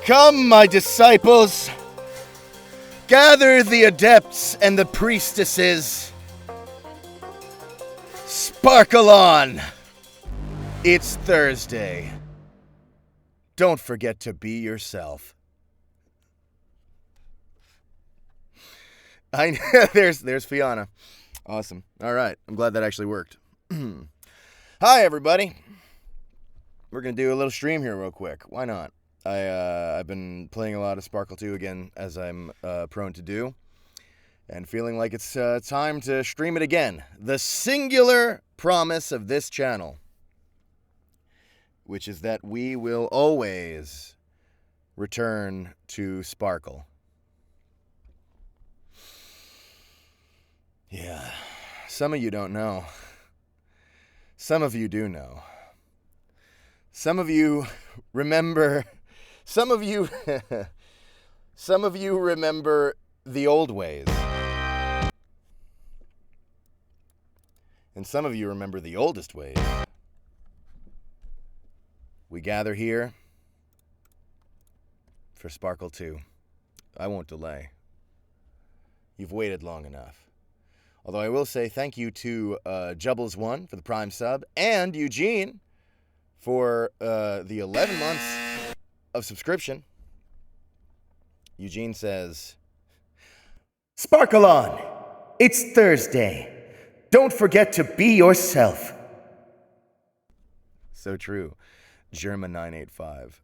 Come, my disciples, gather the adepts and the priestesses. Sparkle on! It's Thursday. Don't forget to be yourself. There's Fiona. Awesome. All right. I'm glad that actually worked. Hi, everybody. We're going to do a little stream here real quick. Why not? I've been playing a lot of Sparkle 2 again, as I'm prone to do, and feeling like it's time to stream it again. The singular promise of this channel, which is that we will always return to Sparkle. Yeah, some of you don't know. Some of you do know. Some of you remember... Some of you remember the old ways. And some of you remember the oldest ways. We gather here for Sparkle 2. I won't delay. You've waited long enough. Although I will say thank you to Jubbles1 for the Prime sub, and Eugene for the 11 months of subscription. Eugene says, Sparkle on! It's Thursday. Don't forget to be yourself. So true. German985.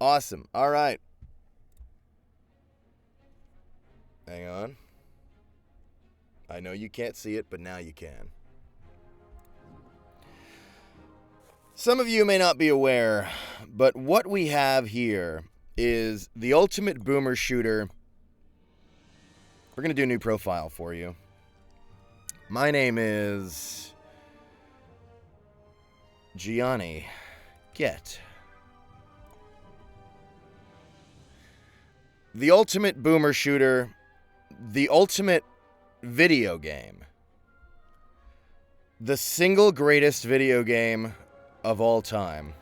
Awesome. All right. Hang on. I know you can't see it, but now you can. Some of you may not be aware, but what we have here is the ultimate boomer shooter. We're going to do a new profile for you. My name is Gianni Get. The ultimate boomer shooter, the ultimate video game. The single greatest video game of all time.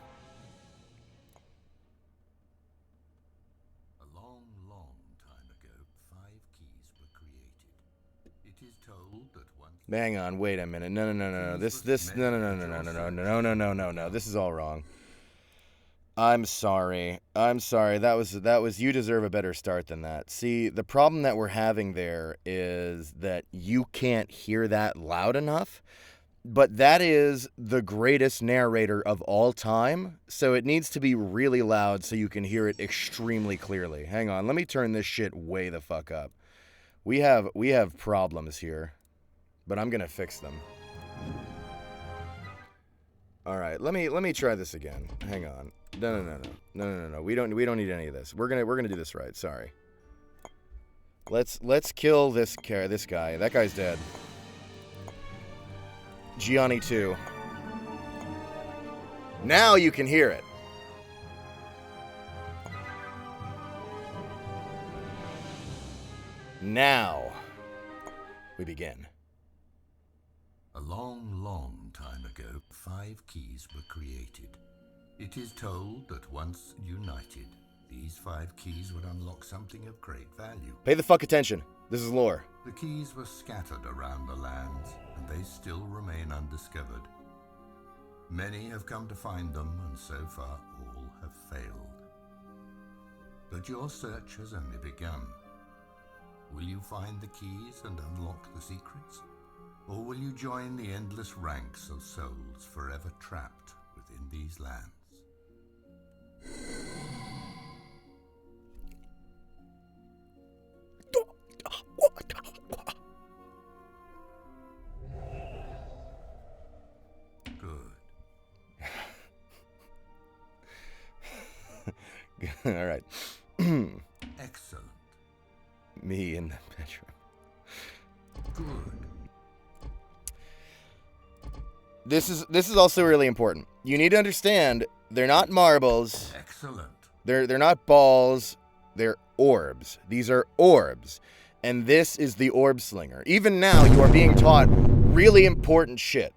A long, long time ago, 5 keys were created. It is told that once... Hang on, wait a minute. No. No. This is all wrong. I'm sorry. That was you deserve a better start than that. See, the problem that we're having there is that you can't hear that loud enough. But that is the greatest narrator of all time, so it needs to be really loud so you can hear it extremely clearly. Hang on, let me turn this shit way the fuck up. We have problems here, but I'm gonna fix them. All right, let me try this again. Hang on. No. We don't need any of this. We're gonna do this right. Sorry. Let's kill this guy. That guy's dead. Gianni 2. Now you can hear it. Now we begin. A long, long time ago, 5 keys were created. It is told that once united, these 5 keys would unlock something of great value. Pay the fuck attention. This is lore. The keys were scattered around the lands, and they still remain undiscovered. Many have come to find them, and so far all have failed. But your search has only begun. Will you find the keys and unlock the secrets? Or will you join the endless ranks of souls forever trapped within these lands? All right. Excellent. Me in the bedroom. Good. This is also really important. You need to understand they're not marbles. Excellent. They're not balls. They're orbs. These are orbs. And this is the orb slinger. Even now you are being taught really important shit.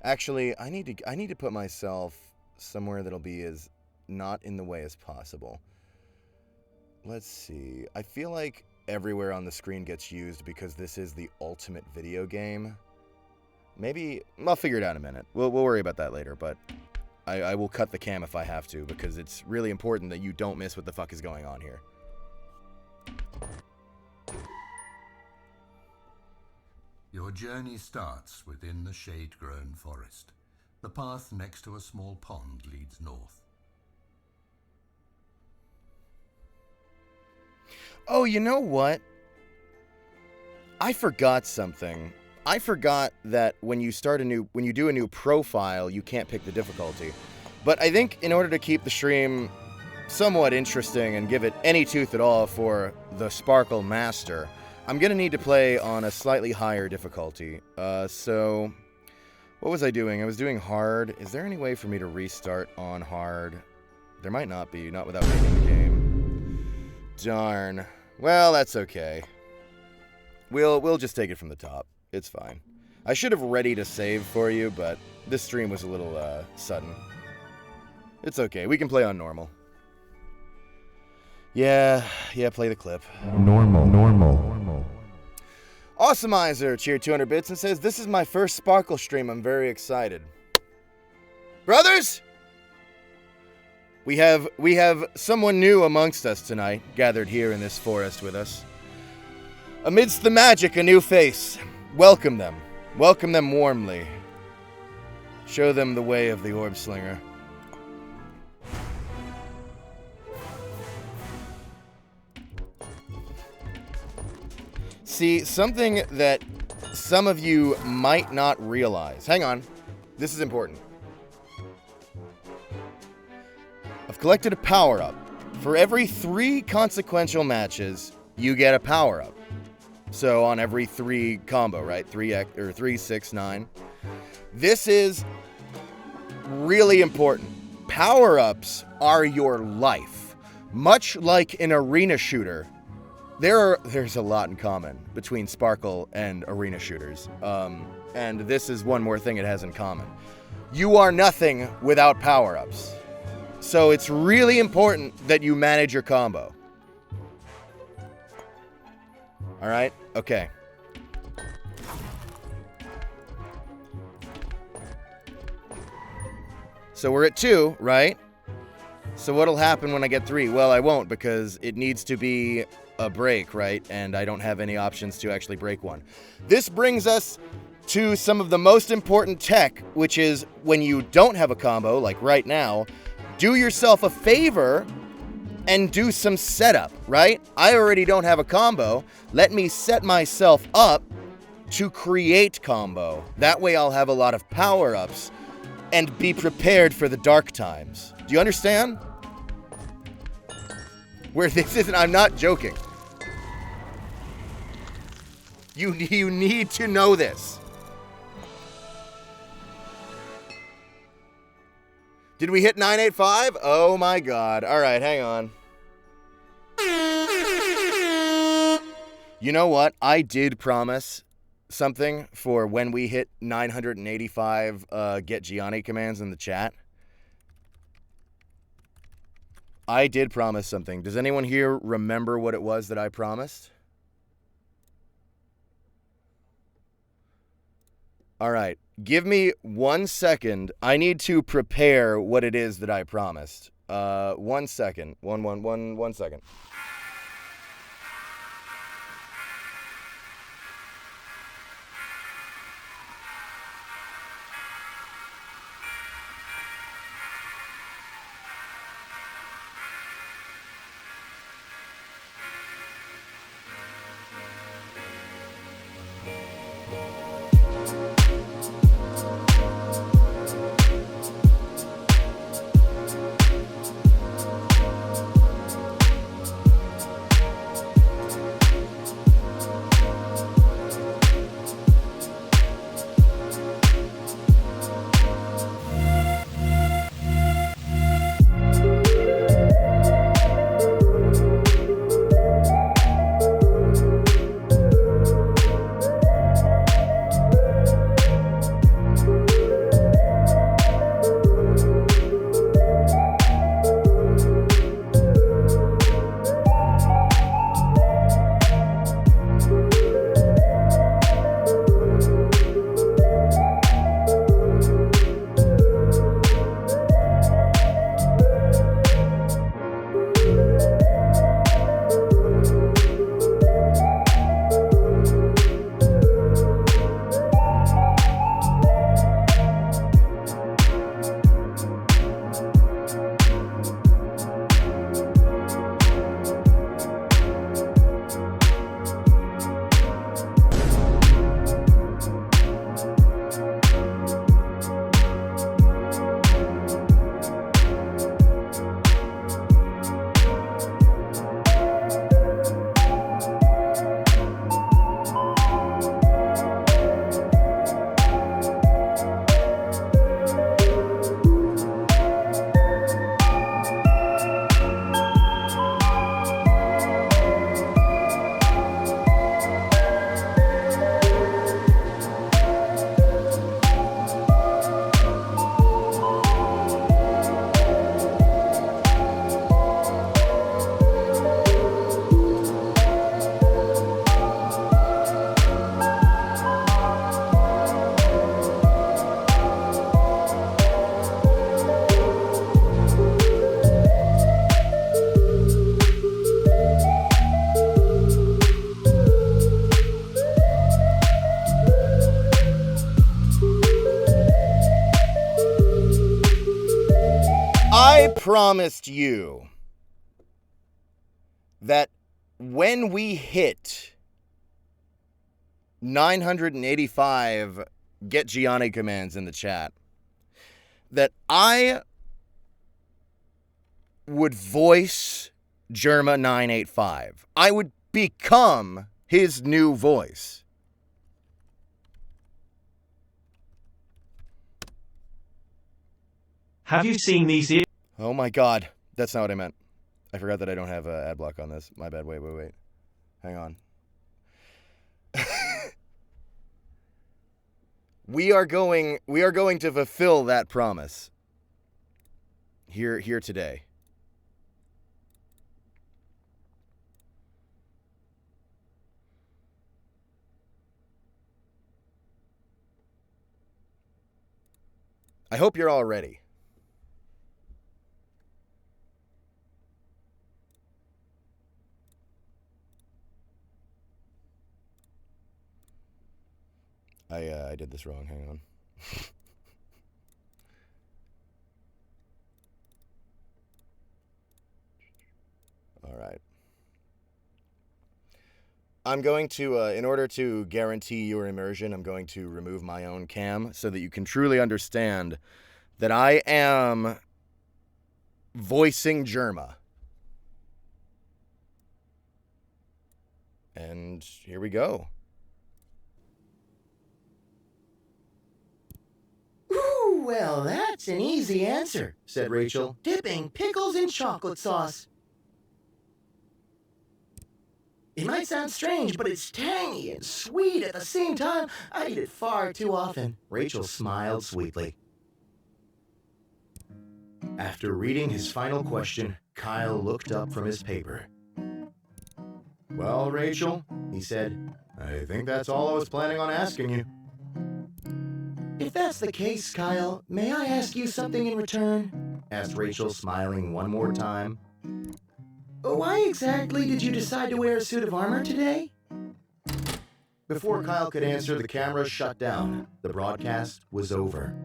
Actually, I need to put myself somewhere that'll be as not in the way as possible. Let's see. I feel like everywhere on the screen gets used because this is the ultimate video game. Maybe I'll figure it out in a minute. We'll worry about that later, but I will cut the cam if I have to because it's really important that you don't miss what the fuck is going on here. Your journey starts within the shade-grown forest. The path next to a small pond leads north. Oh, you know what? I forgot something. I forgot that when you do a new profile, you can't pick the difficulty. But I think in order to keep the stream somewhat interesting and give it any tooth at all for the Sparkle Master, I'm gonna need to play on a slightly higher difficulty. So what was I doing? I was doing hard. Is there any way for me to restart on hard? There might not be, not without breaking the game. Darn. Well, that's okay. We'll just take it from the top. It's fine. I should have ready to save for you, but this stream was a little sudden. It's okay. We can play on normal. Yeah, play the clip. Normal. Awesomeizer cheered 200 bits and says, "This is my first Sparkle stream. I'm very excited." Brothers, we have someone new amongst us tonight, gathered here in this forest with us. Amidst the magic, a new face. Welcome them. Welcome them warmly. Show them the way of the Orb Slinger. See, something that some of you might not realize. Hang on. This is important. I've collected a power-up. For every 3 consequential matches, you get a power-up. So on every 3 combo, right? 3, 6, 9. This is really important. Power-ups are your life. Much like an arena shooter, there's a lot in common between Sparkle and arena shooters. And this is one more thing it has in common. You are nothing without power-ups. So it's really important that you manage your combo. All right? Okay. So we're at 2, right? So what'll happen when I get 3? Well, I won't, because it needs to be a break, right? And I don't have any options to actually break one. This brings us to some of the most important tech, which is when you don't have a combo, like right now, do yourself a favor and do some setup, right? I already don't have a combo. Let me set myself up to create combo. That way I'll have a lot of power-ups and be prepared for the dark times. Do you understand? Where this isn't, I'm not joking. You need to know this. Did we hit 985? Oh my god. All right, hang on. You know what? I did promise something for when we hit 985 get Gianni commands in the chat. I did promise something. Does anyone here remember what it was that I promised? All right. Give me 1 second. I need to prepare what it is that I promised. 1 second. One second. I promised you that when we hit 985 Get Gianni commands in the chat that I would voice Jerma 985. I would become his new voice. Have you seen these? Oh my god, that's not what I meant. I forgot that I don't have ad block on this. My bad. Wait. Hang on. We are going to fulfill that promise. Here today. I hope you're all ready. I did this wrong. Hang on. All right. I'm going to, in order to guarantee your immersion, I'm going to remove my own cam so that you can truly understand that I am voicing Jerma. And here we go. Ooh, well, that's an easy answer, said Rachel, dipping pickles in chocolate sauce. It might sound strange, but it's tangy and sweet at the same time. I eat it far too often. Rachel smiled sweetly. After reading his final question, Kyle looked up from his paper. Well, Rachel, he said, I think that's all I was planning on asking you. If that's the case, Kyle, may I ask you something in return? Asked Rachel, smiling one more time. Why exactly did you decide to wear a suit of armor today? Before Kyle could answer, the camera shut down. The broadcast was over.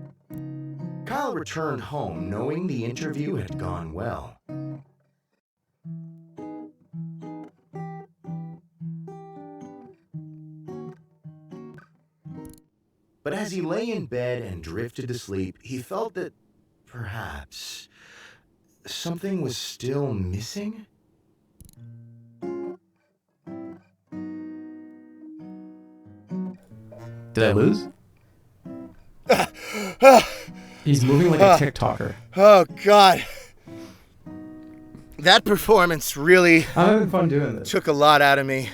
Kyle returned home knowing the interview had gone well. But as he lay in bed and drifted to sleep, he felt that perhaps something was still missing. Did I lose? He's moving like a TikToker. Oh, God. That performance really I'm having fun doing this. took a lot out of me.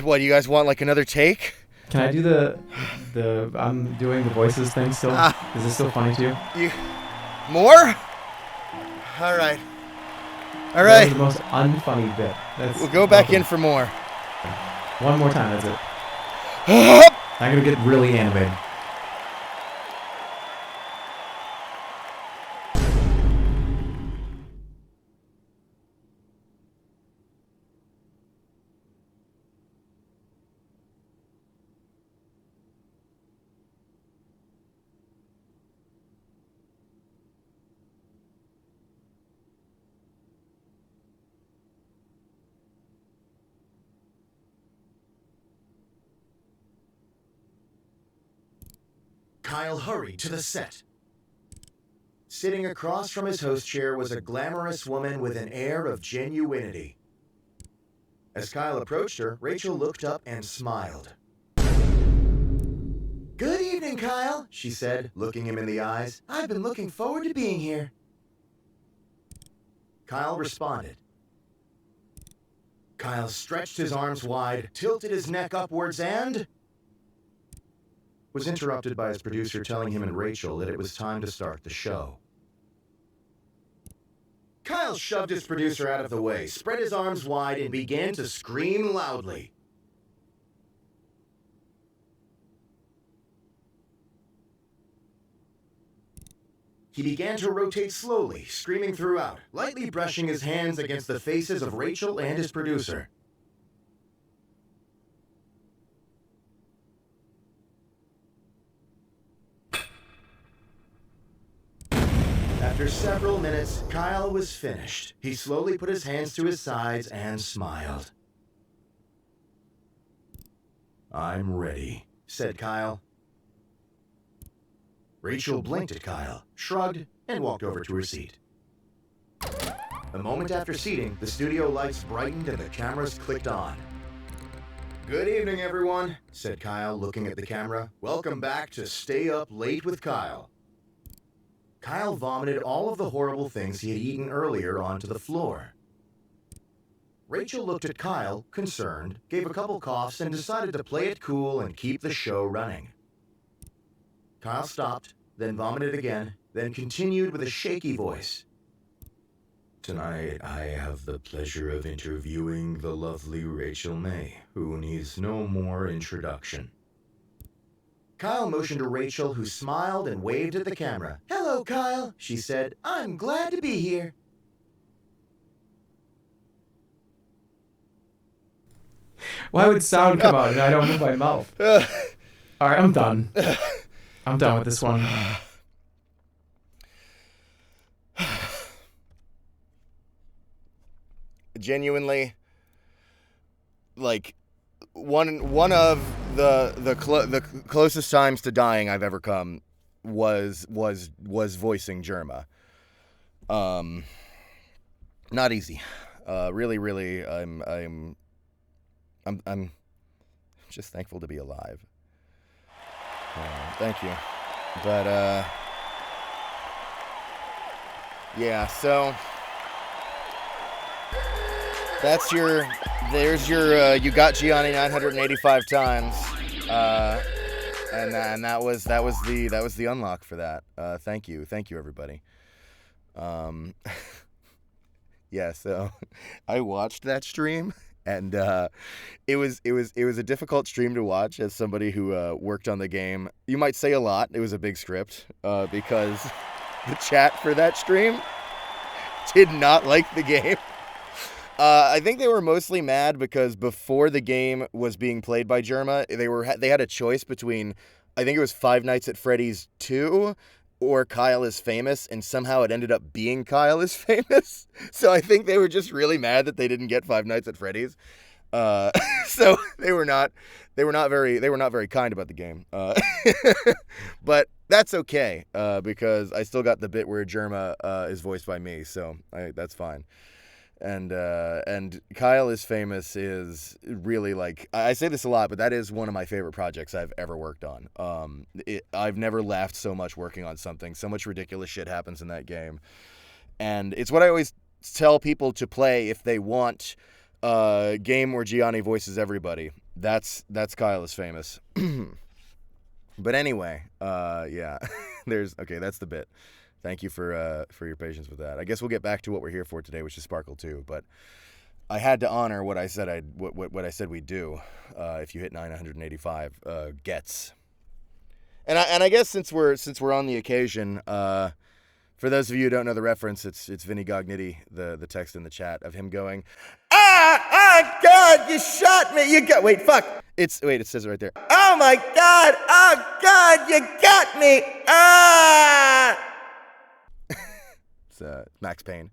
What, you guys want like another take? Can I do the I'm doing the voices thing still? Is this still funny to you? More? All right. All That right. was the most unfunny bit. We'll go back in for more. One more time, that's it. I'm gonna get really animated. Kyle hurried to the set. Sitting across from his host chair was a glamorous woman with an air of genuinity. As Kyle approached her, Rachel looked up and smiled. Good evening, Kyle, she said, looking him in the eyes. I've been looking forward to being here. Kyle responded. Kyle stretched his arms wide, tilted his neck upwards, and was interrupted by his producer telling him and Rachel that it was time to start the show. Kyle shoved his producer out of the way, spread his arms wide, and began to scream loudly. He began to rotate slowly, screaming throughout, lightly brushing his hands against the faces of Rachel and his producer. After several minutes, Kyle was finished. He slowly put his hands to his sides and smiled. I'm ready, said Kyle. Rachel blinked at Kyle, shrugged, and walked over to her seat. A moment after seating, the studio lights brightened and the cameras clicked on. Good evening, everyone, said Kyle, looking at the camera. Welcome back to Stay Up Late with Kyle. Kyle vomited all of the horrible things he had eaten earlier onto the floor. Rachel looked at Kyle, concerned, gave a couple coughs, and decided to play it cool and keep the show running. Kyle stopped, then vomited again, then continued with a shaky voice. Tonight, I have the pleasure of interviewing the lovely Rachel May, who needs no more introduction. Kyle motioned to Rachel, who smiled and waved at the camera. Hello, Kyle, she said. I'm glad to be here. Why would sound come out and I don't move my mouth? All right, I'm done. I'm done with this one. Genuinely, like, one of the closest times to dying I've ever come was voicing Jerma. Not easy. Really, I'm just thankful to be alive. Thank you. But yeah, so there's your you got Gianni 985 times, and that was the unlock for that. Thank you everybody. Yeah, so I watched that stream, and it was a difficult stream to watch as somebody who worked on the game. You might say a lot. It was a big script because the chat for that stream did not like the game. I think they were mostly mad because before the game was being played by Jerma, they had a choice between, I think it was Five Nights at Freddy's 2 or Kyle is Famous, and somehow it ended up being Kyle is Famous. So I think they were just really mad that they didn't get Five Nights at Freddy's. So they were not very kind about the game. But that's okay because I still got the bit where Jerma is voiced by me, so that's fine. And Kyle is Famous is really, like, I say this a lot, but that is one of my favorite projects I've ever worked on. I've never laughed so much working on something. So much ridiculous shit happens in that game. And it's what I always tell people to play if they want a game where Gianni voices everybody. That's Kyle is Famous. But anyway, yeah, that's the bit. Thank you for your patience with that. I guess we'll get back to what we're here for today, which is Sparkle 2. But I had to honor what I said what I said we'd do. If you hit 985 gets. And I guess since we're on the occasion, for those of you who don't know the reference, it's Vinny Gognitti, the text in the chat of him going, God, you shot me. Wait, it says it right there. Oh my God, oh God, you got me. It's Max Payne.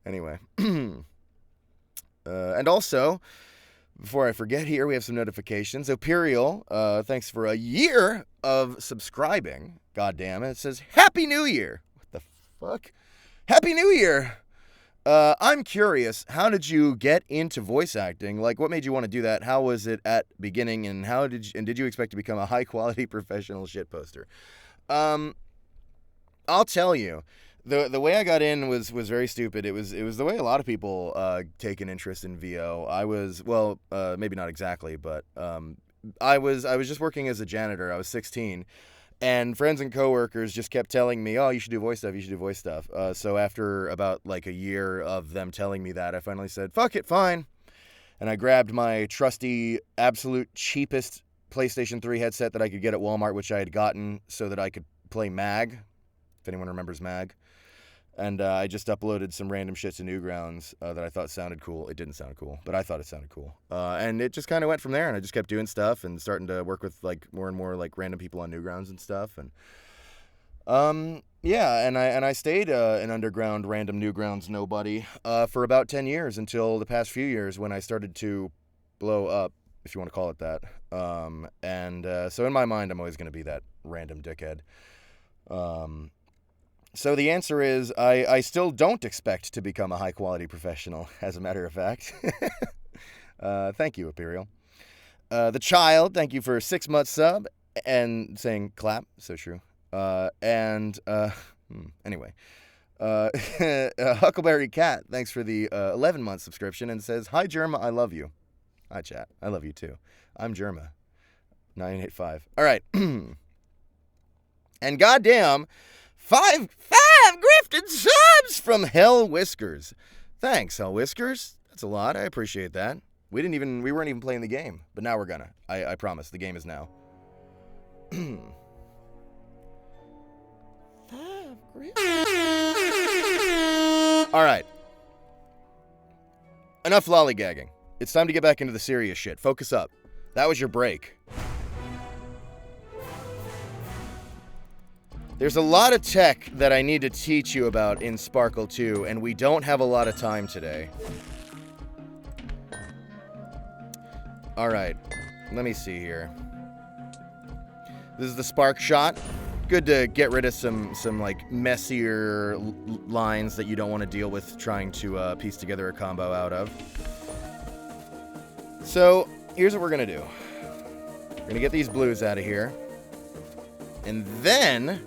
Anyway. And also, before I forget here, we have some notifications. Imperial, thanks for a year of subscribing. God damn it. It says, Happy New Year. What the fuck? Happy New Year. I'm curious, how did you get into voice acting? Like, what made you want to do that? How was it at beginning, and did you expect to become a high-quality professional shitposter? I'll tell you. The way I got in was very stupid. It was the way a lot of people take an interest in VO. I was, maybe not exactly, but I was just working as a janitor. I was 16, and friends and coworkers just kept telling me, "Oh, you should do voice stuff. You should do voice stuff." So after about like a year of them telling me that, I finally said, "Fuck it, fine," and I grabbed my trusty, absolute cheapest PlayStation 3 headset that I could get at Walmart, which I had gotten so that I could play Mag, if anyone remembers Mag. And I just uploaded some random shit to Newgrounds that I thought sounded cool. It didn't sound cool, but I thought it sounded cool. And it just kind of went from there, and I just kept doing stuff and starting to work with like more and more like random people on Newgrounds and stuff. And yeah, and I stayed an underground random Newgrounds nobody for about 10 years until the past few years when I started to blow up if you want to call it that. So in my mind, I'm always going to be that random dickhead. So the answer is, I still don't expect to become a high-quality professional, as a matter of fact. Thank you, Imperial. The Child, thank you for a 6-month sub, and saying clap, so true. Anyway. Huckleberry Cat, thanks for the 11-month subscription, and says, hi, Germa, I love you. Hi, chat. I love you, too. I'm Germa. 985. All right. And goddamn, five grifted subs from Hell Whiskers. Thanks, Hell Whiskers. That's a lot. I appreciate that. We weren't even playing the game, but now we're gonna. I promise. The game is now. 5 grifted. All right. Enough lollygagging. It's time to get back into the serious shit. Focus up. That was your break. There's a lot of tech that I need to teach you about in Sparkle 2, and we don't have a lot of time today. Alright, let me see here. This is the Spark Shot. Good to get rid of some like messier lines that you don't want to deal with trying to piece together a combo out of. So, here's what we're going to do. We're going to get these blues out of here. And then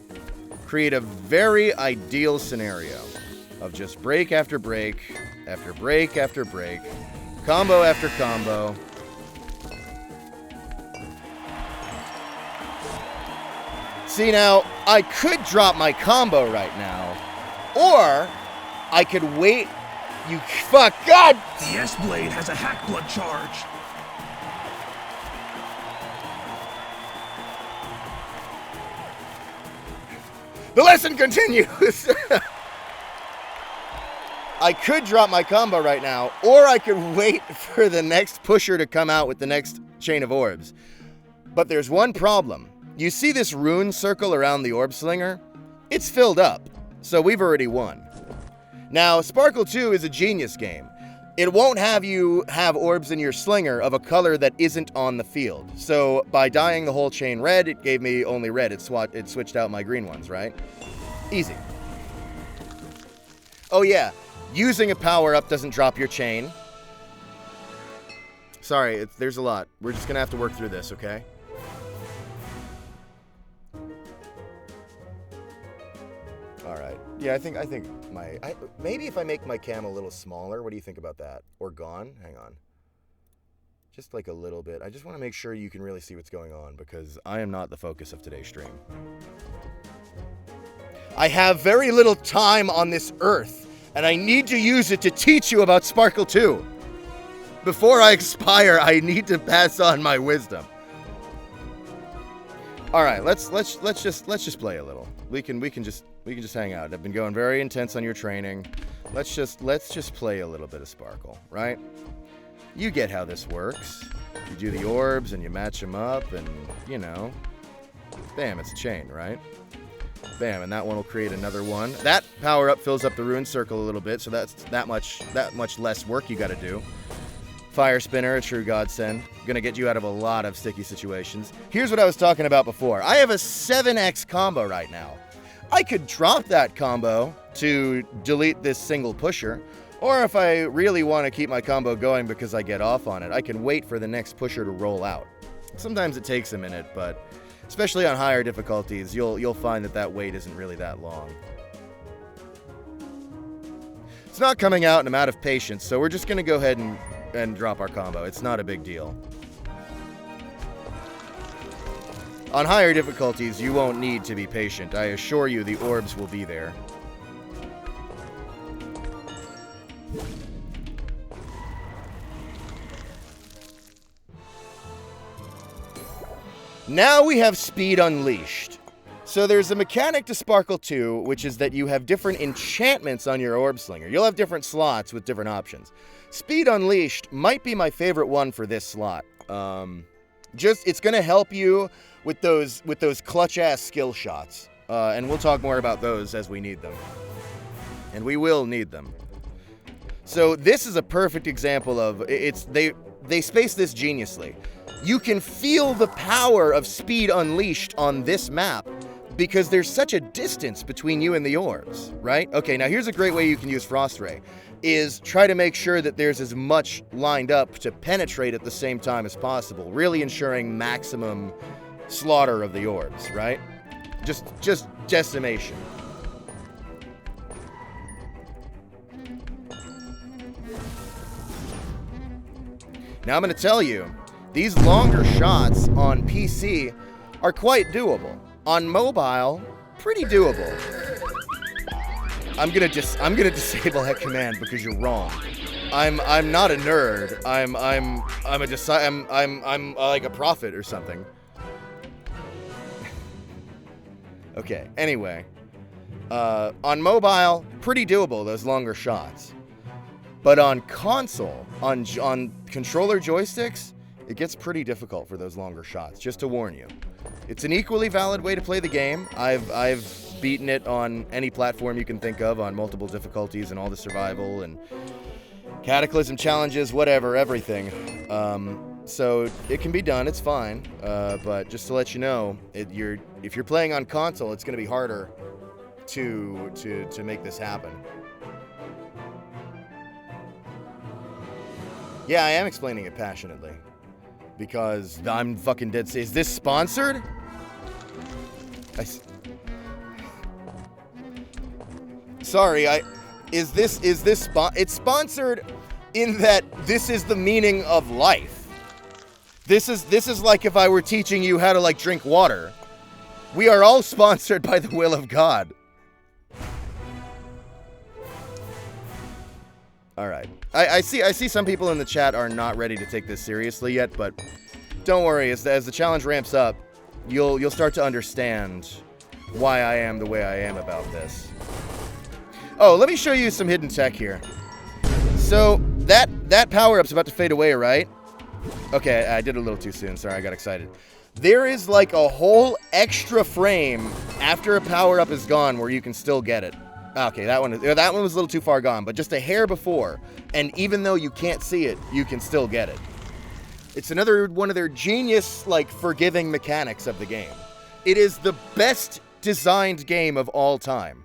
create a very ideal scenario of just break after break, after break after break, combo after combo. See, now, I could drop my combo right now, or I could wait. You fuck, God! The S-Blade has a hack blood charge. The lesson continues! I could drop my combo right now, or I could wait for the next pusher to come out with the next chain of orbs. But there's one problem. You see this rune circle around the orb slinger? It's filled up, so we've already won. Now, Sparkle 2 is a genius game. It won't have you have orbs in your slinger of a color that isn't on the field. So by dyeing the whole chain red, it gave me only red. It switched out my green ones, right? Easy. Oh yeah, using a power-up doesn't drop your chain. Sorry, there's a lot. We're just gonna have to work through this, okay? Alright. Yeah, I think maybe if I make my cam a little smaller, what do you think about that? Or gone? Hang on. Just like a little bit. I just want to make sure you can really see what's going on, because I am not the focus of today's stream. I have very little time on this earth, and I need to use it to teach you about Sparkle 2. Before I expire, I need to pass on my wisdom. All right, let's just play a little. We can just hang out. I've been going very intense on your training. Let's just play a little bit of Sparkle, right? You get how this works. You do the orbs and you match them up, and you know, bam, it's a chain, right? Bam, and that one will create another one. That power up fills up the rune circle a little bit, so that's that much less work you got to do. Fire Spinner, a true godsend. Gonna get you out of a lot of sticky situations. Here's what I was talking about before. I have a 7x combo right now. I could drop that combo to delete this single pusher, or if I really want to keep my combo going because I get off on it, I can wait for the next pusher to roll out. Sometimes it takes a minute, but especially on higher difficulties, you'll find that wait isn't really that long. It's not coming out and I'm out of patience, so we're just gonna go ahead and drop our combo. It's not a big deal. On higher difficulties, you won't need to be patient. I assure you the orbs will be there. Now we have Speed Unleashed. So there's a mechanic to Sparkle 2, which is that you have different enchantments on your orb slinger. You'll have different slots with different options. Speed Unleashed might be my favorite one for this slot. It's gonna help you with those clutch-ass skill shots. And we'll talk more about those as we need them. And we will need them. So this is a perfect example of, they space this geniusly. You can feel the power of speed unleashed on this map because there's such a distance between you and the orbs, right? Okay, now here's a great way you can use Frost Ray, is try to make sure that there's as much lined up to penetrate at the same time as possible, really ensuring maximum slaughter of the orbs, right? Just decimation. Now I'm going to tell you, these longer shots on PC are quite doable. On mobile, pretty doable. I'm gonna disable that command because you're wrong. I'm not a nerd. I'm like a prophet or something. Okay. Anyway, on mobile, pretty doable, those longer shots. But on console, on controller joysticks, it gets pretty difficult for those longer shots, just to warn you. It's an equally valid way to play the game. I've beaten it on any platform you can think of, on multiple difficulties and all the survival and cataclysm challenges, whatever, everything. So it can be done, it's fine. But just to let you know, if you're playing on console, it's going to be harder to make this happen. Yeah, I am explaining it passionately. Because I'm fucking dead serious. Is this sponsored? Sorry, it's sponsored in that this is the meaning of life. This is like if I were teaching you how to like drink water. We are all sponsored by the will of God. All right. I see some people in the chat are not ready to take this seriously yet, but don't worry. As the challenge ramps up, you'll start to understand why I am the way I am about this. Oh, let me show you some hidden tech here. So that power-up's about to fade away, right? Okay, I did it a little too soon. Sorry, I got excited. There is like a whole extra frame after a power-up is gone where you can still get it. Okay, that one was a little too far gone, but just a hair before. And even though you can't see it, you can still get it. It's another one of their genius, like, forgiving mechanics of the game. It is the best designed game of all time.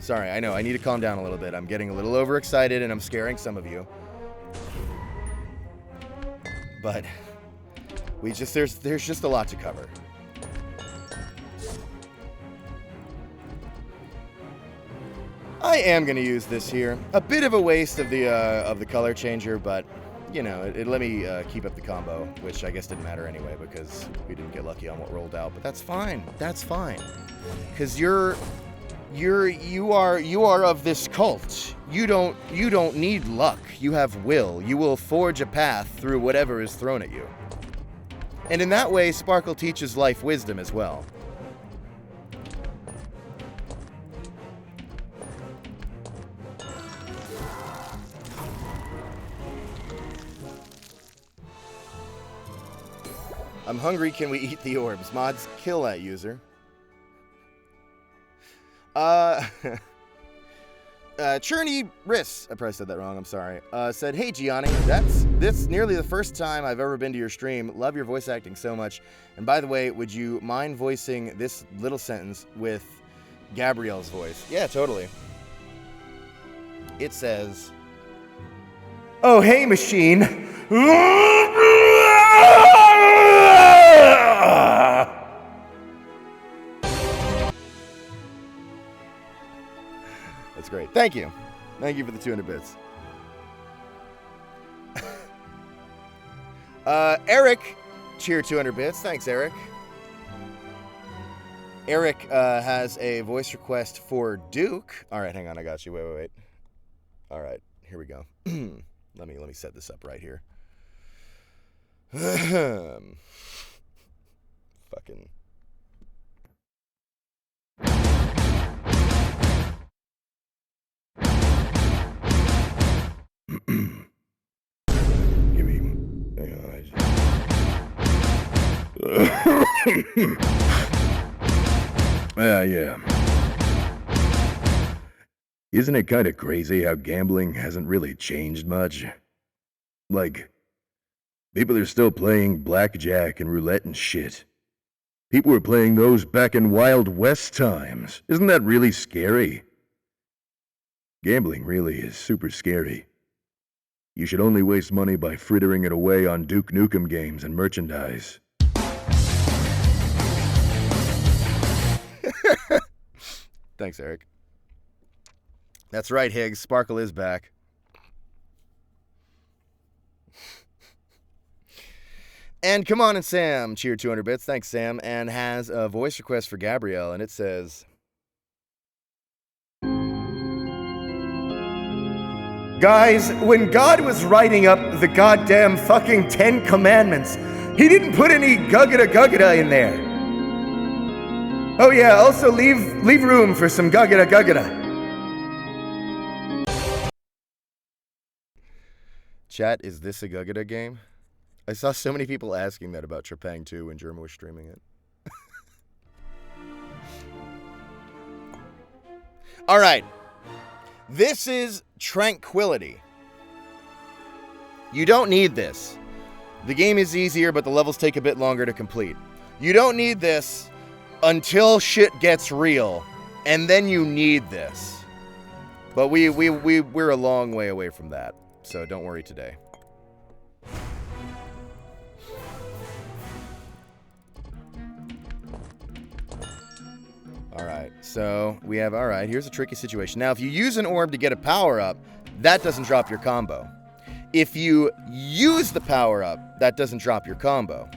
Sorry, I know, I need to calm down a little bit. I'm getting a little overexcited and I'm scaring some of you. But there's just a lot to cover. I am going to use this here. A bit of a waste of the color changer, but you know, it let me keep up the combo, which I guess didn't matter anyway because we didn't get lucky on what rolled out. But that's fine. That's fine. Because you are of this cult. You don't need luck. You have will. You will forge a path through whatever is thrown at you. And in that way, Sparkle teaches life wisdom as well. I'm hungry, can we eat the orbs? Mods, kill that user. Churney Riss, I probably said that wrong, I'm sorry, said, hey Gianni, this nearly the first time I've ever been to your stream. Love your voice acting so much. And by the way, would you mind voicing this little sentence with Gabrielle's voice? Yeah, totally. It says, oh, hey, machine. That's great. Thank you. Thank you for the 200 bits. Eric, cheer 200 bits. Thanks, Eric. Eric has a voice request for Duke. All right, hang on. I got you. Wait. All right, here we go. Let me set this up right here. Fucking. Give me. Yeah. Isn't it kind of crazy how gambling hasn't really changed much? Like, people are still playing blackjack and roulette and shit. People were playing those back in Wild West times. Isn't that really scary? Gambling really is super scary. You should only waste money by frittering it away on Duke Nukem games and merchandise. Thanks, Eric. That's right, Higgs. Sparkle is back. And Come On and Sam cheered 200 bits. Thanks, Sam. And has a voice request for Gabrielle, and it says, Guys, when God was writing up the goddamn fucking 10 Commandments, he didn't put any guggada in there. Oh yeah, also leave room for some guggada. Chat, is this a Guggada game? I saw so many people asking that about Trepang 2 when Germa was streaming it. All right. This is Tranquility. You don't need this. The game is easier, but the levels take a bit longer to complete. You don't need this until shit gets real, and then you need this. But we're a long way away from that, so don't worry today. Alright, so we have, alright, here's a tricky situation. Now, if you use an orb to get a power-up, that doesn't drop your combo. If you use the power-up, that doesn't drop your combo.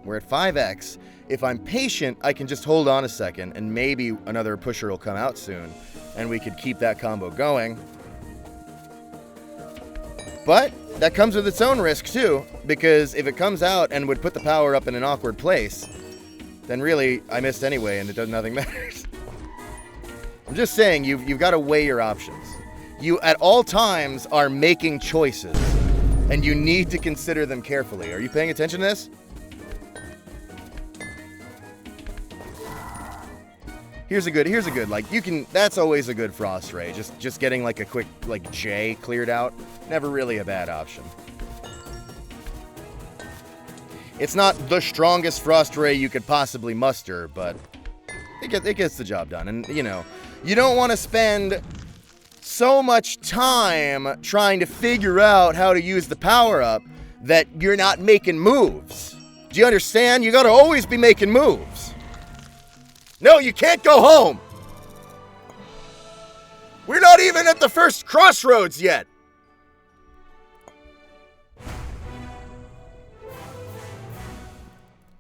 We're at 5x. If I'm patient, I can just hold on a second, and maybe another pusher will come out soon, and we could keep that combo going. But that comes with its own risk, too, because if it comes out and would put the power-up in an awkward place, then really, I missed anyway, and nothing matters. I'm just saying, you've got to weigh your options. You, at all times, are making choices, and you need to consider them carefully. Are you paying attention to this? Here's a good, like, you can, that's always a good Frost Ray. Just getting, like, a quick, like, J cleared out. Never really a bad option. It's not the strongest Frost Ray you could possibly muster, but it gets the job done. And, you know, you don't want to spend so much time trying to figure out how to use the power-up that you're not making moves. Do you understand? You gotta always be making moves. No, you can't go home. We're not even at the first crossroads yet.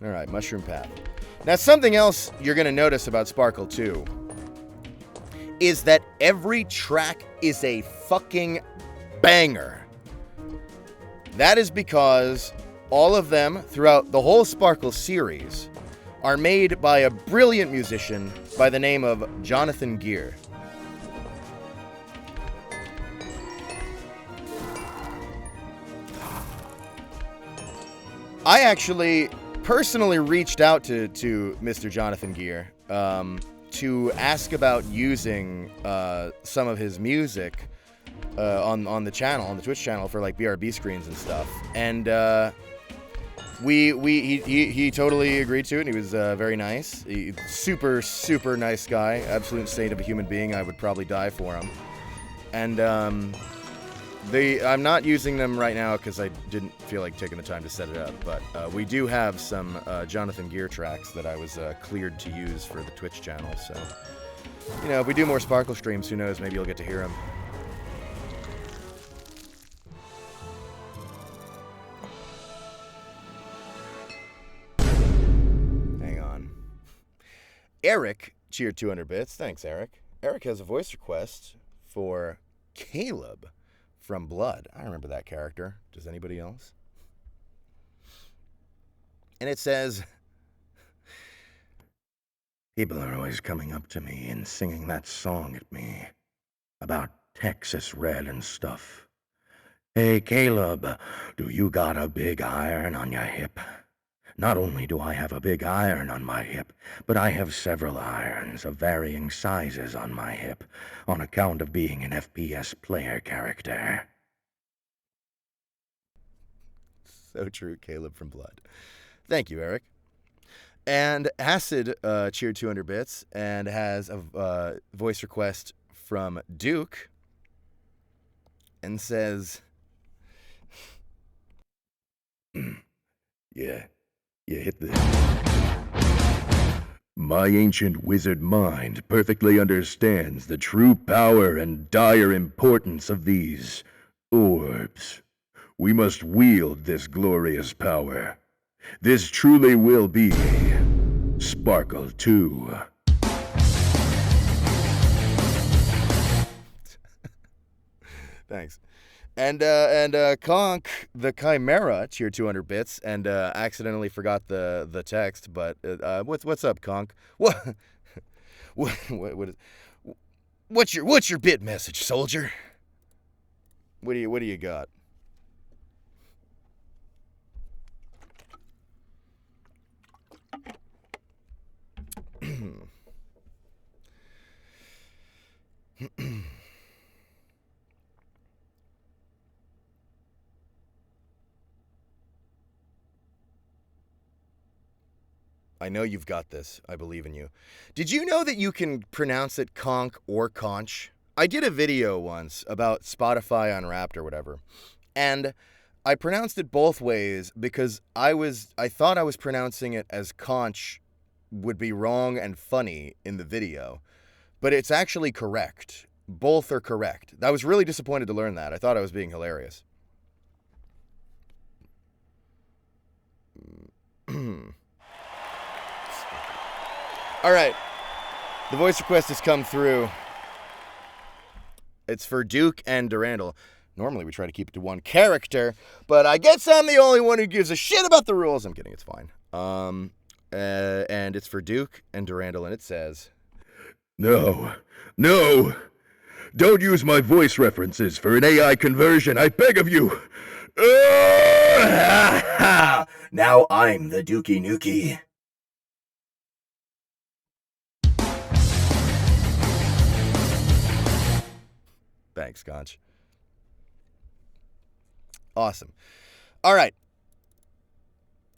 All right, Mushroom Path. Now, something else you're going to notice about Sparkle 2 is that every track is a fucking banger. That is because all of them throughout the whole Sparkle series are made by a brilliant musician by the name of Jonathan Gear. I actually personally reached out to Mr. Jonathan Gear to ask about using some of his music on the channel, on the Twitch channel, for like BRB screens and stuff. And he totally agreed to it, and he was very nice. Super nice guy, absolute saint of a human being. I would probably die for him. And I'm not using them right now because I didn't feel like taking the time to set it up, but we do have some Jonathan Gear tracks that I was cleared to use for the Twitch channel, so, you know, if we do more Sparkle streams, who knows, maybe you'll get to hear them. Hang on. Eric cheered 200 bits. Thanks, Eric. Eric has a voice request for Caleb from Blood. I remember that character. Does anybody else? And it says, People are always coming up to me and singing that song at me about Texas Red and stuff. Hey, Caleb, do you got a big iron on your hip? Not only do I have a big iron on my hip, but I have several irons of varying sizes on my hip, on account of being an FPS player character. So true, Caleb from Blood. Thank you, Eric. And Acid cheered 200 bits and has a voice request from Duke and says... Yeah, hit this. My ancient wizard mind perfectly understands the true power and dire importance of these orbs. We must wield this glorious power. This truly will be Sparkle 2. Thanks. And Conk the Chimera cheered 200 bits and accidentally forgot the text. But what's up, Conk? What's your bit message, soldier? What do you got? I know you've got this. I believe in you. Did you know that you can pronounce it conch or conch? I did a video once about Spotify Unwrapped or whatever, and I pronounced it both ways because I thought I was pronouncing it as conch would be wrong and funny in the video, but it's actually correct. Both are correct. I was really disappointed to learn that. I thought I was being hilarious. All right. The voice request has come through. It's for Duke and Durandal. Normally we try to keep it to one character, but I guess I'm the only one who gives a shit about the rules. I'm kidding, it's fine. And it's for Duke and Durandal, and it says... No. Don't use my voice references for an AI conversion, I beg of you. Now I'm the Dookie Nukie. Thanks, Conch. Awesome. All right.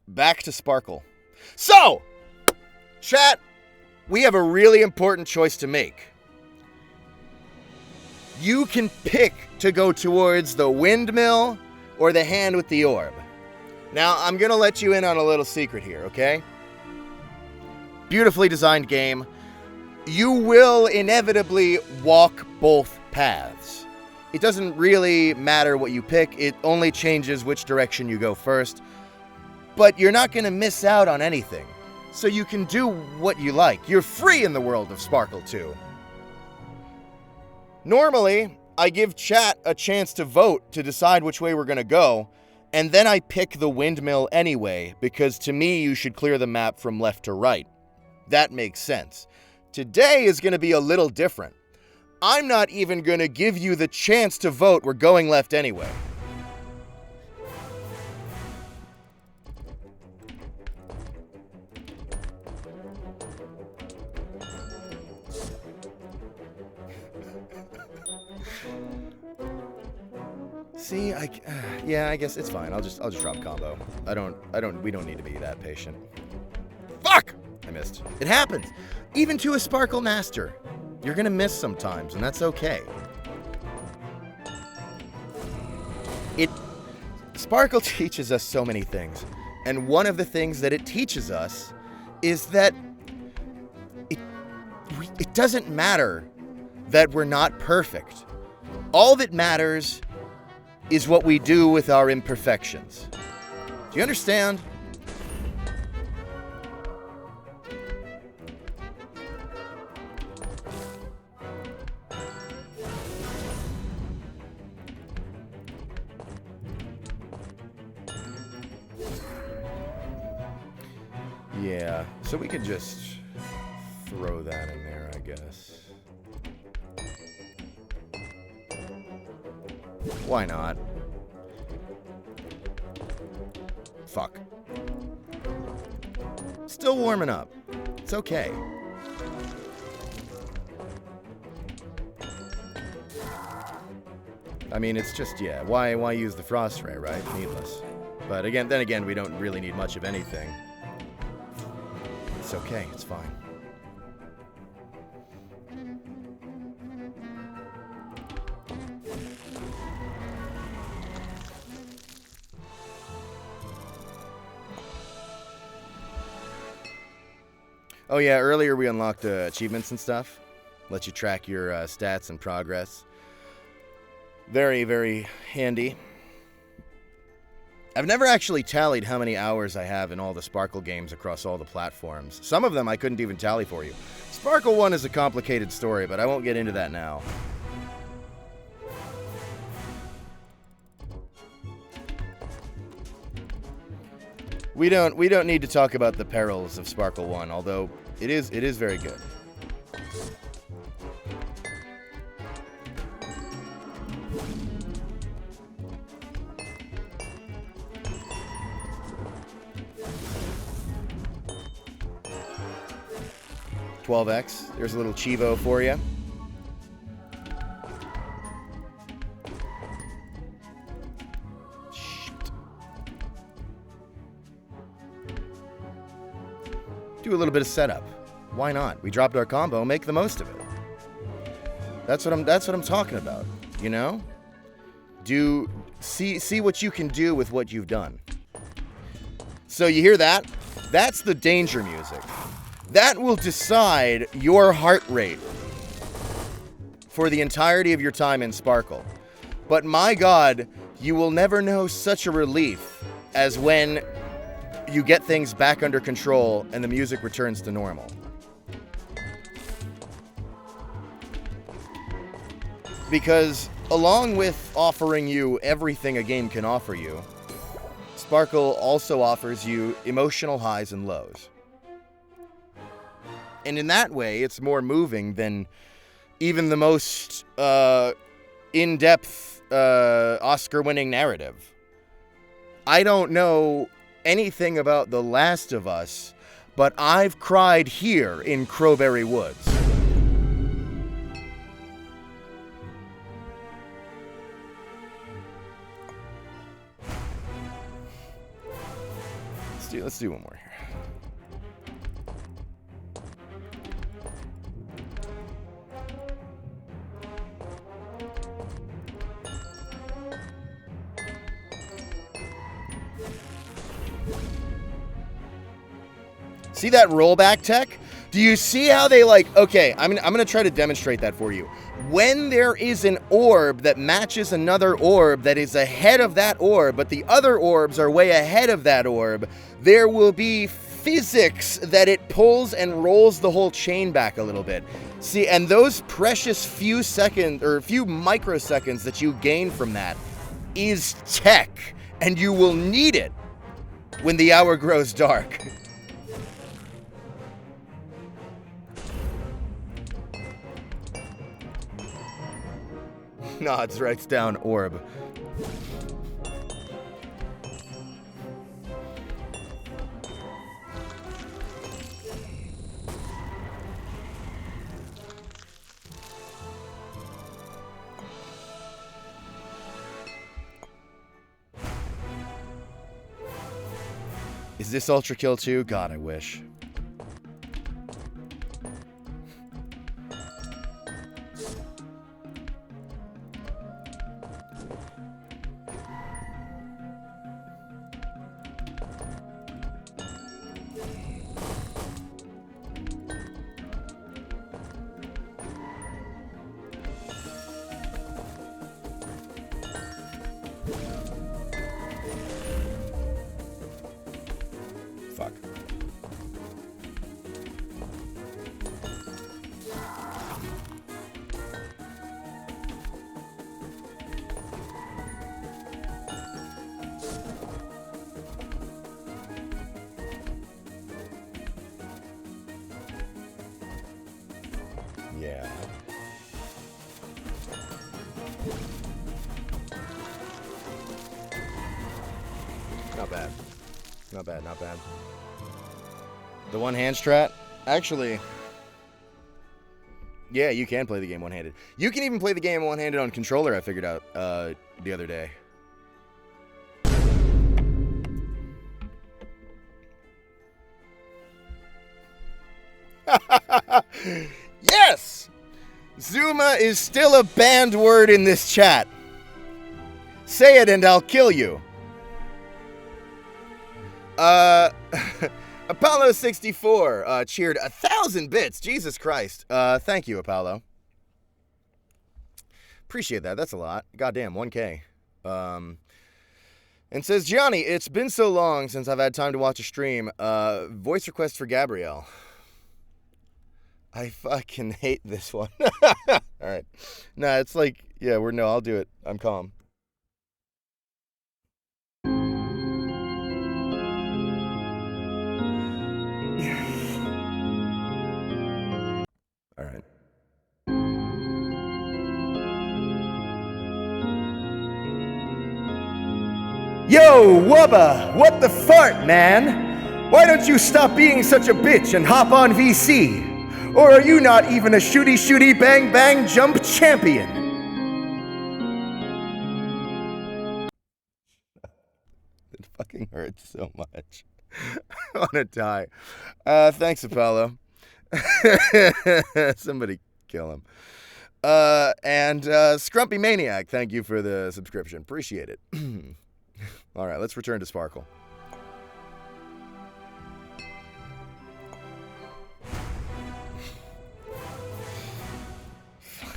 Back to Sparkle. So, chat, we have a really important choice to make. You can pick to go towards the windmill or the hand with the orb. Now, I'm going to let you in on a little secret here, okay? Beautifully designed game. You will inevitably walk both paths. It doesn't really matter what you pick. It only changes which direction you go first. But you're not going to miss out on anything. So you can do what you like. You're free in the world of Sparkle 2. Normally, I give chat a chance to vote to decide which way we're going to go, and then I pick the windmill anyway, because to me, you should clear the map from left to right. That makes sense. Today is going to be a little different. I'm not even going to give you the chance to vote. We're going left anyway. See, yeah, I guess it's fine. I'll just drop combo. We don't need to be that patient. Fuck! I missed. It happens. Even to a Sparkle Master. You're gonna miss sometimes, and that's okay. Sparkle teaches us so many things, and one of the things that it teaches us is that it doesn't matter that we're not perfect. All that matters is what we do with our imperfections. Do you understand? Yeah, so we could just throw that in there, I guess. Why not? Fuck. Still warming up. It's okay. I mean, it's just, yeah, why use the frost ray, right? Needless. But then again, we don't really need much of anything. It's okay, it's fine. Oh yeah, earlier we unlocked achievements and stuff. Let you track your stats and progress. Very, very handy. I've never actually tallied how many hours I have in all the Sparkle games across all the platforms. Some of them I couldn't even tally for you. Sparkle 1 is a complicated story, but I won't get into that now. We don't need to talk about the perils of Sparkle 1, although it is very good. $12X. There's a little Chivo for you. Do a little bit of setup. Why not? We dropped our combo, make the most of it. That's what I'm talking about, you know? See what you can do with what you've done. So you hear that? That's the danger music. That will decide your heart rate for the entirety of your time in Sparkle. But my God, you will never know such a relief as when you get things back under control and the music returns to normal. Because along with offering you everything a game can offer you, Sparkle also offers you emotional highs and lows. And in that way, it's more moving than even the most in-depth Oscar-winning narrative. I don't know anything about The Last of Us, but I've cried here in Crowberry Woods. Let's do one more here. See that rollback tech? Do you see how they okay, I'm going to try to demonstrate that for you. When there is an orb that matches another orb that is ahead of that orb, but the other orbs are way ahead of that orb, there will be physics that it pulls and rolls the whole chain back a little bit. See, and those precious few seconds or few microseconds that you gain from that is tech, and you will need it when the hour grows dark. Nods writes down orb. Is this Ultra Kill too? God, I wish. Fuck. Yeah. Not bad. Not bad, not bad. The one-hand strat? Actually, yeah, you can play the game one-handed. You can even play the game one-handed on controller, I figured out the other day. Yes! Zuma is still a banned word in this chat. Say it and I'll kill you. Apollo64 cheered 1,000 bits. Jesus Christ. Thank you, Apollo. Appreciate that. That's a lot. Goddamn, 1K. And says, Gianni, it's been so long since I've had time to watch a stream. Voice request for Gabrielle. I fucking hate this one. All right. Nah, it's like, yeah, I'll do it. I'm calm. All right. Yo, Wubba, what the fart, man? Why don't you stop being such a bitch and hop on VC? Or are you not even a shooty bang bang jump champion? It fucking hurts so much. I want to die. Thanks, Apollo. Somebody kill him. And Scrumpy Maniac, thank you for the subscription. Appreciate it. All right, let's return to Sparkle.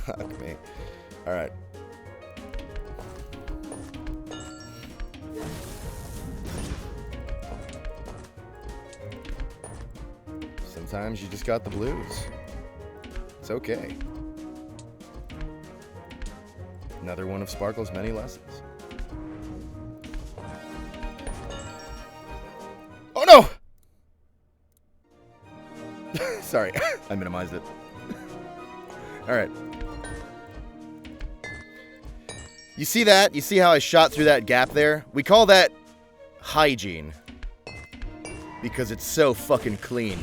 Fuck me. All right. Sometimes you just got the blues. It's okay. Another one of Sparkle's many lessons. Oh no! Sorry, I minimized it. All right. You see that? You see how I shot through that gap there? We call that hygiene. Because it's so fucking clean.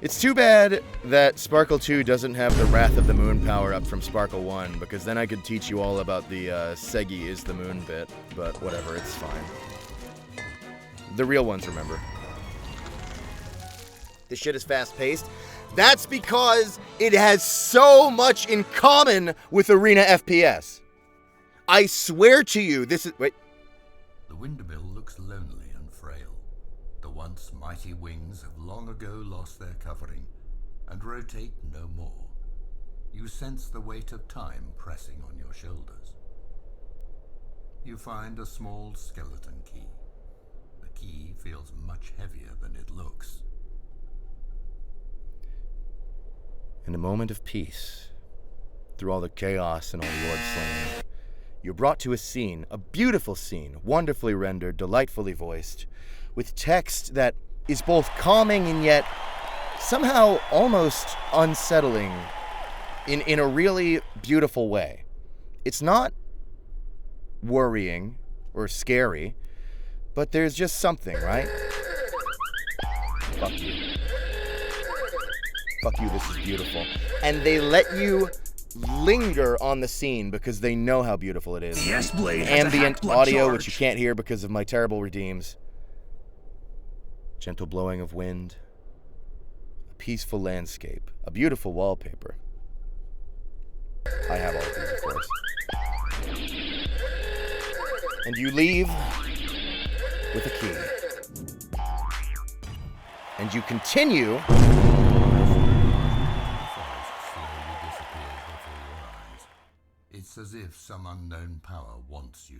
It's too bad that Sparkle 2 doesn't have the Wrath of the Moon power-up from Sparkle 1, because then I could teach you all about the Segi is the moon bit, but whatever, it's fine. The real ones remember. This shit is fast-paced. That's because it has so much in common with Arena FPS. I swear to you, this is... Wait. The windmill looks lonely and frail. The once mighty wings have long ago lost their covering and rotate no more. You sense the weight of time pressing on your shoulders. You find a small skeleton key. The key feels much heavier than it looks. In a moment of peace, through all the chaos and all the Lord slain, you're brought to a scene, a beautiful scene, wonderfully rendered, delightfully voiced, with text that is both calming and yet somehow almost unsettling in a really beautiful way. It's not worrying or scary, but there's just something, right? Fuck you. Fuck you, this is beautiful. And they let you linger on the scene because they know how beautiful it is. The S-Blade has a Ambient Hackblood audio, charge. which you can't hear because of my terrible redeems. Gentle blowing of wind. A peaceful landscape. A beautiful wallpaper. I have all of these, of course. And you leave with a key. And you continue... It's as if some unknown power wants you.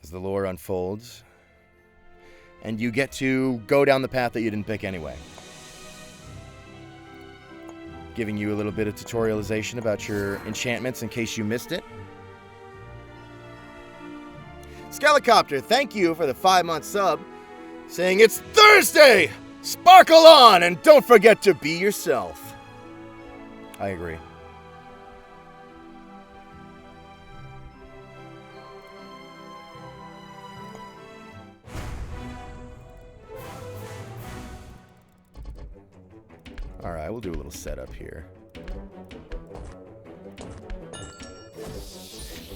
As the lore unfolds, and you get to go down the path that you didn't pick anyway. Giving you a little bit of tutorialization about your enchantments in case you missed it. Skelicopter, thank you for the 5-month sub, saying it's Thursday! Sparkle on, and don't forget to be yourself. I agree. All right, we'll do a little setup here.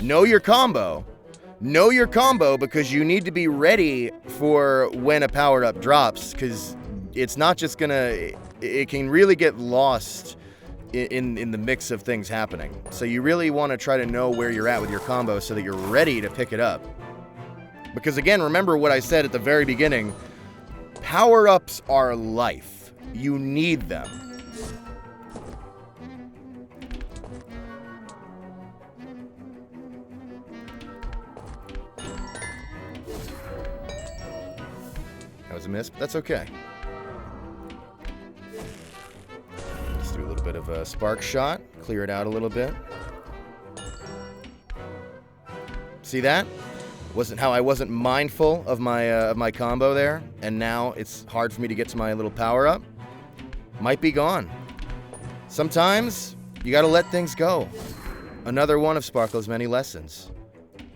Know your combo. Know your combo because you need to be ready for when a power-up drops, because it's not just gonna... It can really get lost in the mix of things happening. So you really want to try to know where you're at with your combo so that you're ready to pick it up. Because again, remember what I said at the very beginning, power-ups are life. You need them. That was a miss, but that's okay. Let's do a little bit of a spark shot, clear it out a little bit. See that? I wasn't mindful of my combo there, and now it's hard for me to get to my little power up. Might be gone. Sometimes you gotta let things go. Another one of Sparkle's many lessons.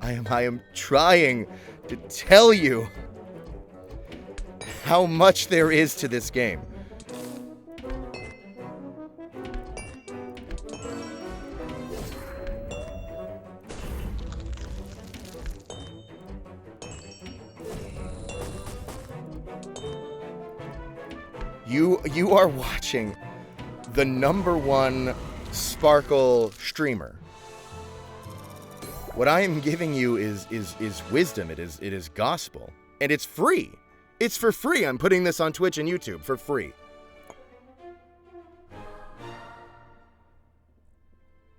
I am trying to tell you how much there is to this game. You are watching the #1 Sparkle streamer. What I am giving you is wisdom. It is gospel, and it's free. It's for free. I'm putting this on Twitch and YouTube for free.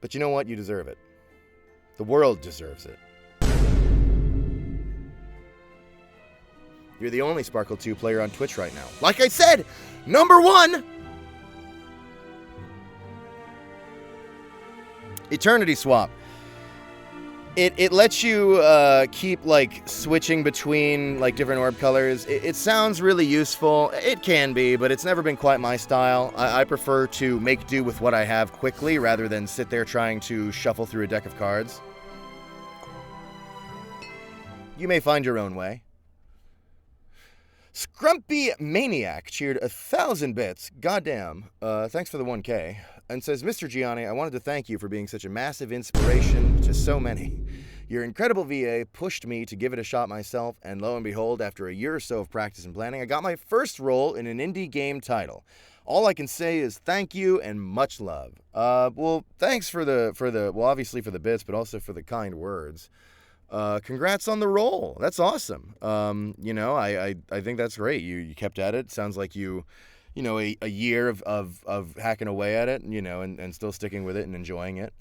But you know what? You deserve it. The world deserves it. You're the only Sparkle 2 player on Twitch right now. Like I said, #1! Eternity Swap. It lets you keep like switching between like different orb colors. It sounds really useful. It can be, but it's never been quite my style. I prefer to make do with what I have quickly rather than sit there trying to shuffle through a deck of cards. You may find your own way. Scrumpy Maniac cheered 1,000 bits. Goddamn. Thanks for the 1K. And says, Mr. Gianni, I wanted to thank you for being such a massive inspiration to so many. Your incredible VA pushed me to give it a shot myself, and lo and behold, after a year or so of practice and planning, I got my first role in an indie game title. All I can say is thank you and much love. Well, thanks for the obviously for the bits, but also for the kind words. Congrats on the role. That's awesome. You know, I think that's great. You kept at it. Sounds like you know, a year of hacking away at it, you know, and still sticking with it and enjoying it.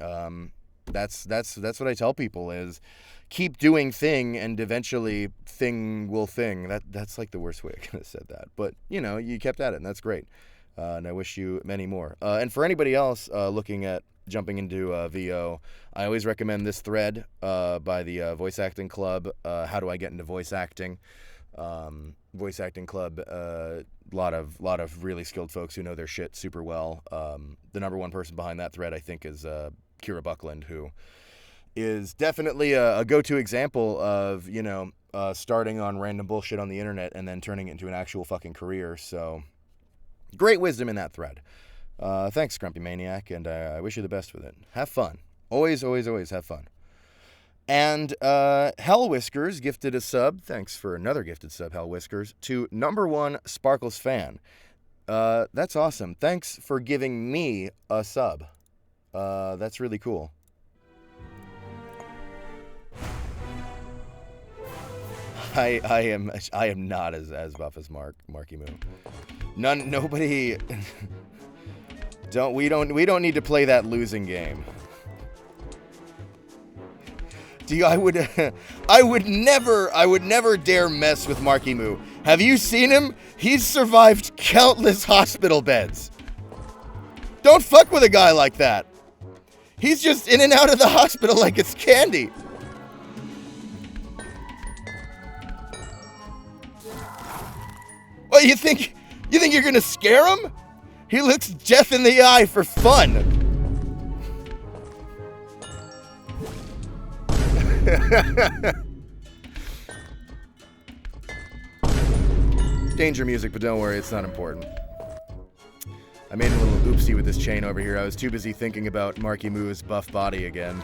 That's what I tell people is keep doing thing and eventually thing will thing. That's like the worst way I could have said that. But, you know, you kept at it and that's great. And I wish you many more. And for anybody else looking at jumping into VO, I always recommend this thread by the Voice Acting Club. How do I get into voice acting? Voice Acting Club, lot of really skilled folks who know their shit super well. The #1 person behind that thread, I think, is Kira Buckland, who is definitely a go-to example of, you know, starting on random bullshit on the internet and then turning it into an actual fucking career. So great wisdom in that thread. Thanks, Grumpy Maniac, and I wish you the best with it. Have fun. Always have fun. And Hell Whiskers gifted a sub. Thanks for another gifted sub, Hell Whiskers, to #1 Sparkles fan. That's awesome. Thanks for giving me a sub. That's really cool. I am not as buff as Marky Moo. Nobody. We don't need to play that losing game. I would never dare mess with Marky Moo. Have you seen him? He's survived countless hospital beds. Don't fuck with a guy like that. He's just in and out of the hospital like it's candy. What, you think you're gonna scare him? He looks death in the eye for fun. Danger music, but don't worry, it's not important. I made a little oopsie with this chain over here. I was too busy thinking about Marky Moo's buff body again.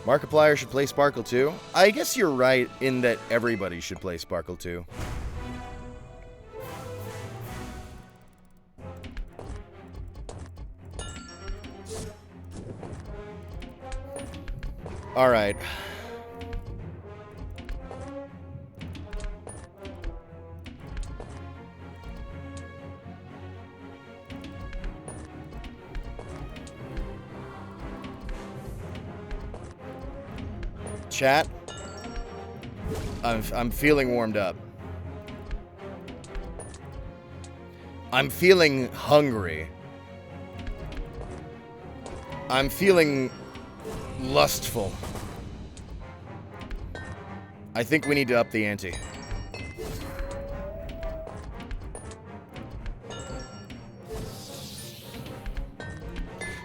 Markiplier should play Sparkle 2. I guess you're right in that everybody should play Sparkle 2. All right. Chat, I'm feeling warmed up. I'm feeling hungry. I'm feeling lustful. I think we need to up the ante.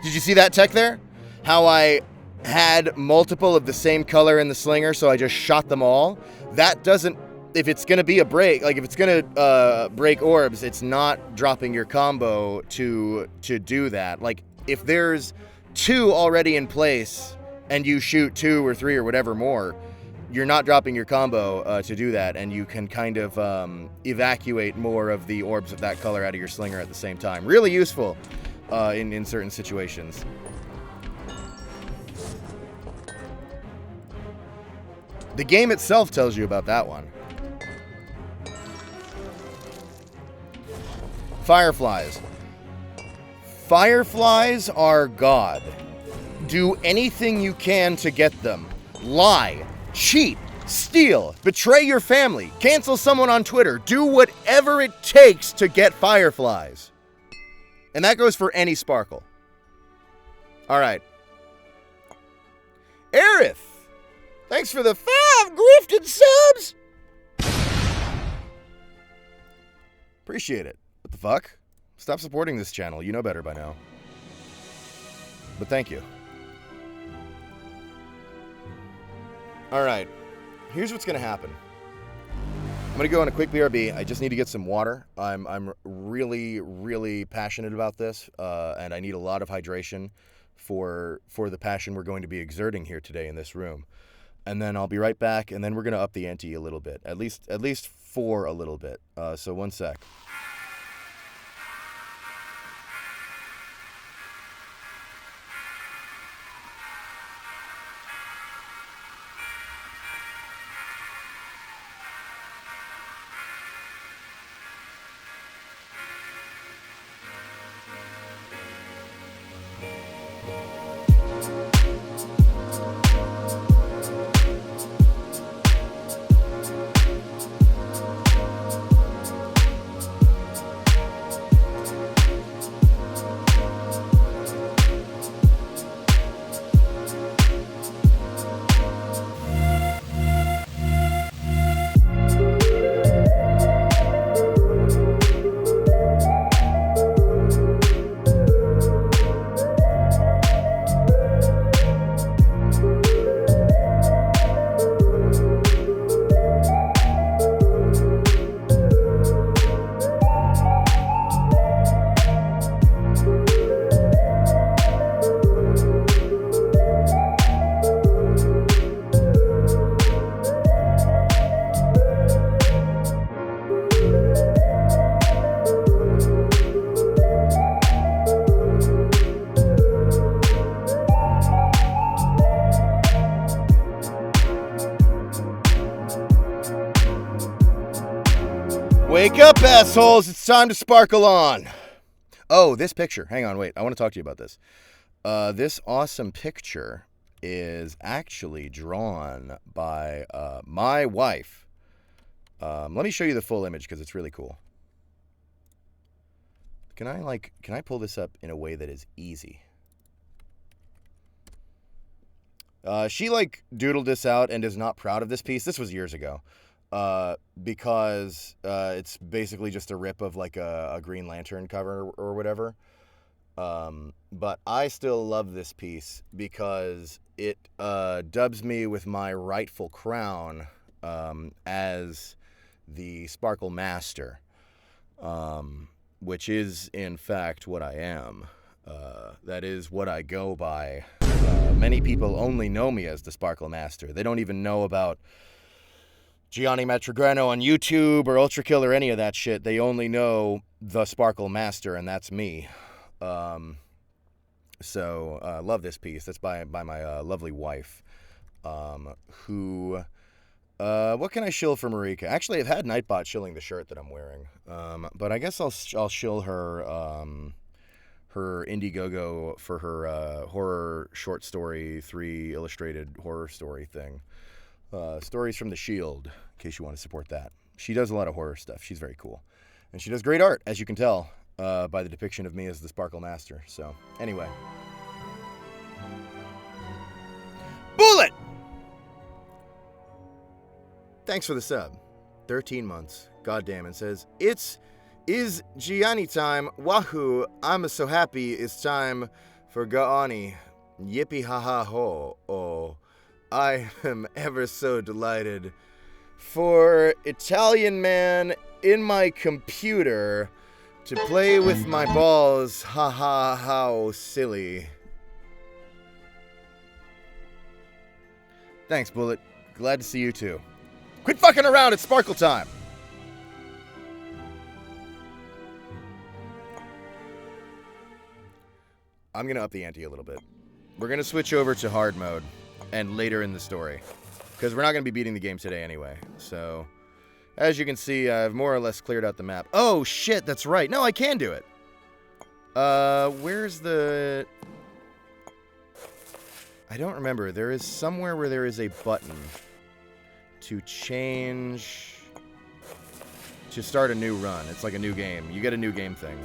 Did you see that tech there? How I had multiple of the same color in the slinger, so I just shot them all? That doesn't... If it's going to be a break, like if it's going to break orbs, it's not dropping your combo to do that. Like, if there's 2 already in place and you shoot 2 or 3 or whatever more, you're not dropping your combo to do that, and you can kind of evacuate more of the orbs of that color out of your slinger at the same time. Really useful in certain situations. The game itself tells you about that one. Fireflies. Fireflies are God. Do anything you can to get them. Lie, cheat, steal, betray your family, cancel someone on Twitter. Do whatever it takes to get fireflies. And that goes for any Sparkle. All right. Aerith, thanks for the 5 grifted subs. Appreciate it. What the fuck? Stop supporting this channel. You know better by now. But thank you. Alright. Here's what's going to happen. I'm going to go on a quick BRB. I just need to get some water. I'm really, really passionate about this. And I need a lot of hydration for the passion we're going to be exerting here today in this room. And then I'll be right back, and then we're going to up the ante a little bit. At least for a little bit. So one sec. Wake up, assholes! It's time to sparkle on! Oh, this picture. Hang on, wait. I want to talk to you about this. This awesome picture is actually drawn by my wife. Let me show you the full image because it's really cool. Can I pull this up in a way that is easy? She doodled this out and is not proud of this piece. This was years ago. Because it's basically just a rip of a Green Lantern cover or whatever. But I still love this piece because it dubs me with my rightful crown as the Sparkle Master, which is, in fact, what I am. That is what I go by. Many people only know me as the Sparkle Master. They don't even know about Gianni Metrograno on YouTube or Ultra Kill or any of that shit. They only know the Sparkle Master, and that's me. So love this piece. That's by my lovely wife, who... what can I shill for Marika? Actually, I've had Nightbot shilling the shirt that I'm wearing. But I guess I'll shill her her Indiegogo for her horror short story 3 illustrated horror story thing. Stories from the Shield, in case you want to support that. She does a lot of horror stuff. She's very cool. And she does great art, as you can tell by the depiction of me as the Sparkle Master. So, anyway. Bullet! Thanks for the sub. 13 months. Goddamn, and says, is Gianni time. Wahoo, I'm so happy it's time for Gaani. Yippee ha ha ho. Oh, I am ever so delighted. For Italian man in my computer to play with my balls. Ha ha how silly. Thanks, Bullet. Glad to see you too. Quit fucking around, it's Sparkle time! I'm gonna up the ante a little bit. We're gonna switch over to hard mode, and later in the story. Because we're not gonna be beating the game today anyway, so... As you can see, I've more or less cleared out the map. Oh, shit, that's right. No, I can do it. Where's the... I don't remember. There is somewhere where there is a button to change... to start a new run. It's like a new game. You get a new game thing.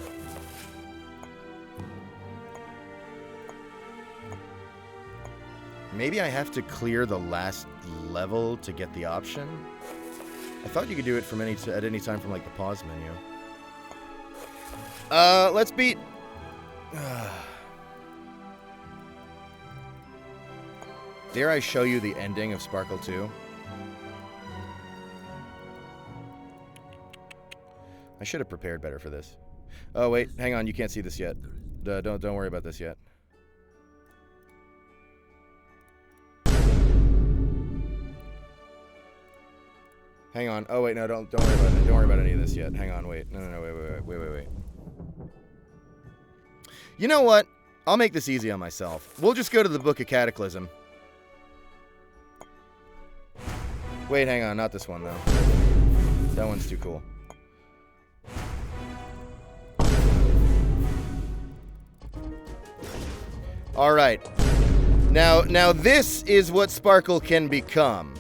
Maybe I have to clear the last level to get the option? I thought you could do it from at any time from like the pause menu. Let's beat... Dare I show you the ending of Sparkle 2? I should have prepared better for this. Oh wait, hang on, you can't see this yet. Don't worry about this yet. Hang on. Oh wait, no, don't worry about it. Don't worry about any of this yet. Hang on, wait. No, wait. You know what? I'll make this easy on myself. We'll just go to the Book of Cataclysm. Wait, hang on, not this one though. That one's too cool. All right. Now this is what Sparkle can become.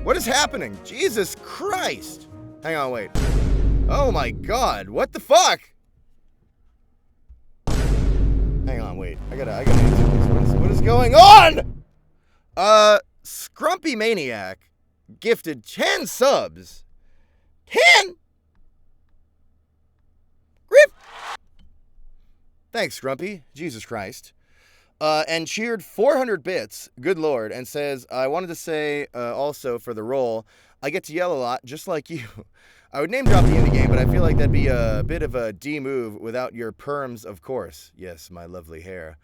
What is happening? Jesus Christ! Hang on, wait. Oh my God! What the fuck? Hang on, wait. I gotta answer this. What is going on? Scrumpy Maniac gifted 10 subs. 10? Grip. Thanks, Scrumpy. Jesus Christ. And cheered 400 bits, good lord, and says, I wanted to say also for the role, I get to yell a lot, just like you. I would name drop the indie game, but I feel like that'd be a bit of a D move without your perms, of course. Yes, my lovely hair.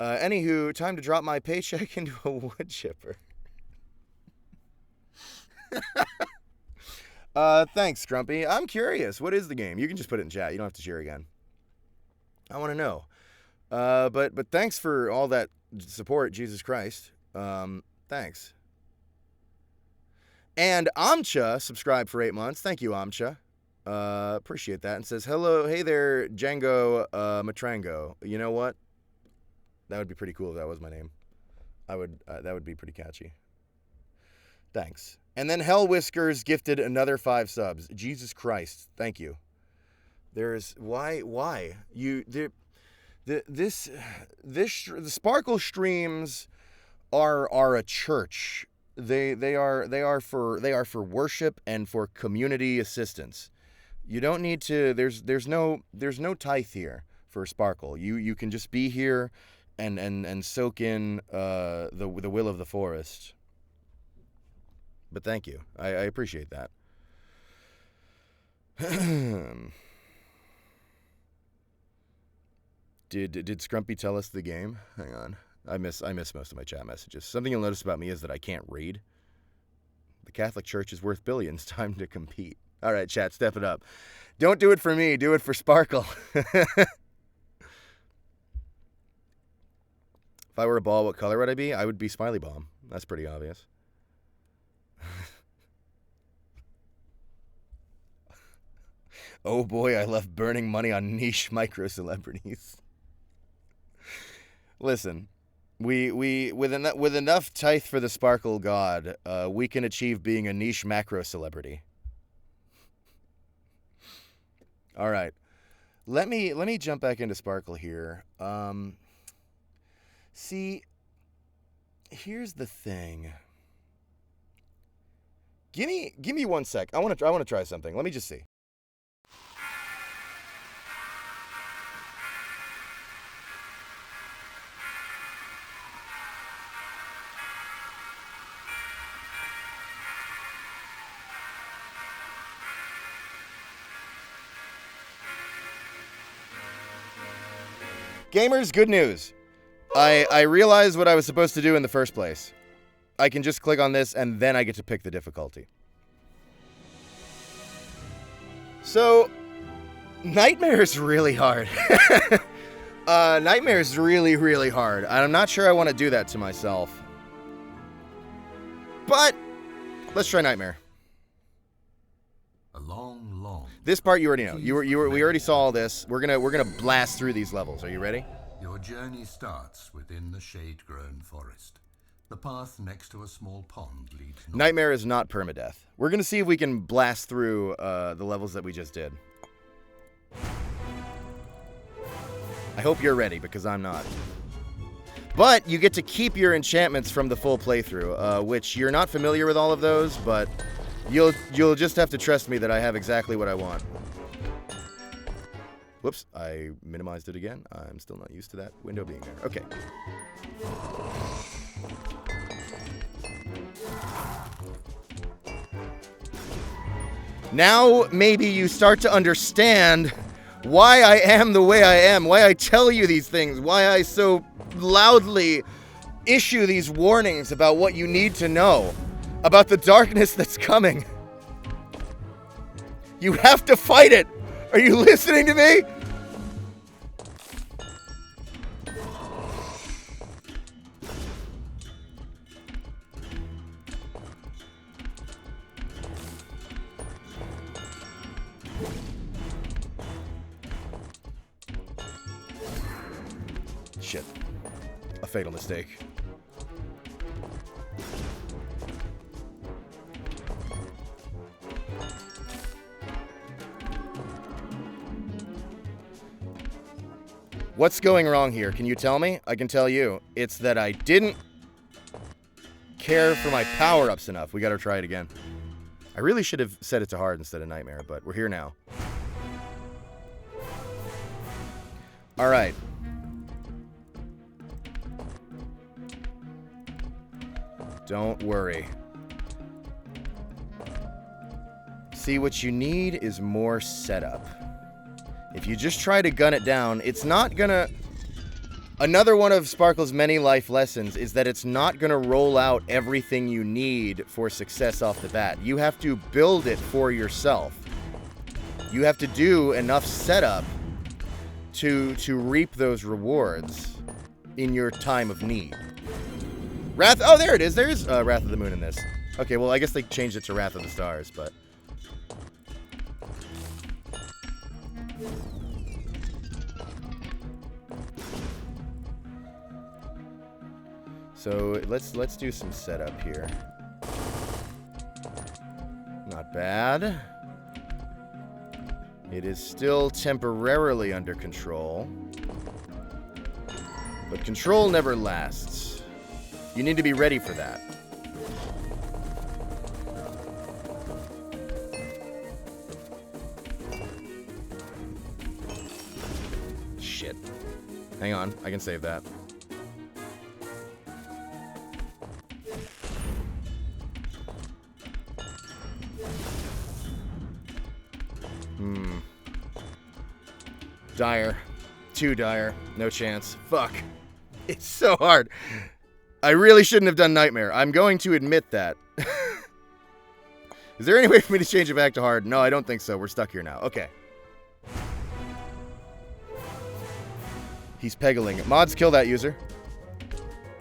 Anywho, time to drop my paycheck into a wood chipper. Thanks, Scrumpy. I'm curious. What is the game? You can just put it in chat. You don't have to cheer again. I want to know. But thanks for all that support, Jesus Christ. Thanks. And Amcha subscribed for 8 months. Thank you, Amcha. Appreciate that. And says, hello, hey there, Django Matrango. You know what? That would be pretty cool if that was my name. That would be pretty catchy. Thanks. And then Hell Whiskers gifted another 5 subs. Jesus Christ. Thank you. There's why? The Sparkle streams are a church. They are for worship and for community assistance. You don't need to. There's no tithe here for Sparkle. You can just be here and soak in the will of the forest. But thank you. I appreciate that. Did Scrumpy tell us the game? Hang on. I miss most of my chat messages. Something you'll notice about me is that I can't read. The Catholic Church is worth billions. Time to compete. All right, chat, step it up. Don't do it for me. Do it for Sparkle. If I were a ball, what color would I be? I would be Smiley Bomb. That's pretty obvious. Oh boy, I love burning money on niche micro celebrities. Listen, we with enough tithe for the Sparkle God, we can achieve being a niche macro celebrity. All right, let me jump back into Sparkle here. See, here's the thing. Give me 1 sec. I want to try something. Let me just see. Gamers, good news. I realized what I was supposed to do in the first place. I can just click on this and then I get to pick the difficulty. So, Nightmare is really hard. Nightmare is really, really hard. I'm not sure I want to do that to myself. But, let's try Nightmare. A long This part you already know. We already saw all this. We're gonna blast through these levels. Are you ready? Your journey starts within the shade-grown forest. The path next to a small pond leads north. Nightmare is not permadeath. We're gonna see if we can blast through the levels that we just did. I hope you're ready, because I'm not. But you get to keep your enchantments from the full playthrough, which you're not familiar with all of those, but you'll just have to trust me that I have exactly what I want. Whoops, I minimized it again. I'm still not used to that window being there. Okay. Now maybe you start to understand why I am the way I am, why I tell you these things, why I so loudly issue these warnings about what you need to know, about the darkness that's coming. You have to fight it. Are you listening to me? Shit. A fatal mistake. What's going wrong here? Can you tell me? I can tell you. It's that I didn't care for my power-ups enough. We gotta try it again. I really should have set it to hard instead of Nightmare, but we're here now. Alright. Don't worry. See, what you need is more setup. If you just try to gun it down, it's not gonna... Another one of Sparkle's many life lessons is that it's not gonna roll out everything you need for success off the bat. You have to build it for yourself. You have to do enough setup to reap those rewards in your time of need. Wrath... Oh, there it is. There's Wrath of the Moon in this. Okay, well, I guess they changed it to Wrath of the Stars, but... So let's do some setup here. Not bad. It is still temporarily under control. But control never lasts. You need to be ready for that. Shit. Hang on, I can save that. Dire. Too dire. No chance. Fuck. It's so hard. I really shouldn't have done Nightmare. I'm going to admit that. Is there any way for me to change it back to hard? No, I don't think so. We're stuck here now. Okay. He's peggling. Mods, kill that user.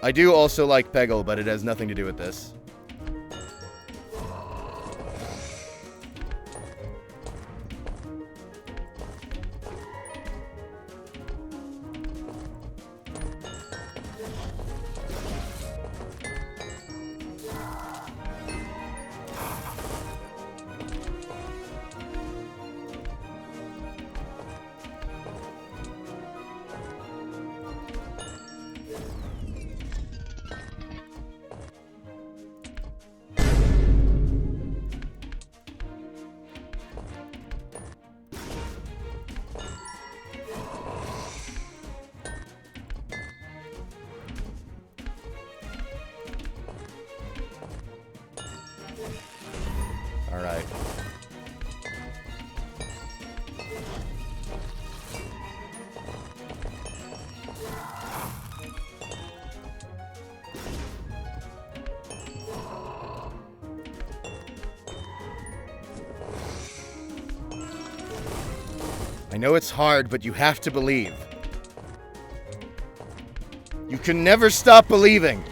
I do also like Peggle, but it has nothing to do with this. All right. I know it's hard, but you have to believe. You can never stop believing.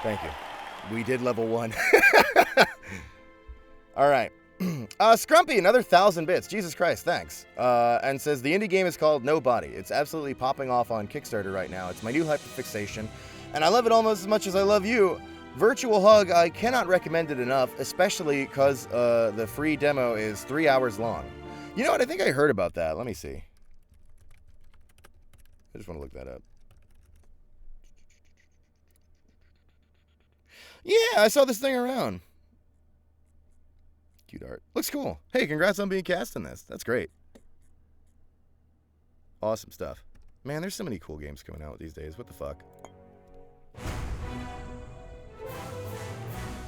Thank you. We did level 1. All right. Scrumpy, another 1,000 bits. Jesus Christ, thanks. And says, the indie game is called Nobody. It's absolutely popping off on Kickstarter right now. It's my new hyperfixation, and I love it almost as much as I love you. Virtual Hug, I cannot recommend it enough, especially because the free demo is 3 hours long. You know what? I think I heard about that. Let me see. I just want to look that up. Yeah, I saw this thing around. Cute art. Looks cool. Hey, congrats on being cast in this. That's great. Awesome stuff. Man, there's so many cool games coming out these days. What the fuck?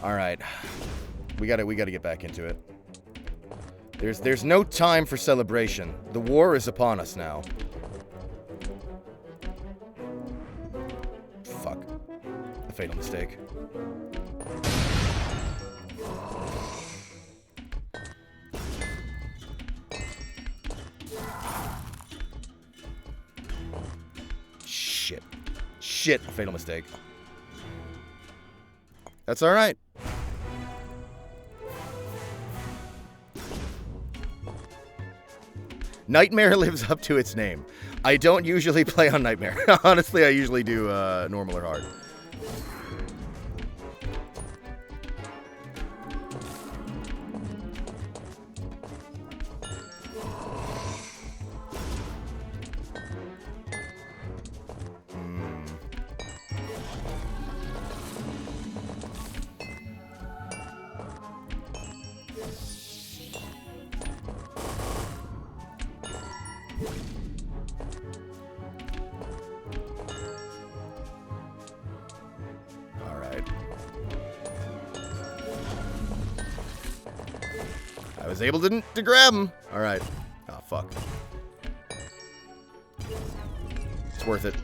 All right. We gotta get back into it. There's no time for celebration. The war is upon us now. Fuck. A fatal mistake. Shit, a fatal mistake. That's all right. Nightmare lives up to its name. I don't usually play on Nightmare. Honestly, I usually do normal or hard. I was able to grab him. All right. Oh, fuck. It's worth it.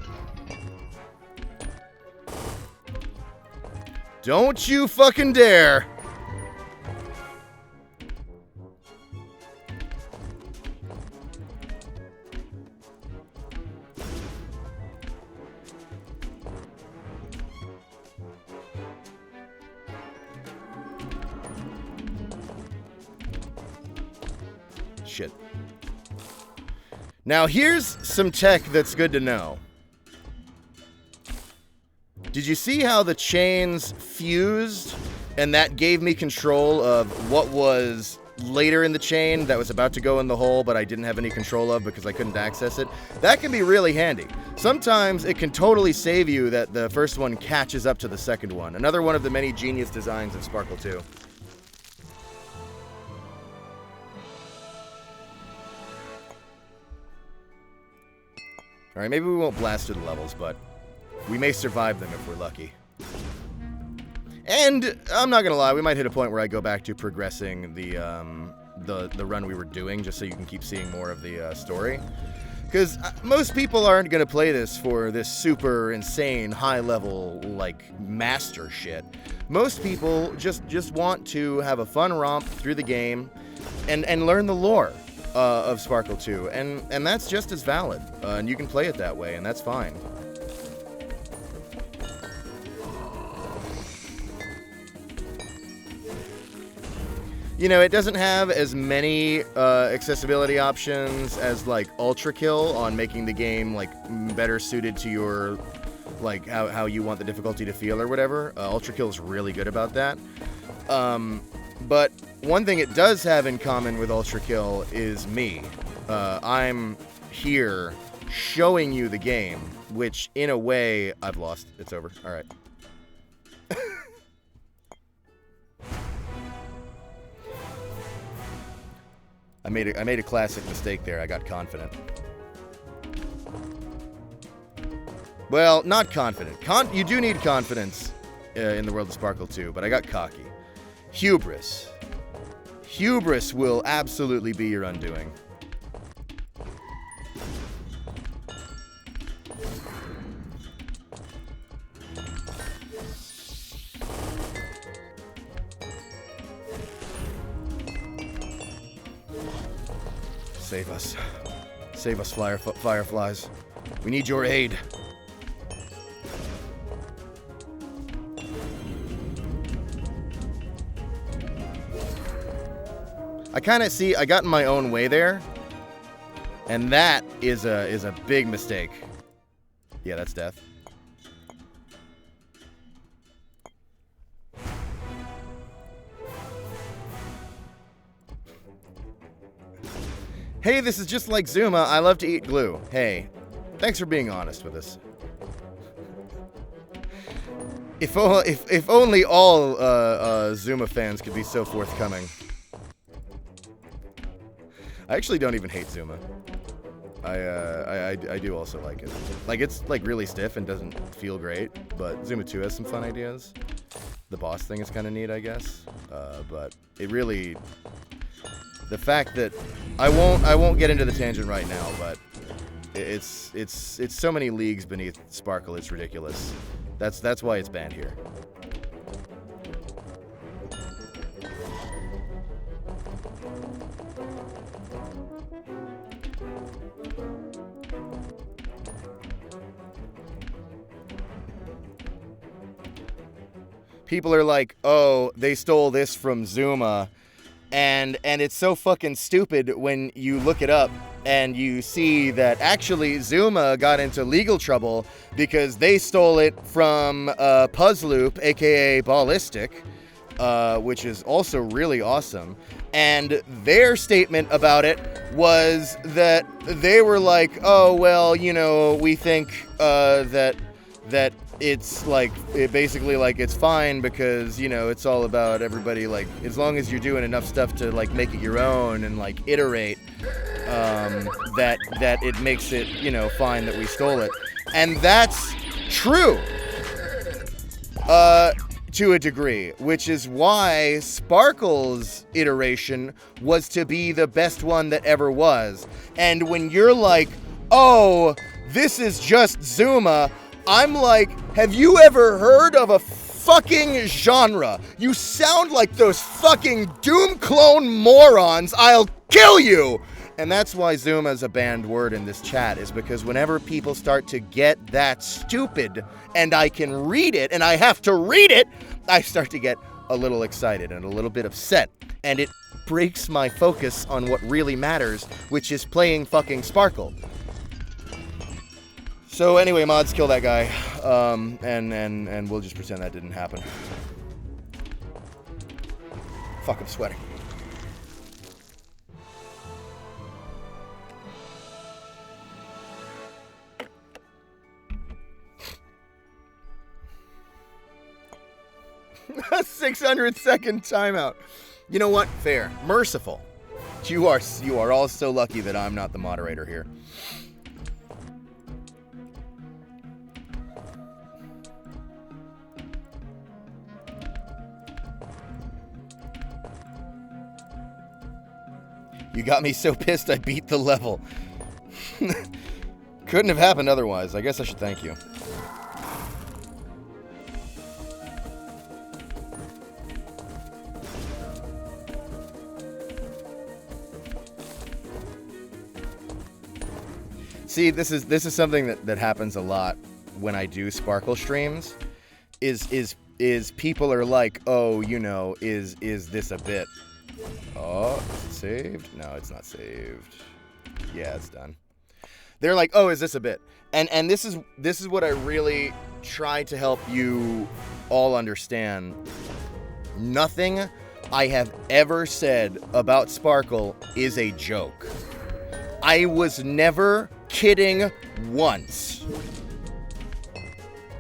Don't you fucking dare. Shit. Now here's some tech that's good to know. Did you see how the chains fused and that gave me control of what was later in the chain that was about to go in the hole, but I didn't have any control of because I couldn't access it. That can be really handy. Sometimes it can totally save you that the first one catches up to the second one. Another one of the many genius designs of Sparkle 2. Alright, maybe we won't blast through the levels, but we may survive them if we're lucky. And I'm not gonna lie, we might hit a point where I go back to progressing the run we were doing, just so you can keep seeing more of the story. Because most people aren't gonna play this for this super insane high-level like master shit. Most people just want to have a fun romp through the game and learn the lore of Sparkle 2, and that's just as valid. And you can play it that way, and that's fine. You know, it doesn't have as many accessibility options as like Ultra Kill on making the game like better suited to your like how you want the difficulty to feel or whatever. Ultra Kill is really good about that. But one thing it does have in common with Ultra Kill is me. I'm here showing you the game, which in a way I've lost. It's over. All right. I made a classic mistake there. I got confident. Well, not confident. You do need confidence in the world of Sparkle 2, but I got cocky. Hubris. Hubris will absolutely be your undoing. Save us. Save us, Fireflies. We need your aid. I kind of see I got in my own way there, and that is a big mistake. Yeah, that's death. Hey, this is just like Zuma. I love to eat glue. Hey, thanks for being honest with us. If only all Zuma fans could be so forthcoming. I actually don't even hate Zuma. I do also like it. Like, it's like really stiff and doesn't feel great, but Zuma 2 has some fun ideas. The boss thing is kind of neat, I guess. But it really, the fact that I won't get into the tangent right now, but it's so many leagues beneath Sparkle, it's ridiculous. That's why it's banned here. People are like, oh, they stole this from Zuma, and it's so fucking stupid when you look it up and you see that actually Zuma got into legal trouble because they stole it from Puzzloop, aka Ballistic, which is also really awesome. And their statement about it was that they were like, oh, well, you know, we think that it's like, basically like it's fine because, you know, it's all about everybody, like, as long as you're doing enough stuff to like make it your own and like iterate, that it makes it, you know, fine that we stole it. And that's true to a degree, which is why Sparkle's iteration was to be the best one that ever was. And when you're like, oh, this is just Zuma, I'm like, have you ever heard of a fucking genre? You sound like those fucking Doom clone morons. I'll kill you! And that's why Zuma is a banned word in this chat, is because whenever people start to get that stupid and I can read it and I have to read it, I start to get a little excited and a little bit upset. And it breaks my focus on what really matters, which is playing fucking Sparkle. So anyway, mods, kill that guy, and we'll just pretend that didn't happen. Fuck, I'm sweating. A 600-second timeout. You know what? Fair. Merciful. You are all so lucky that I'm not the moderator here. You got me so pissed I beat the level. Couldn't have happened otherwise. I guess I should thank you. See, this is something that happens a lot when I do Sparkle streams. Is people are like, oh, you know, is this a bit? Oh, is it saved? No, it's not saved. Yeah, it's done. They're like, oh, is this a bit? And this is what I really try to help you all understand. Nothing I have ever said about Sparkle is a joke. I was never kidding once.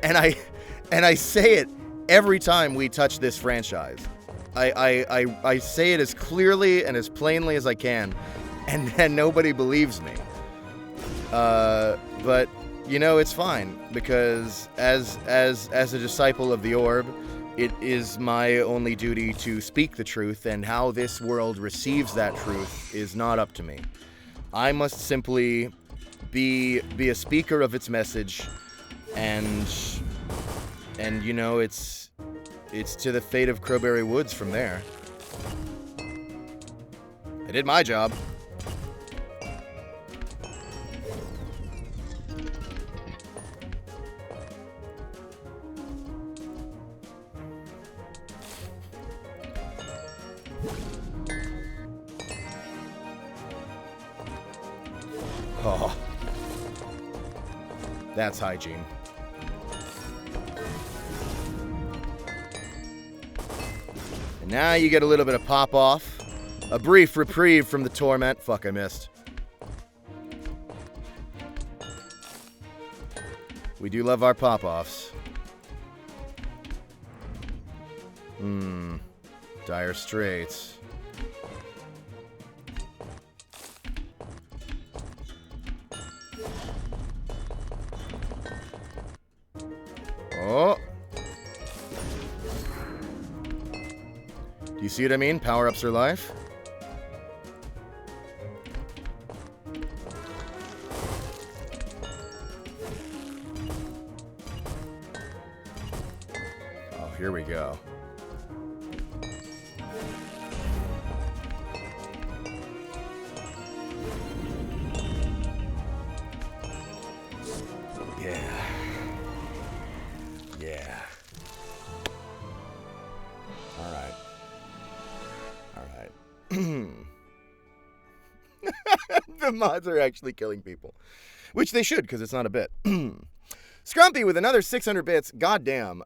And I say it every time we touch this franchise. I say it as clearly and as plainly as I can, and nobody believes me. But you know, it's fine, because as a disciple of the orb, it is my only duty to speak the truth, and how this world receives that truth is not up to me. I must simply be a speaker of its message, and you know, it's to the fate of Crowberry Woods from there. I did my job. Oh, that's hygiene. And now you get a little bit of pop off. A brief reprieve from the torment. Fuck, I missed. We do love our pop-offs. Dire Straits. Oh. Do you see what I mean? Power-ups are life. Oh, here we go. Yeah. All right. The mods are actually killing people, which they should, because it's not a bit. Scrumpy with another 600 bits. Goddamn.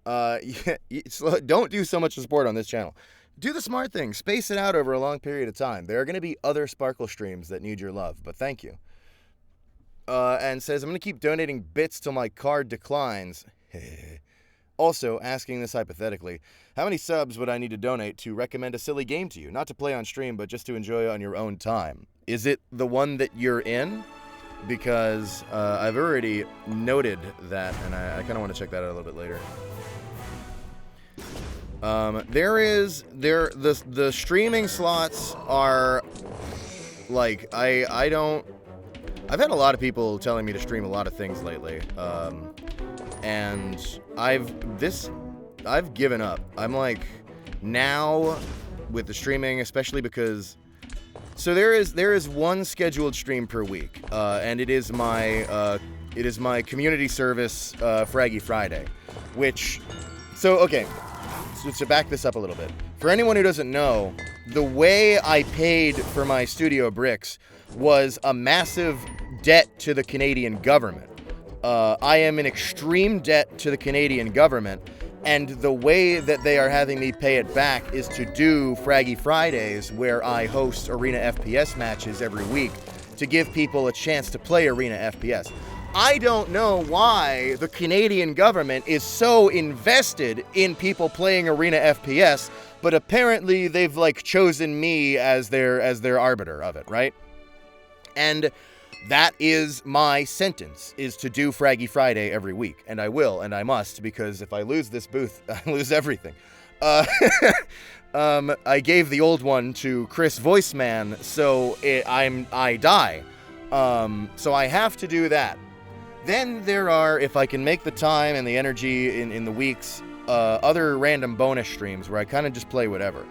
Don't do so much support on this channel. Do the smart thing. Space it out over a long period of time. There are going to be other Sparkle streams that need your love, but thank you. And says, I'm going to keep donating bits till my card declines. Also, asking this hypothetically, how many subs would I need to donate to recommend a silly game to you? Not to play on stream, but just to enjoy on your own time. Is it the one that you're in? Because I've already noted that, and I kind of want to check that out a little bit later. The streaming slots are, like, I've had a lot of people telling me to stream a lot of things lately. And I've given up. I'm like, now with the streaming, especially because, so there is one scheduled stream per week, and it is my community service Fraggy Friday, which, so okay, so to back this up a little bit, for anyone who doesn't know, the way I paid for my studio bricks was a massive debt to the Canadian government. I am in extreme debt to the Canadian government, And the way that they are having me pay it back is to do Fraggy Fridays, where I host Arena FPS matches every week to give people a chance to play Arena FPS. I don't know why the Canadian government is so invested in people playing Arena FPS, but apparently they've like chosen me as their arbiter of it, right? And that is my sentence, is to do Fraggy Friday every week. And I will, and I must, because if I lose this booth, I lose everything. I gave the old one to Chris Voiceman, so I die. So I have to do that. Then there are, if I can make the time and the energy in the weeks, other random bonus streams where I kind of just play whatever.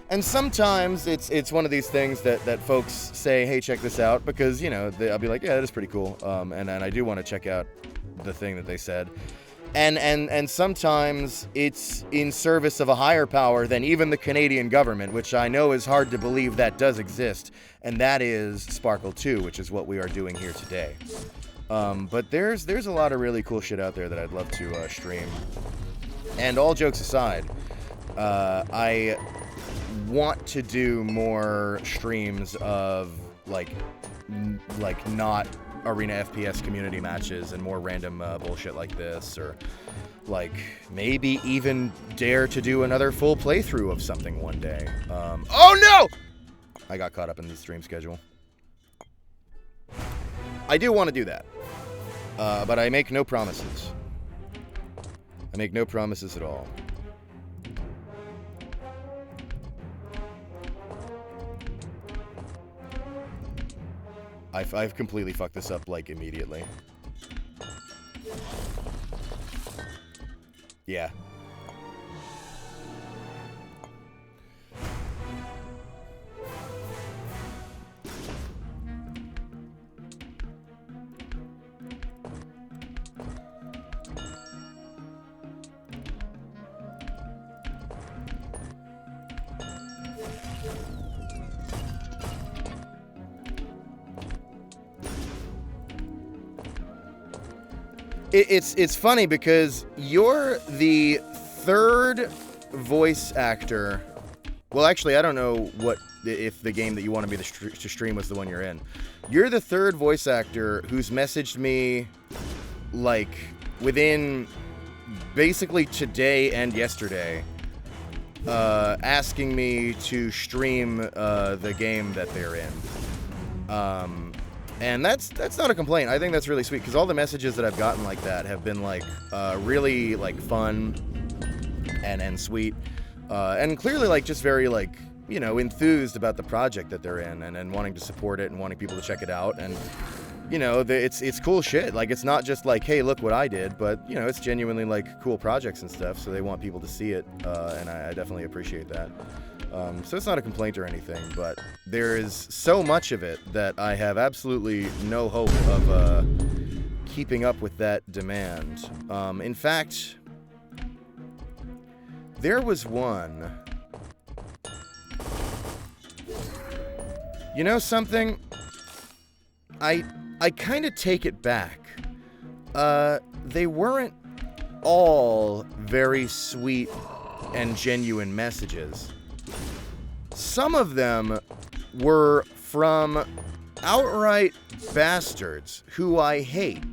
And sometimes it's one of these things that folks say, hey, check this out, because, you know, I'll be like, yeah, that is pretty cool. And I do want to check out the thing that they said. And sometimes it's in service of a higher power than even the Canadian government, which I know is hard to believe that does exist. And that is Sparkle 2, which is what we are doing here today. But there's a lot of really cool shit out there that I'd love to stream. And all jokes aside, I want to do more streams of like not Arena FPS community matches and more random bullshit like this, or like maybe even dare to do another full playthrough of something one day. Oh no! I got caught up in the stream schedule. I do want to do that, but I make no promises. I make no promises at all. I've completely fucked this up, like, immediately. Yeah. It's funny because you're the third voice actor. Well, actually, I don't know if the game that you want to be to stream was the one you're in. You're the third voice actor who's messaged me, like, within basically today and yesterday, asking me to stream the game that they're in. And that's not a complaint. I think that's really sweet, because all the messages that I've gotten like that have been like really like fun and sweet, and clearly like just very like, you know, enthused about the project that they're in, and wanting to support it and wanting people to check it out. And you know, it's cool shit. Like, it's not just like, hey, look what I did, but you know, it's genuinely like cool projects and stuff. So they want people to see it, and I definitely appreciate that. So it's not a complaint or anything, but there is so much of it that I have absolutely no hope of keeping up with that demand. In fact, there was one. You know something? I kind of take it back. They weren't all very sweet and genuine messages. Some of them were from outright bastards who I hate.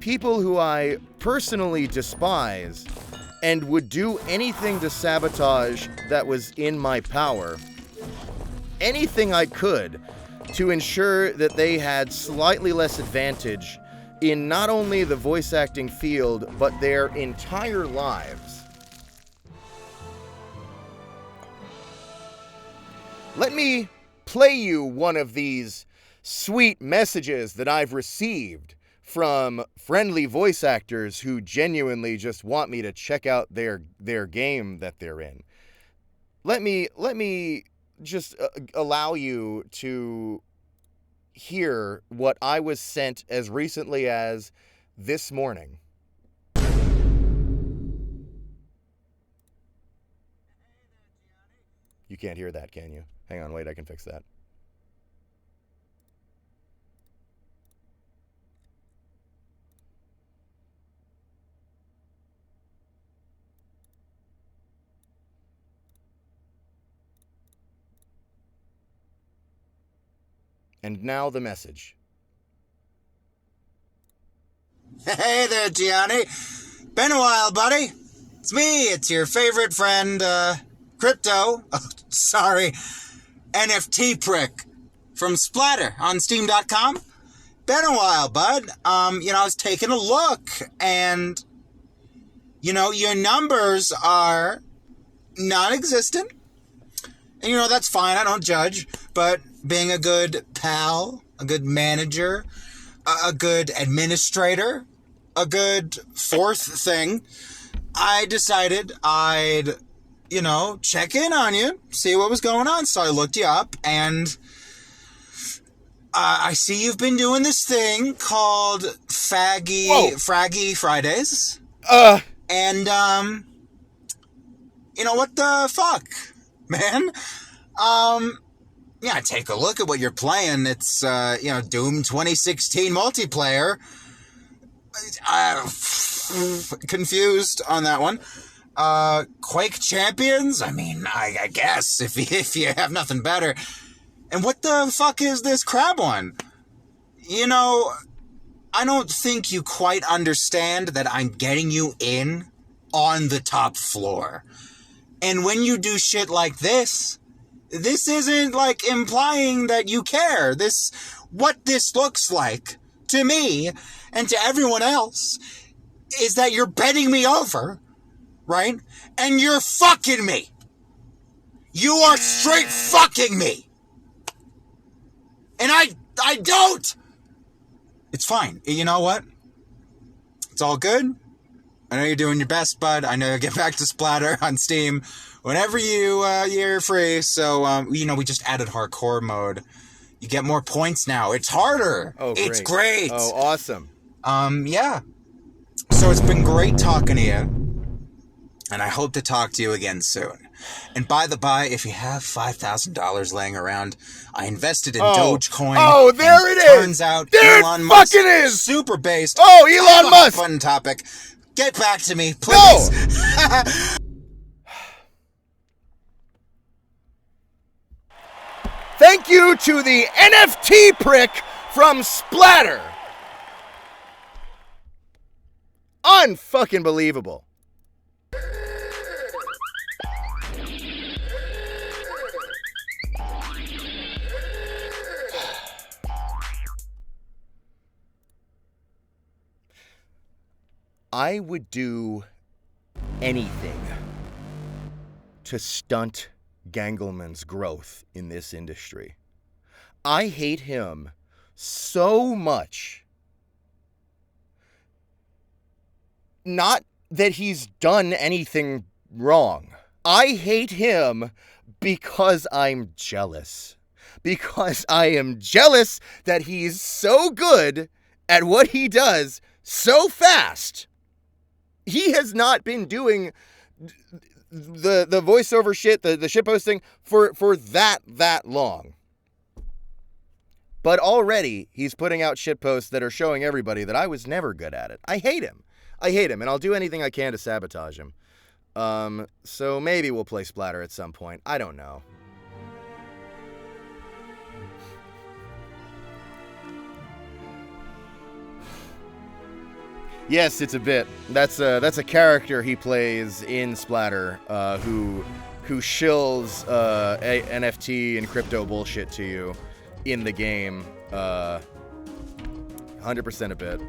People who I personally despise and would do anything to sabotage that was in my power. Anything I could to ensure that they had slightly less advantage in not only the voice acting field, but their entire lives. Let me play you one of these sweet messages that I've received from friendly voice actors who genuinely just want me to check out their game that they're in. Let me just allow you to hear what I was sent as recently as this morning. You can't hear that, can you? Hang on, wait, I can fix that. And now the message. Hey there, Gianni. Been a while, buddy. It's me. It's your favorite friend, Crypto. Oh, sorry. NFT Prick from Splatter on Steam.com. Been a while, bud. I was taking a look, and, your numbers are non-existent. And, that's fine. I don't judge. But being a good pal, a good manager, a good administrator, a good fourth thing, I decided I'd, check in on you, see what was going on. So I looked you up, and I see you've been doing this thing called Fraggy Fridays. And, what the fuck, man? Take a look at what you're playing. It's, Doom 2016 multiplayer. Confused on that one. Quake Champions? I guess, if you have nothing better. And what the fuck is this crab one? I don't think you quite understand that I'm getting you in on the top floor. And when you do shit like this isn't, implying that you care. What this looks like, to me, and to everyone else, is that you're bending me over, right? And you're fucking me. You are straight fucking me. And I don't. It's fine. You know what? It's all good. I know you're doing your best, bud. I know you'll get back to Splatter on Steam whenever you're free. So, we just added hardcore mode. You get more points now. It's harder. Oh, great. It's great. Oh, awesome. Yeah. So it's been great talking to you. And I hope to talk to you again soon. And by the by, if you have $5,000 laying around, I invested in Dogecoin. Oh, there it is. Turns out there Elon it Musk fucking is. super based. Oh, Elon Musk. Fun topic. Get back to me, please. No. Thank you to the NFT Prick from Splatter. Unfucking believable. I would do anything to stunt Gangelman's growth in this industry. I hate him so much. Not that he's done anything wrong. I hate him because I'm jealous. Because I am jealous that he's so good at what he does so fast. He has not been doing the voiceover shit, the shitposting for that long. But already he's putting out shitposts that are showing everybody that I was never good at it. I hate him, and I'll do anything I can to sabotage him. So maybe we'll play Splatter at some point. I don't know. Yes, it's a bit. That's a character he plays in Splatter, who shills NFT and crypto bullshit to you in the game. 100% a bit.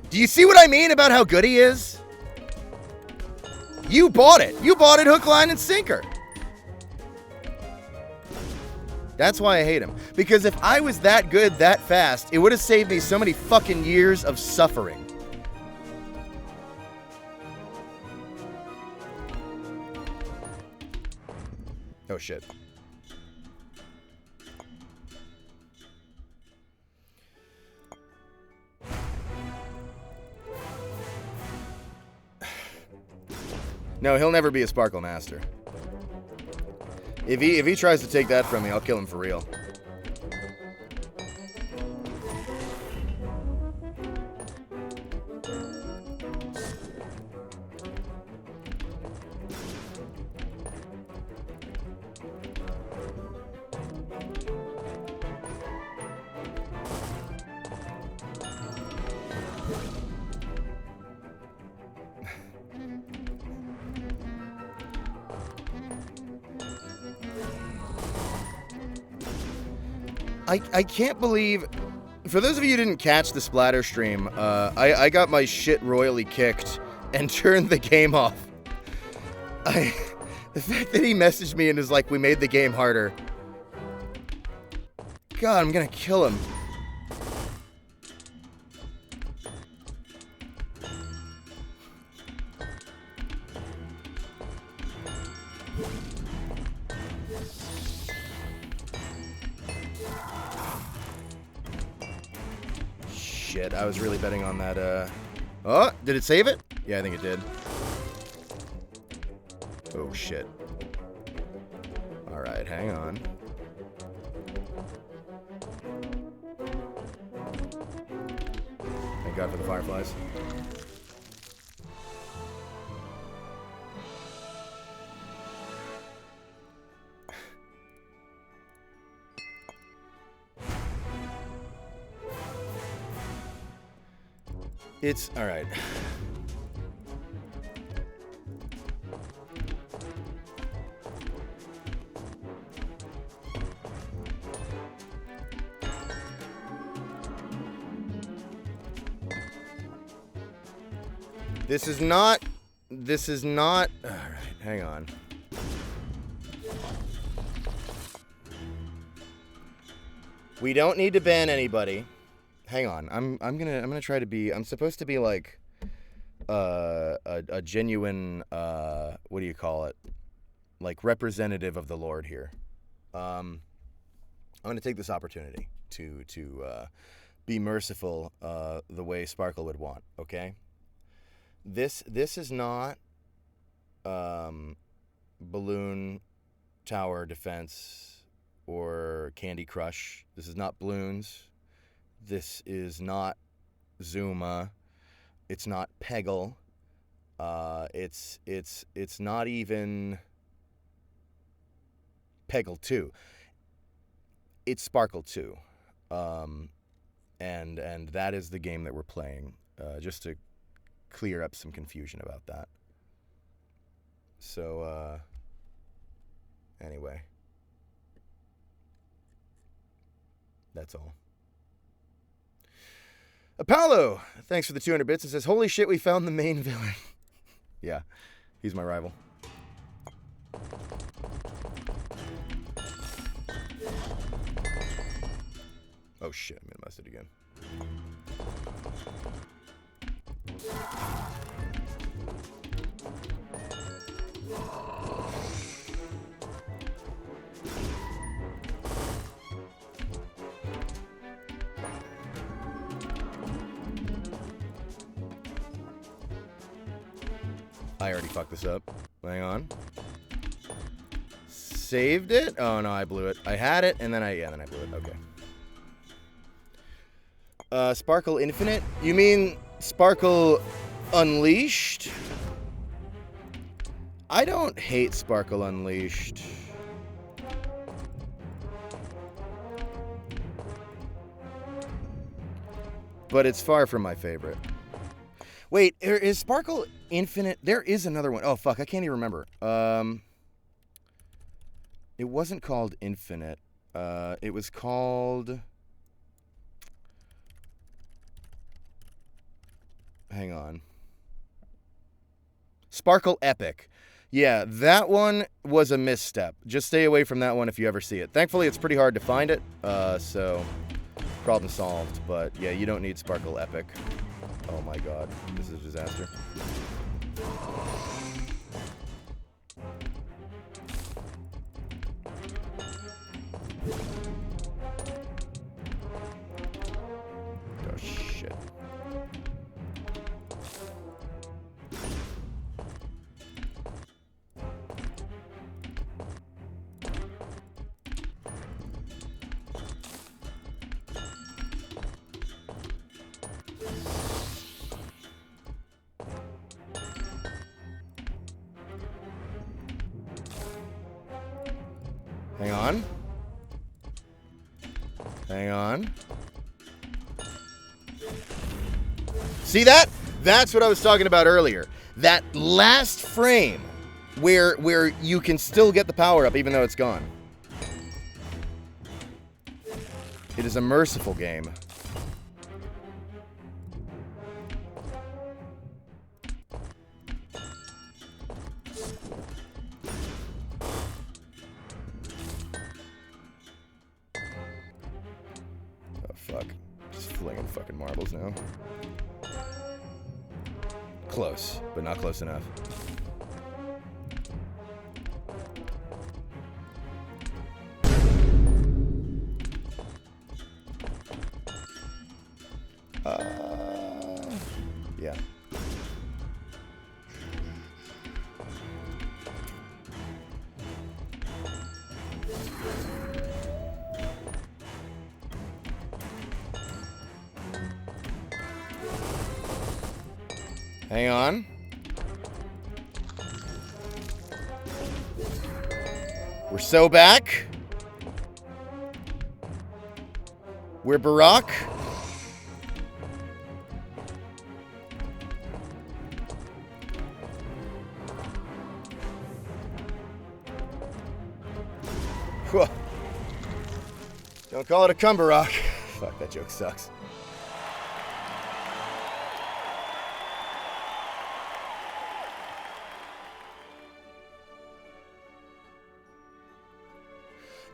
Do you see what I mean about how good he is? You bought it. You bought it hook, line, and sinker. That's why I hate him. Because if I was that good that fast, it would have saved me so many fucking years of suffering. Oh shit. No, he'll never be a Sparkle Master. If he tries to take that from me, I'll kill him for real. I can't believe... For those of you who didn't catch the splatter stream, I got my shit royally kicked and turned the game off. The fact that he messaged me and is like, we made the game harder. God, I'm gonna kill him. Shit, I was really betting on that, Oh, did it save it? Yeah, I think it did. Oh, shit. Alright, hang on. Thank God for the fireflies. It's alright. This is not, alright, hang on. We don't need to ban anybody. Hang on, I'm gonna try to be, I'm supposed to be like, a genuine, what do you call it? Like representative of the Lord here. I'm gonna take this opportunity to be merciful, the way Sparkle would want, okay? This is not Balloon Tower Defense or Candy Crush. This is not Bloons. This is not Zuma. It's not Peggle. It's not even Peggle 2. It's Sparkle 2. And that is the game that we're playing. Just to clear up some confusion about that. So, anyway. That's all. Apollo, thanks for the 200 bits. It says, holy shit, we found the main villain. Yeah, he's my rival. Oh shit, I minimized it again. I already fucked this up. Hang on. Saved it? Oh no, I blew it. I had it and then I blew it. Okay. Sparkle Infinite? You mean Sparkle Unleashed? I don't hate Sparkle Unleashed. But it's far from my favorite. Wait, is Sparkle Infinite? There is another one. Oh, fuck, I can't even remember. It wasn't called Infinite. It was called... Hang on. Sparkle Epic. Yeah, that one was a misstep. Just stay away from that one if you ever see it. Thankfully, it's pretty hard to find it, so problem solved. But yeah, you don't need Sparkle Epic. Oh my god, this is a disaster. Oh shit. Hang on. Hang on. See that? That's what I was talking about earlier. That last frame where you can still get the power up even though it's gone. It is a merciful game. Oh, fuck. Just flinging fucking marbles now. Close, but not close enough. Yeah. Hang on. We're so back. We're Barack. Whew. Don't call it a cumbarock. Fuck, that joke sucks.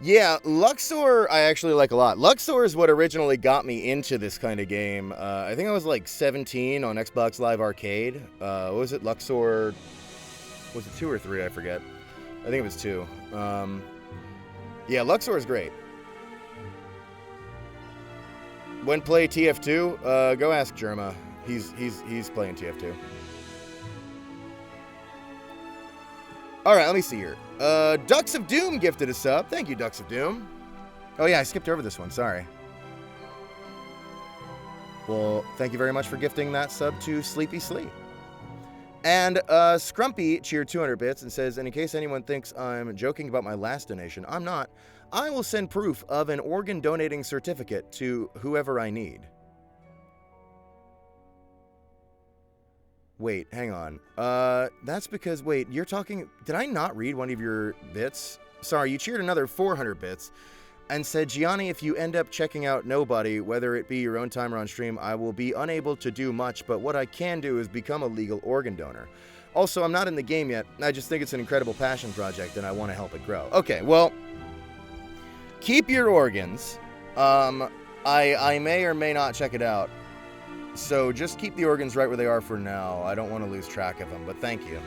Yeah, Luxor I actually like a lot. Luxor is what originally got me into this kind of game. I think I was like 17 on Xbox Live Arcade. What was it? Luxor... Was it 2 or 3? I forget. I think it was 2. Yeah, Luxor is great. When play TF2, go ask Jerma. He's playing TF2. Alright, let me see here. Ducks of Doom gifted us up. Thank you, Ducks of Doom. Oh yeah, I skipped over this one. Sorry. Well, thank you very much for gifting that sub to Sleepy Slee. And Scrumpy cheered 200 bits and says, and in case anyone thinks I'm joking about my last donation, I'm not. I will send proof of an organ donating certificate to whoever I need. Wait, hang on. That's because, wait, you're talking... Did I not read one of your bits? Sorry, you cheered another 400 bits and said, Gianni, if you end up checking out Nobody, whether it be your own time or on stream, I will be unable to do much, but what I can do is become a legal organ donor. Also, I'm not in the game yet. I just think it's an incredible passion project and I want to help it grow. Okay, well, keep your organs. I may or may not check it out. So just keep the organs right where they are for now. I don't want to lose track of them, but thank you.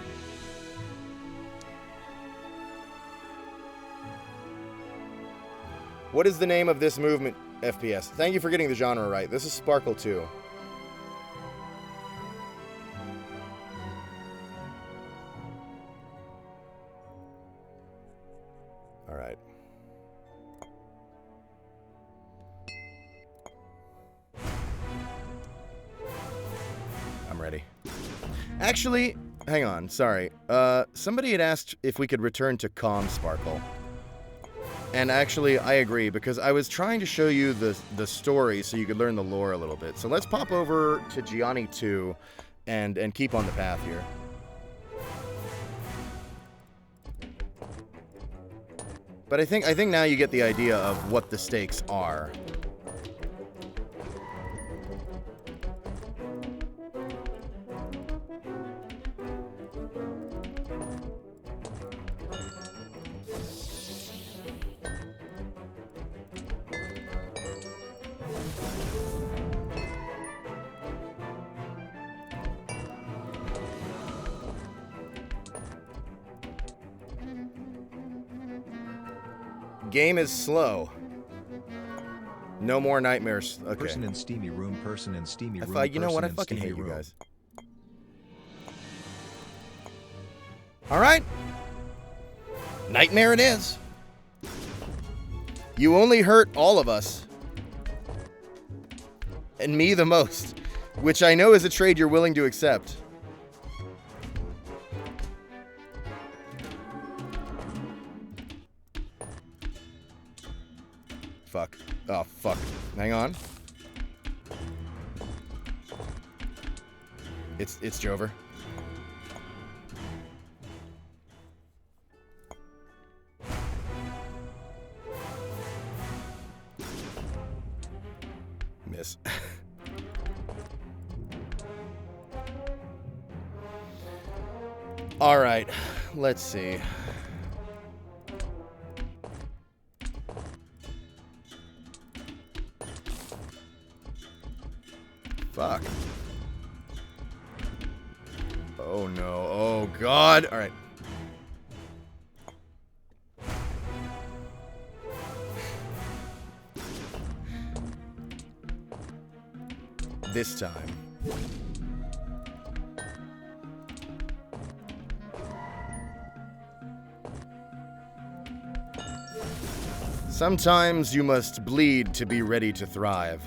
What is the name of this movement, FPS? Thank you for getting the genre right. This is Sparkle 2. All right. I'm ready. Actually, hang on, sorry. Somebody had asked if we could return to Calm Sparkle. And actually, I agree, because I was trying to show you the story so you could learn the lore a little bit. So let's pop over to Gianni 2 and keep on the path here. But I think now you get the idea of what the stakes are. Game is slow. No more nightmares. Okay. Person in steamy room, person in steamy room. You know what? I fucking hate you guys. Alright. Nightmare it is. You only hurt all of us. And me the most. Which I know is a trade you're willing to accept. Fuck. Oh, fuck. Hang on. It's Jover. All right, let's see. Fuck. Oh no, oh god. All right. This time. Sometimes you must bleed to be ready to thrive.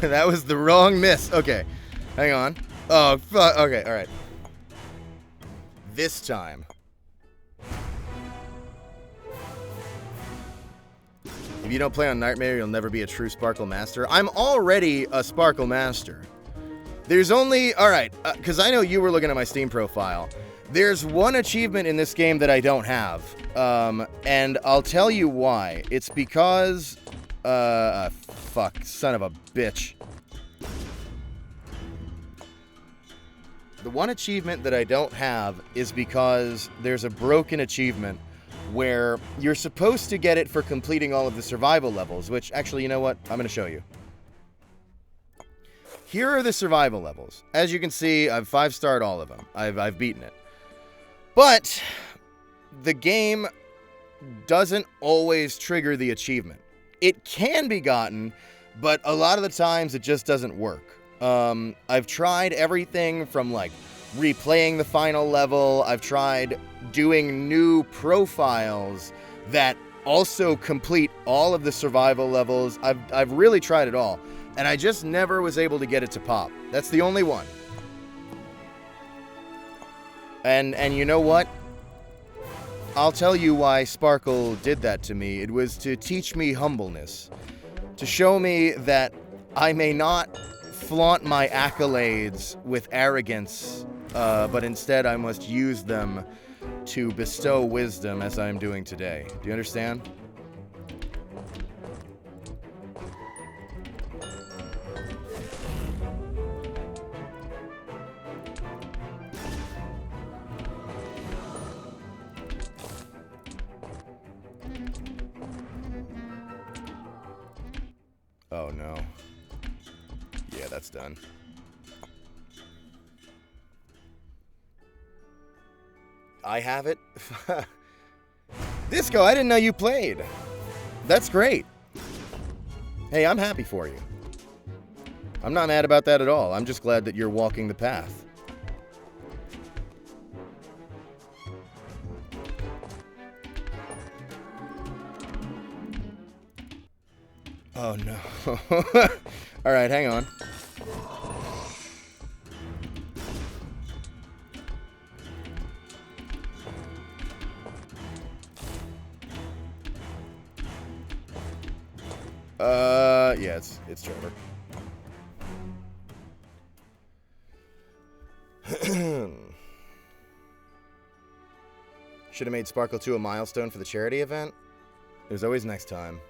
That was the wrong miss. Okay, hang on. Oh, fuck. Okay, all right. This time. If you don't play on Nightmare, you'll never be a true Sparkle Master. I'm already a Sparkle Master. There's only... Alright, because I know you were looking at my Steam profile. There's one achievement in this game that I don't have. And I'll tell you why. It's because... fuck, son of a bitch. The one achievement that I don't have is because there's a broken achievement where you're supposed to get it for completing all of the survival levels, which, actually, you know what? I'm going to show you. Here are the survival levels. As you can see, I've 5-starred all of them. I've beaten it. But the game doesn't always trigger the achievement. It can be gotten, but a lot of the times it just doesn't work. I've tried everything from, like, replaying the final level. I've tried doing new profiles that also complete all of the survival levels. I've really tried it all, and I just never was able to get it to pop. That's the only one. And you know what? I'll tell you why Sparkle did that to me. It was to teach me humbleness, to show me that I may not flaunt my accolades with arrogance, but instead I must use them to bestow wisdom as I am doing today. Do you understand? Oh no. Yeah, that's done. I have it? Disco, I didn't know you played. That's great. Hey, I'm happy for you. I'm not mad about that at all. I'm just glad that you're walking the path. Oh no. Alright, hang on. Yeah, it's Trevor. Should have made Sparkle 2 a milestone for the charity event. There's always next time.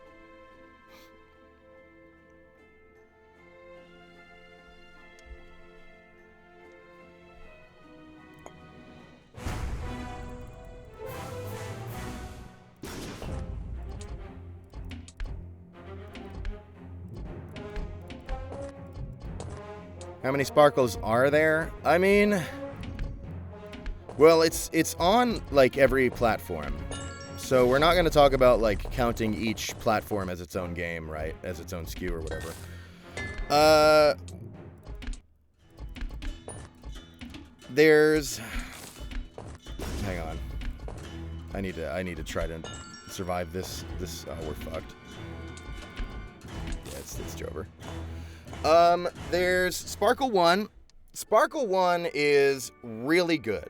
How many Sparkles are there? I mean, well, it's on, like, every platform. So we're not going to talk about, like, counting each platform as its own game, right? As its own SKU or whatever. There's... Hang on. I need to try to survive this. Oh, we're fucked. Yeah, it's Jover. There's Sparkle 1. Sparkle 1 is really good.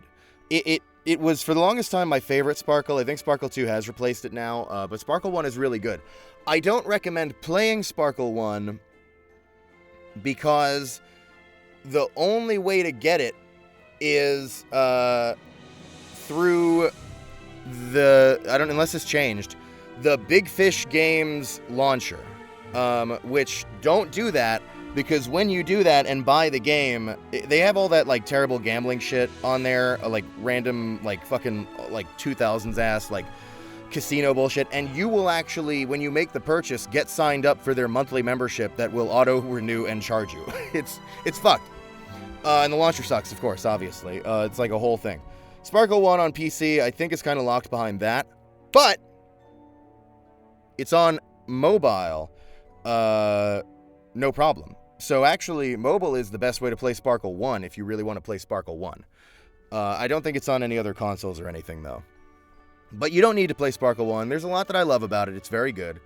it was for the longest time my favorite Sparkle. I think Sparkle 2 has replaced it now, but Sparkle 1 is really good. I don't recommend playing Sparkle 1 because the only way to get it is through unless it's changed, the Big Fish Games launcher, which don't do that, because when you do that and buy the game, they have all that like terrible gambling shit on there, like random like fucking like 2000s ass like casino bullshit, and you will actually, when you make the purchase, get signed up for their monthly membership that will auto renew and charge you. It's fucked. And the launcher sucks, of course, obviously. It's like a whole thing. Sparkle 1 on PC, I think, is kind of locked behind that. But it's on mobile, no problem. So actually, mobile is the best way to play Sparkle 1 if you really want to play Sparkle 1. I don't think it's on any other consoles or anything, though. But you don't need to play Sparkle 1. There's a lot that I love about it. It's very good.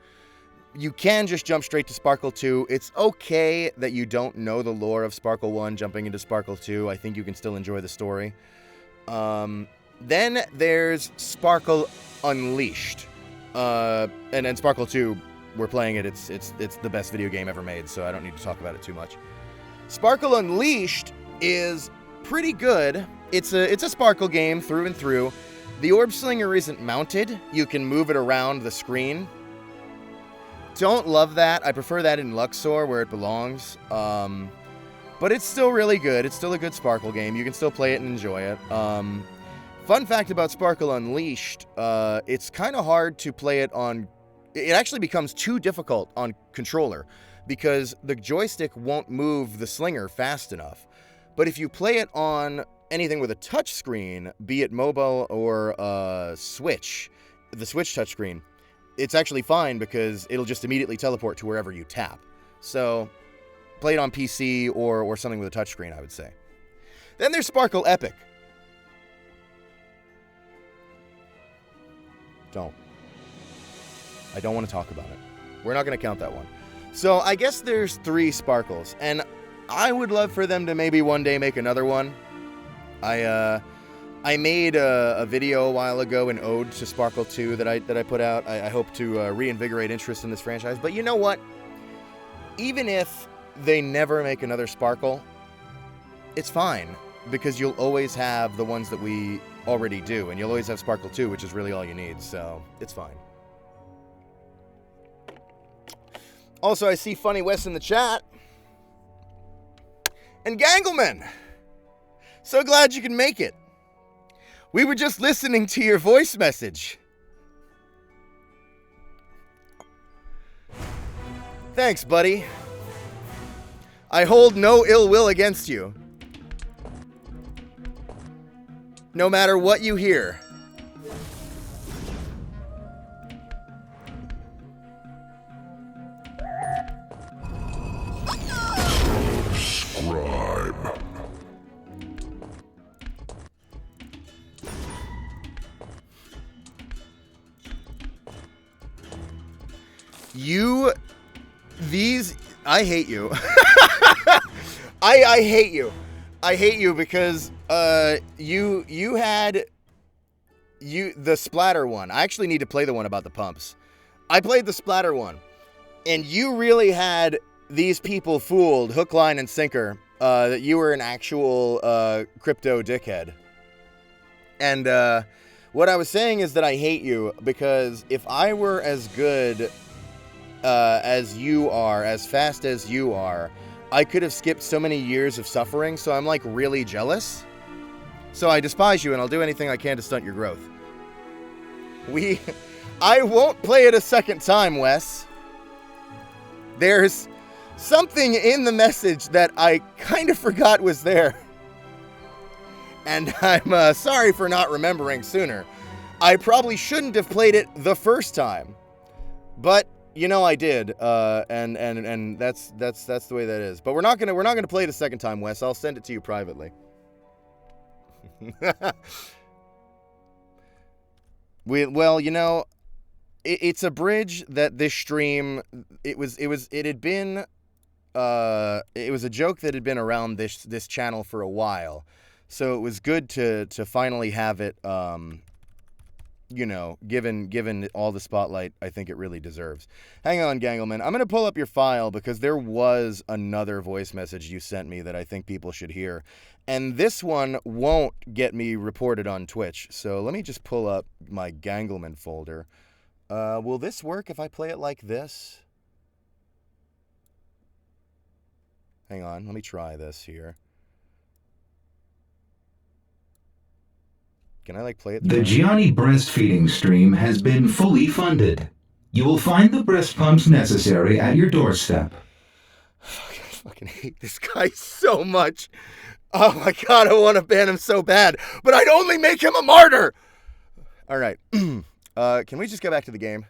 You can just jump straight to Sparkle 2. It's okay that you don't know the lore of Sparkle 1 jumping into Sparkle 2. I think you can still enjoy the story. Then there's Sparkle Unleashed. And then Sparkle 2, we're playing it. It's the best video game ever made, so I don't need to talk about it too much. Sparkle Unleashed is pretty good. It's a Sparkle game through and through. The Orb Slinger isn't mounted. You can move it around the screen. Don't love that. I prefer that in Luxor, where it belongs. But it's still really good. It's still a good Sparkle game. You can still play it and enjoy it. Fun fact about Sparkle Unleashed, it's kind of hard to play it on... It actually becomes too difficult on controller because the joystick won't move the slinger fast enough. But if you play it on anything with a touch screen, be it mobile or Switch, the Switch touchscreen, it's actually fine because it'll just immediately teleport to wherever you tap. So, play it on PC or something with a touchscreen, I would say. Then there's Sparkle Epic. I don't want to talk about it. We're not going to count that one. So, I guess there's 3 Sparkles, and I would love for them to maybe one day make another one. I made a video a while ago, an ode to Sparkle 2 that I put out. I hope to reinvigorate interest in this franchise. But you know what? Even if they never make another Sparkle, it's fine. Because you'll always have the ones that we already do. And you'll always have Sparkle 2, which is really all you need. So, it's fine. Also, I see Funny Wes in the chat. And Gangleman! So glad you can make it. We were just listening to your voice message. Thanks, buddy. I hold no ill will against you. No matter what you hear. Subscribe. I hate you. I hate you. I hate you because you had the splatter one. I actually need to play the one about the pumps. I played the splatter one, and you really had these people fooled, hook, line, and sinker, that you were an actual crypto dickhead. And what I was saying is that I hate you because if I were as good as you are, as fast as you are, I could have skipped so many years of suffering, so I'm like really jealous. So I despise you and I'll do anything I can to stunt your growth. I won't play it a second time, Wes. There's something in the message that I kind of forgot was there. And I'm sorry for not remembering sooner. I probably shouldn't have played it the first time. But you know I did, and that's the way that is. But we're not gonna play it a second time, Wes. I'll send it to you privately. Well, you know, it's a bridge that this stream. It was a joke that had been around this channel for a while. So it was good to finally have it, you know, given all the spotlight I think it really deserves. Hang on, Gangleman. I'm going to pull up your file because there was another voice message you sent me that I think people should hear. And this one won't get me reported on Twitch. So let me just pull up my Gangleman folder. Will this work if I play it like this? Hang on, let me try this here. Can I play it? The Gianni breastfeeding stream has been fully funded. You will find the breast pumps necessary at your doorstep. I fucking hate this guy so much. Oh my god, I want to ban him so bad, but I'd only make him a martyr. All right, can we just go back to the game?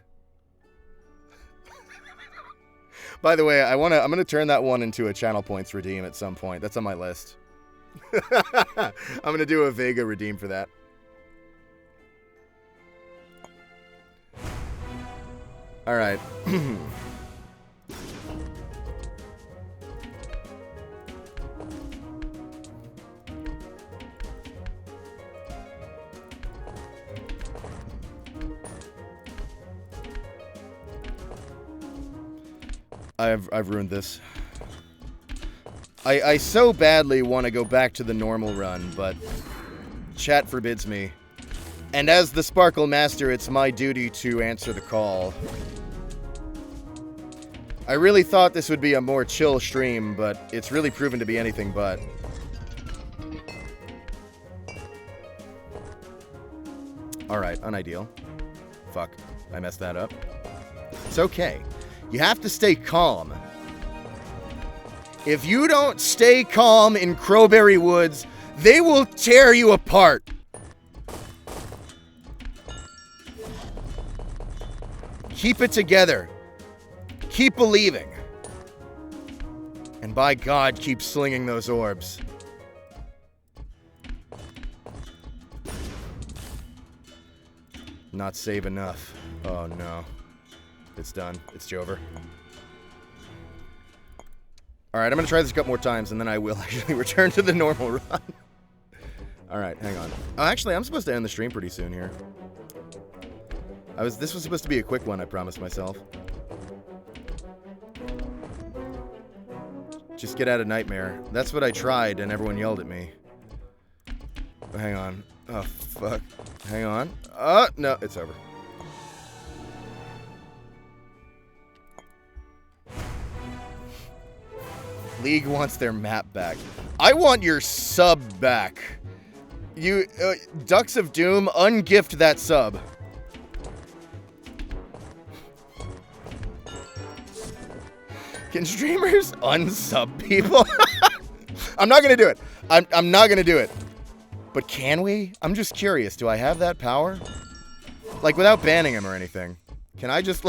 By the way, I'm gonna turn that one into a channel points redeem at some point. That's on my list. I'm gonna do a Vega redeem for that. All right. I've ruined this. I so badly want to go back to the normal run, but chat forbids me. And as the Sparkle Master, it's my duty to answer the call. I really thought this would be a more chill stream, but it's really proven to be anything but. Alright, unideal. Fuck, I messed that up. It's okay. You have to stay calm. If you don't stay calm in Crowberry Woods, they will tear you apart. Keep it together. Keep believing. And by God, keep slinging those orbs. Not save enough. Oh no. It's done. It's over. Alright, I'm gonna try this a couple more times and then I will actually return to the normal run. Alright, hang on. Oh, actually, I'm supposed to end the stream pretty soon here. This was supposed to be a quick one, I promised myself. Just get out of Nightmare. That's what I tried and everyone yelled at me. Oh, hang on. Oh, fuck. Hang on. No, it's over. League wants their map back. I want your sub back. You, Ducks of Doom, ungift that sub. Can streamers unsub people? I'm not gonna do it. I'm not gonna do it. But can we? I'm just curious. Do I have that power? Like, without banning him or anything. Can I just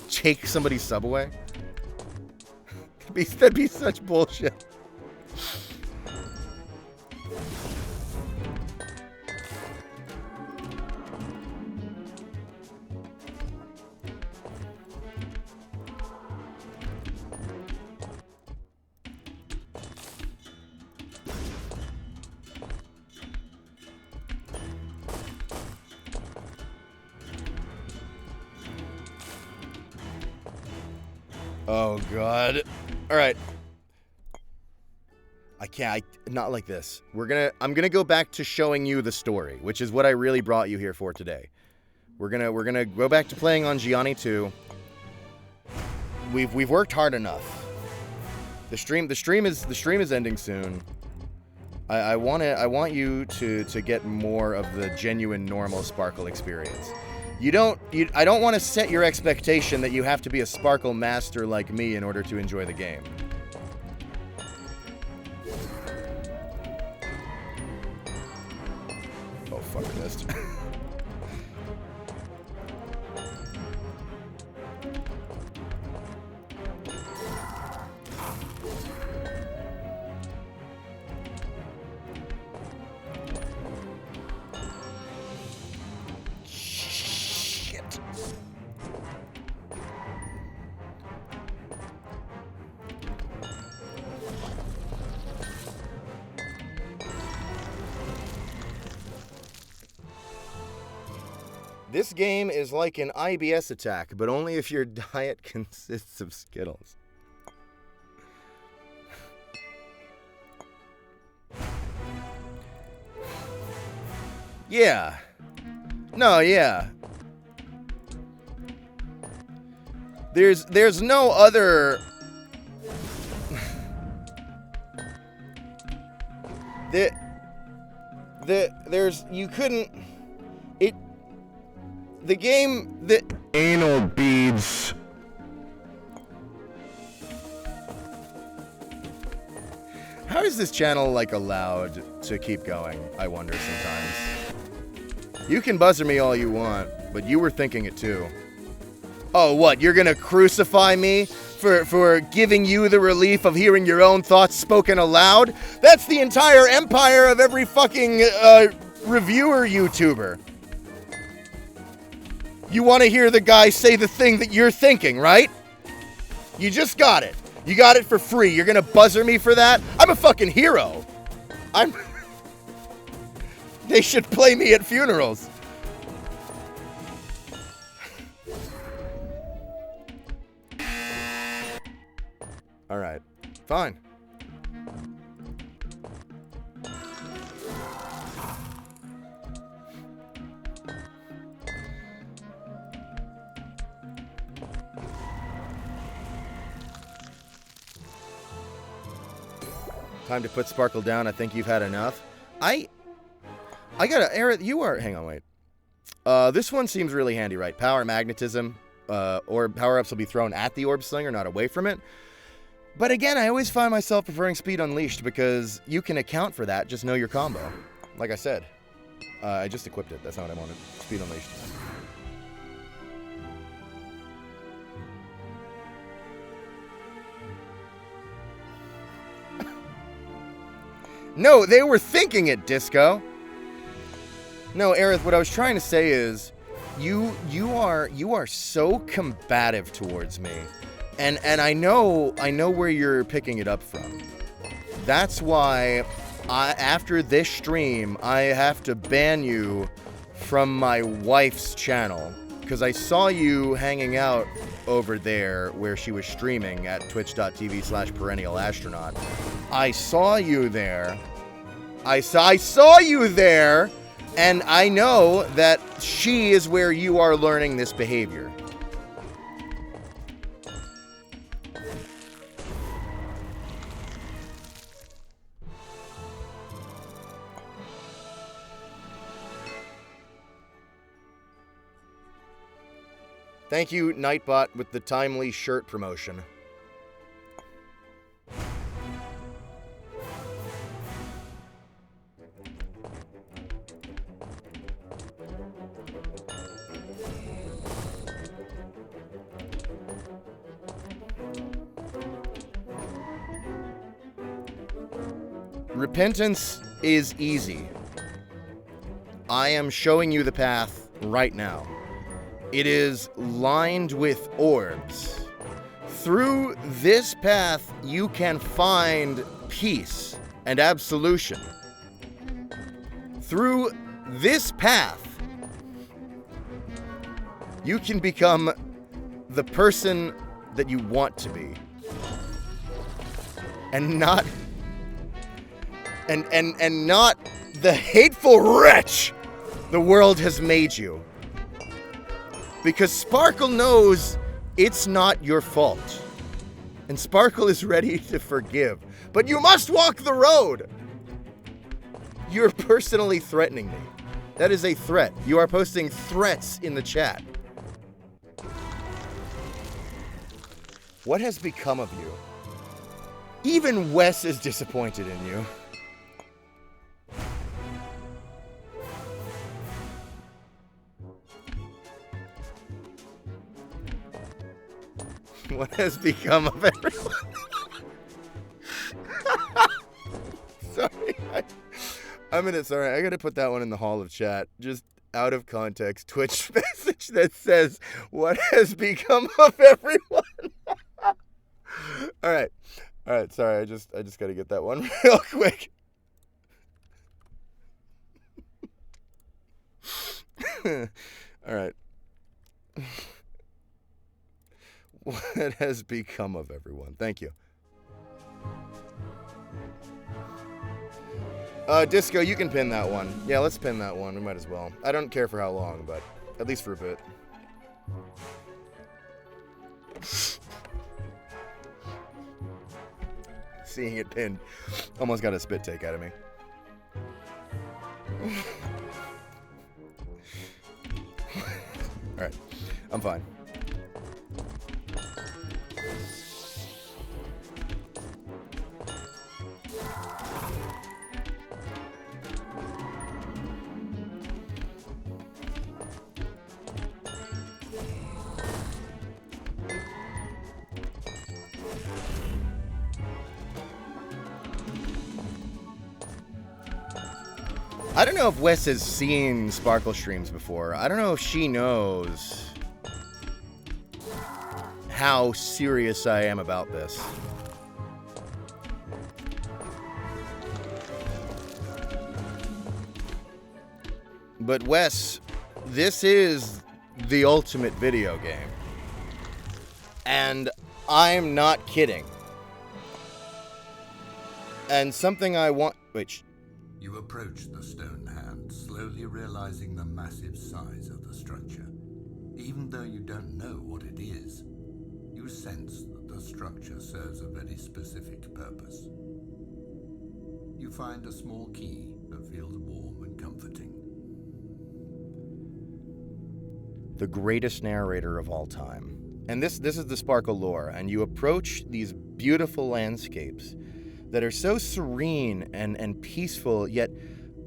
take somebody's sub away? That'd be such bullshit. Oh god. Alright. I can't, not like this. I'm gonna go back to showing you the story, which is what I really brought you here for today. We're gonna go back to playing on Gianni 2. We've worked hard enough. The stream is ending soon. I want you to get more of the genuine normal Sparkle experience. I don't want to set your expectation that you have to be a Sparkle master like me in order to enjoy the game. Oh, fuck, I missed. This game is like an IBS attack, but only if your diet consists of Skittles. Yeah. No, yeah. There's no other... There's... You couldn't... The game... Anal beads. How is this channel, like, allowed to keep going, I wonder sometimes. You can buzzer me all you want, but you were thinking it too. Oh, what? You're gonna crucify me for giving you the relief of hearing your own thoughts spoken aloud? That's the entire empire of every fucking reviewer YouTuber. You want to hear the guy say the thing that you're thinking, right? You just got it. You got it for free. You're gonna buzzer me for that? I'm a fucking hero. They should play me at funerals. All right, fine. Time to put Sparkle down. I think you've had enough. I gotta, Aerith, you are, hang on, wait. This one seems really handy, right? Power, magnetism, orb power-ups will be thrown at the orb slinger, not away from it. But again, I always find myself preferring Speed Unleashed because you can account for that, just know your combo. Like I said, I just equipped it. That's not what I wanted. Speed Unleashed. No, they were thinking it, Disco. No, Aerith, what I was trying to say is, you are so combative towards me, and I know where you're picking it up from. That's why after this stream I have to ban you from my wife's channel because I saw you hanging out over there where she was streaming at twitch.tv/perennialastronaut. I saw you there. I saw you there. And I know that she is where you are learning this behavior. Thank you, Nightbot, with the timely shirt promotion. Repentance is easy. I am showing you the path right now. It is lined with orbs. Through this path, you can find peace and absolution. Through this path, you can become the person that you want to be. And not not the hateful wretch the world has made you. Because Sparkle knows it's not your fault. And Sparkle is ready to forgive. But you must walk the road! You're personally threatening me. That is a threat. You are posting threats in the chat. What has become of you? Even Wes is disappointed in you. What has become of everyone? Sorry. Sorry, I gotta put that one in the hall of chat. Just out of context Twitch message that says, what has become of everyone? Alright, sorry, I just gotta get that one real quick. All right. What has become of everyone? Thank you. Disco, you can pin that one. Yeah, let's pin that one. We might as well. I don't care for how long, but at least for a bit. Seeing it pinned almost got a spit take out of me. Alright, I'm fine. I don't know if Wes has seen Sparkle streams before. I don't know if she knows how serious I am about this. But Wes, this is the ultimate video game. And I'm not kidding. And something I want... Wait... You approach the stone hand, slowly realizing the massive size of the structure. Even though you don't know what it is, you sense that the structure serves a very specific purpose. You find a small key that feels warm and comforting. The greatest narrator of all time. And this is the Sparkle lore, and you approach these beautiful landscapes that are so serene and peaceful, yet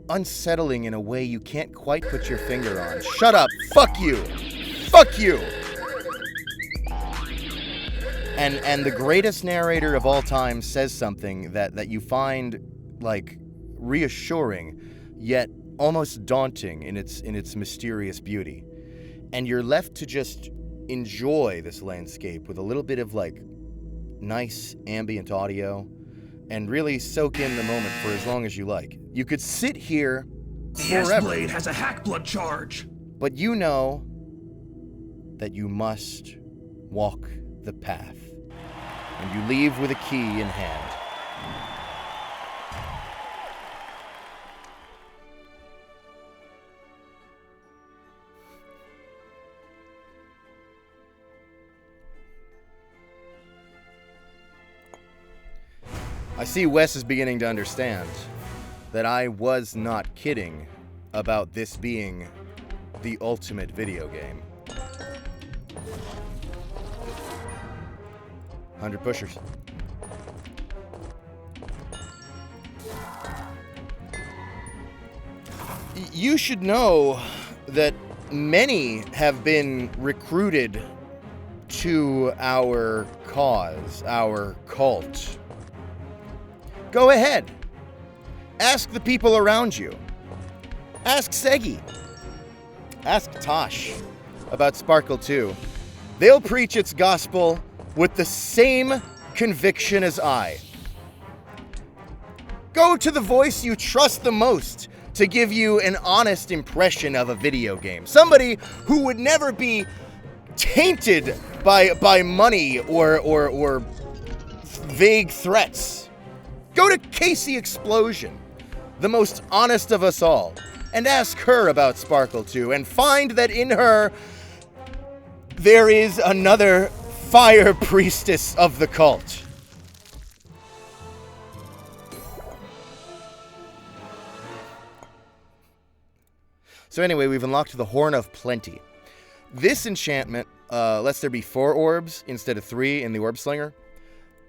unsettling in a way you can't quite put your finger on. Shut up! Fuck you! Fuck you! And the greatest narrator of all time says something that you find, like, reassuring, yet almost daunting in its mysterious beauty. And you're left to just enjoy this landscape with a little bit of, like, nice ambient audio, and really soak in the moment for as long as you like. You could sit here forever. The S-Blade has a Hackblood charge. But you know that you must walk the path. And you leave with a key in hand. I see Wes is beginning to understand that I was not kidding about this being the ultimate video game. 100 pushers. You should know that many have been recruited to our cause, our cult. Go ahead. Ask the people around you. Ask Segi. Ask Tosh about Sparkle 2. They'll preach its gospel with the same conviction as I. Go to the voice you trust the most to give you an honest impression of a video game. Somebody who would never be tainted by money or vague threats. Go to Casey Explosion, the most honest of us all, and ask her about Sparkle 2, and find that in her, there is another fire priestess of the cult. So anyway, we've unlocked the Horn of Plenty. This enchantment lets there be 4 orbs instead of 3 in the Orb Slinger.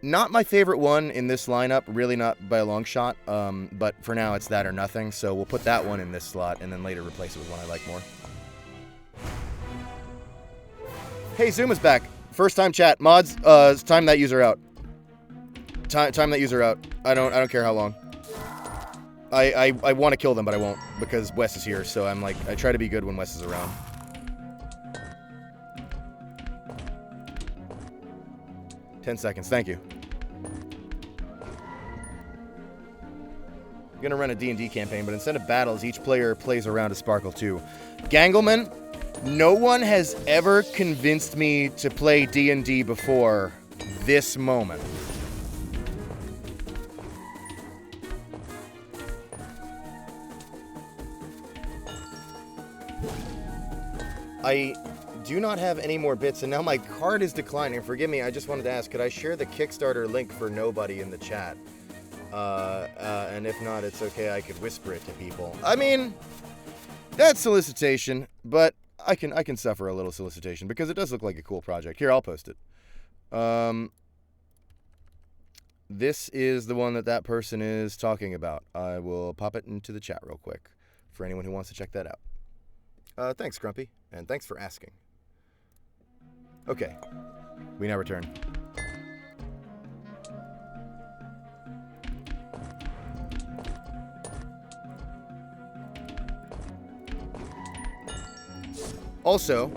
Not my favorite one in this lineup, really not by a long shot, but for now it's that or nothing, so we'll put that one in this slot and then later replace it with one I like more. Hey, Zuma's back. First time chat. Mods, time that user out. Time that user out. I don't care how long. I want to kill them, but I won't, because Wes is here, so I'm like, I try to be good when Wes is around. $10 seconds, thank you. I'm gonna run a D&D campaign, but instead of battles, each player plays a round of Sparkle 2. Gangleman, No one has ever convinced me to play D&D before this moment. I do not have any more bits, and now my card is declining. Forgive me, I just wanted to ask, could I share the Kickstarter link for nobody in the chat? And if not, it's okay, I could whisper it to people. I mean, that's solicitation, but I can suffer a little solicitation, because it does look like a cool project. Here, I'll post it. This is the one that person is talking about. I will pop it into the chat real quick for anyone who wants to check that out. Thanks, Grumpy, and thanks for asking. Okay, we now return. Also,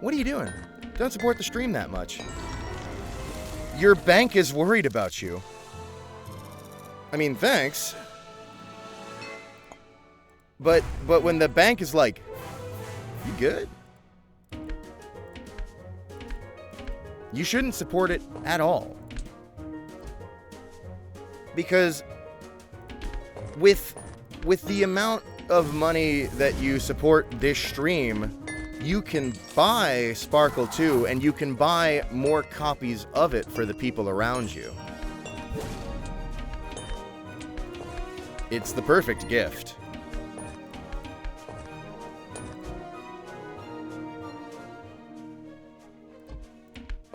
what are you doing? Don't support the stream that much. Your bank is worried about you. I mean, thanks. But when the bank is like, you good? You shouldn't support it at all. Because with the amount of money that you support this stream, you can buy Sparkle 2, and you can buy more copies of it for the people around you. It's the perfect gift.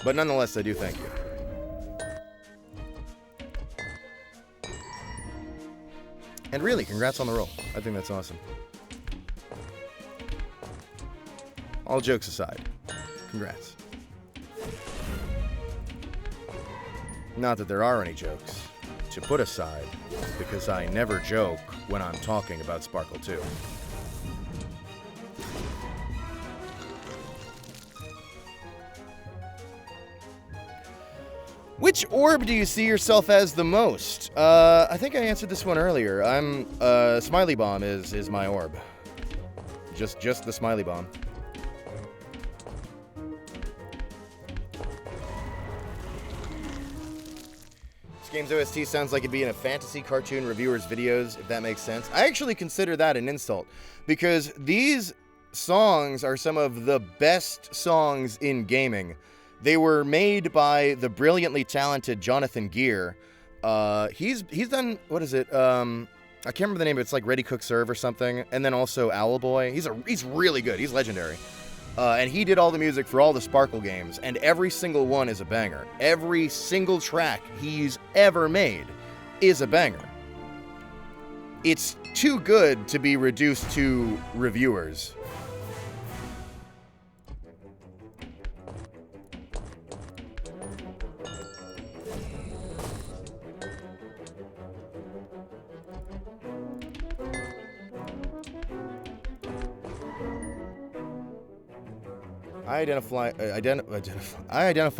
But nonetheless, I do thank you. And really, congrats on the roll. I think that's awesome. All jokes aside, congrats. Not that there are any jokes to put aside, because I never joke when I'm talking about Sparkle 2. Which orb do you see yourself as the most? I think I answered this one earlier. Smiley Bomb is my orb. Just the Smiley Bomb. This game's OST sounds like it'd be in a fantasy cartoon reviewer's videos, if that makes sense. I actually consider that an insult, because these songs are some of the best songs in gaming. They were made by the brilliantly talented Jonathan Gear. He's done, what is it? I can't remember the name, but it's like Ready Cook Serve or something. And then also Owlboy. He's really good. He's legendary. And he did all the music for all the Sparkle games, and every single one is a banger. Every single track he's ever made is a banger. It's too good to be reduced to reviewers. I identify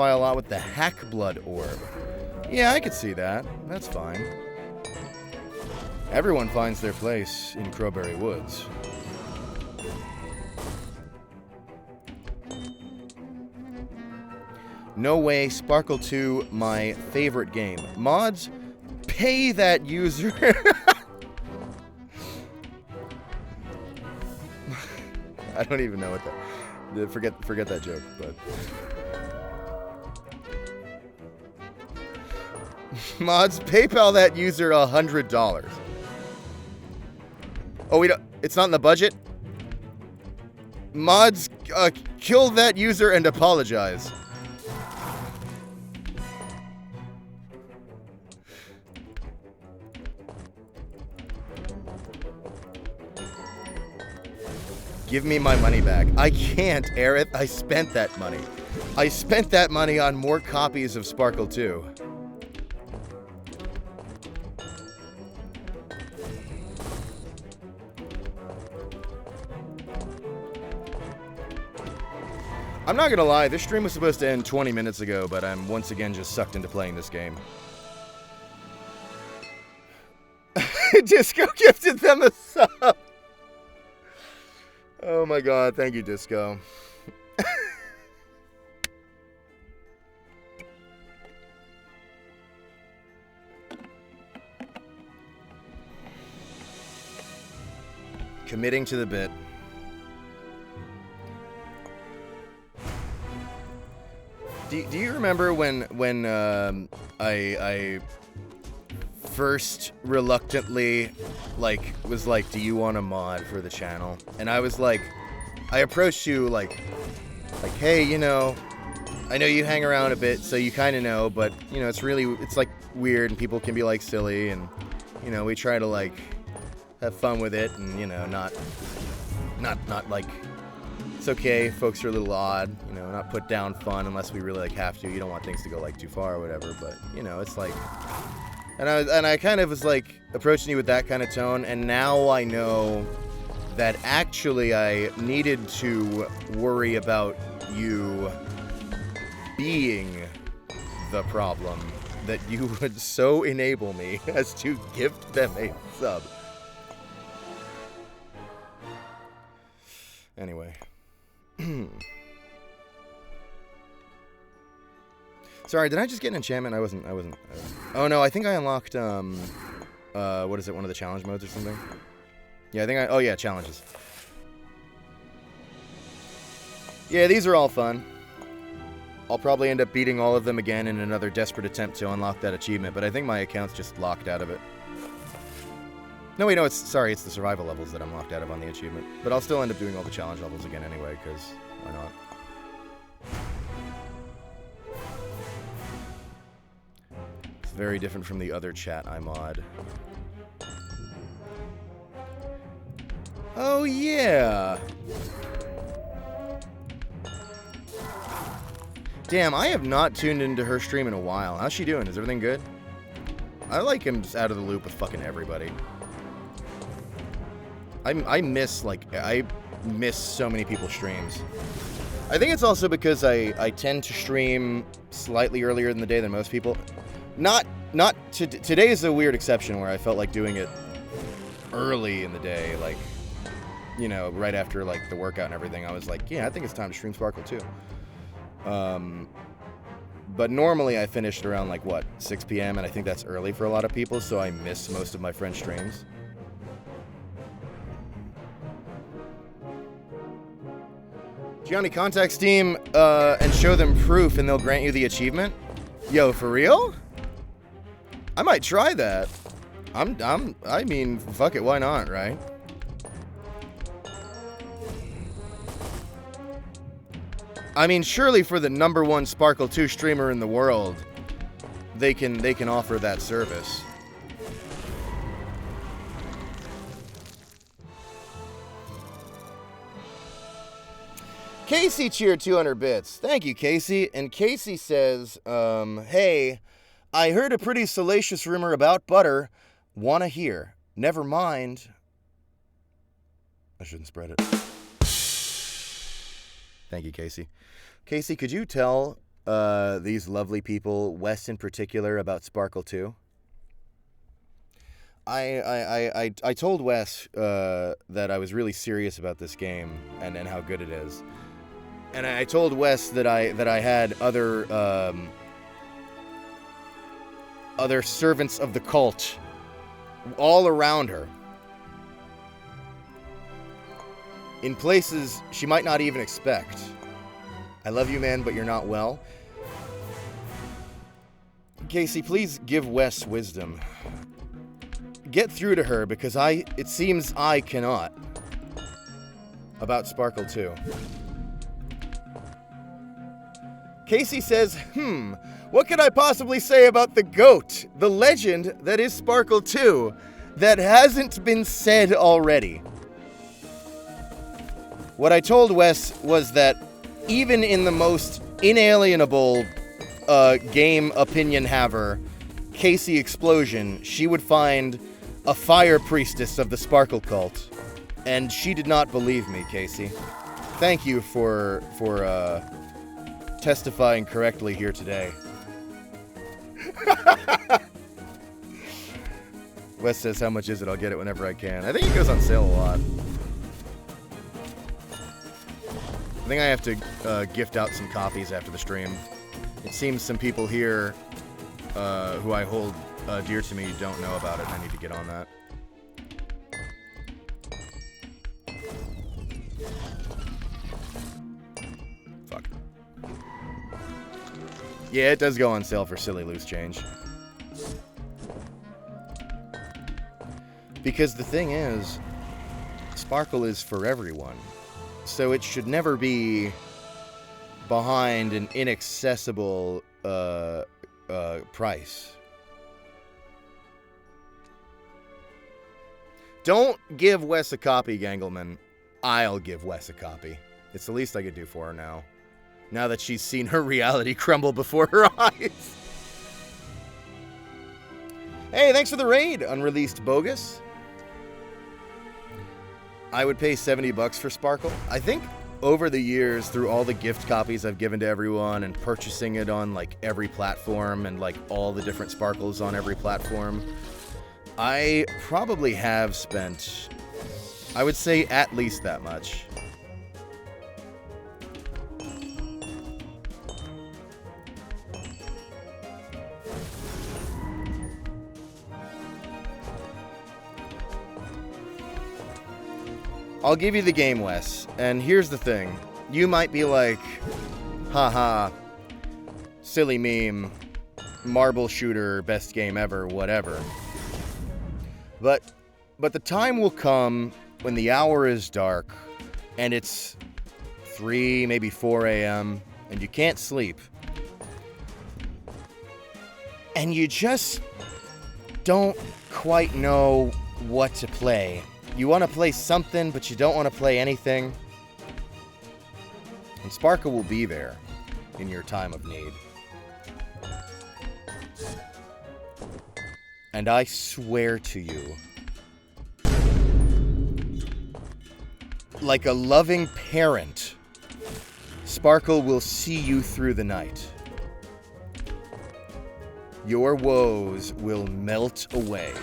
a lot with the Hack Blood orb. Yeah, I could see that. That's fine. Everyone finds their place in Crowberry Woods. No way, Sparkle 2, my favorite game. Mods, pay that user. I don't even know what that... Forget that joke, but... Mods, PayPal that user $100. Oh, we don't... It's not in the budget? Mods, kill that user and apologize. Give me my money back. I can't, Aerith. I spent that money. I spent that money on more copies of Sparkle 2. I'm not gonna lie, this stream was supposed to end 20 minutes ago, but I'm once again just sucked into playing this game. Disco gifted them a sub. Oh my god, thank you, Disco. Committing to the bit. Do you remember when I first reluctantly was like, do you want a mod for the channel? And I was like, I approached you like, hey, you know, I know you hang around a bit, so you kind of know, but you know, it's like weird and people can be like silly, and you know, we try to like have fun with it, and you know, not like, it's okay, folks are a little odd, you know, not put down fun unless we really like have to. You don't want things to go like too far or whatever, but you know, it's like, and I kind of was like approaching you with that kind of tone, and now I know that actually I needed to worry about you being the problem, that you would so enable me as to gift them a sub. Anyway. Sorry, did I just get an enchantment? I wasn't. Oh no, I think I unlocked, what is it, one of the challenge modes or something? Yeah, oh yeah, challenges. Yeah, these are all fun. I'll probably end up beating all of them again in another desperate attempt to unlock that achievement, but I think my account's just locked out of it. No, wait, no, it's the survival levels that I'm locked out of on the achievement. But I'll still end up doing all the challenge levels again anyway, because why not? It's very different from the other chat I mod. Oh, yeah! Damn, I have not tuned into her stream in a while. How's she doing? Is everything good? I like him just out of the loop with fucking everybody. I miss so many people's streams. I think it's also because I tend to stream slightly earlier in the day than most people. Today is a weird exception where I felt like doing it early in the day, like, you know, right after like the workout and everything. I was like, yeah, I think it's time to stream Sparkle 2. But normally I finished around like what, 6 p.m. and I think that's early for a lot of people, so I miss most of my friends' streams. Gianni, contact Steam and show them proof and they'll grant you the achievement? Yo, for real? I might try that. I mean, fuck it, why not, right? I mean, surely for the #1 Sparkle 2 streamer in the world, they can offer that service. Casey cheered 200 bits. Thank you, Casey. And Casey says, hey, I heard a pretty salacious rumor about butter. Wanna hear? Never mind. I shouldn't spread it. Thank you, Casey. Casey, could you tell these lovely people, Wes in particular, about Sparkle 2? I told Wes that I was really serious about this game and how good it is. And I told Wes that I had other servants of the cult all around her, in places she might not even expect. I love you, man, but you're not well. Casey, please give Wes wisdom. Get through to her, because it seems I cannot. About Sparkle 2. Casey says, what could I possibly say about the GOAT, the legend that is Sparkle 2, that hasn't been said already? What I told Wes was that even in the most inalienable game opinion haver, Casey Explosion, she would find a fire priestess of the Sparkle cult. And she did not believe me, Casey. Thank you for testifying correctly here today. Wes says, how much is it? I'll get it whenever I can. I think it goes on sale a lot. I think I have to gift out some copies after the stream. It seems some people here who I hold dear to me don't know about it. I need to get on that. Fuck. Yeah, it does go on sale for silly loose change. Because the thing is, Sparkle is for everyone. So it should never be behind an inaccessible price. Don't give Wes a copy, Gangleman. I'll give Wes a copy. It's the least I could do for her now. Now that she's seen her reality crumble before her eyes. Hey, thanks for the raid, Unreleased Bogus. I would pay $70 for Sparkle. I think over the years, through all the gift copies I've given to everyone and purchasing it on like every platform and like all the different Sparkles on every platform, I probably have spent, I would say, at least that much. I'll give you the game, Wes. And here's the thing. You might be like, haha, silly meme, marble shooter, best game ever, whatever. But the time will come when the hour is dark and it's 3, maybe 4 a.m. and you can't sleep. And you just don't quite know what to play. You want to play something, but you don't want to play anything. And Sparkle will be there in your time of need. And I swear to you, like a loving parent, Sparkle will see you through the night. Your woes will melt away.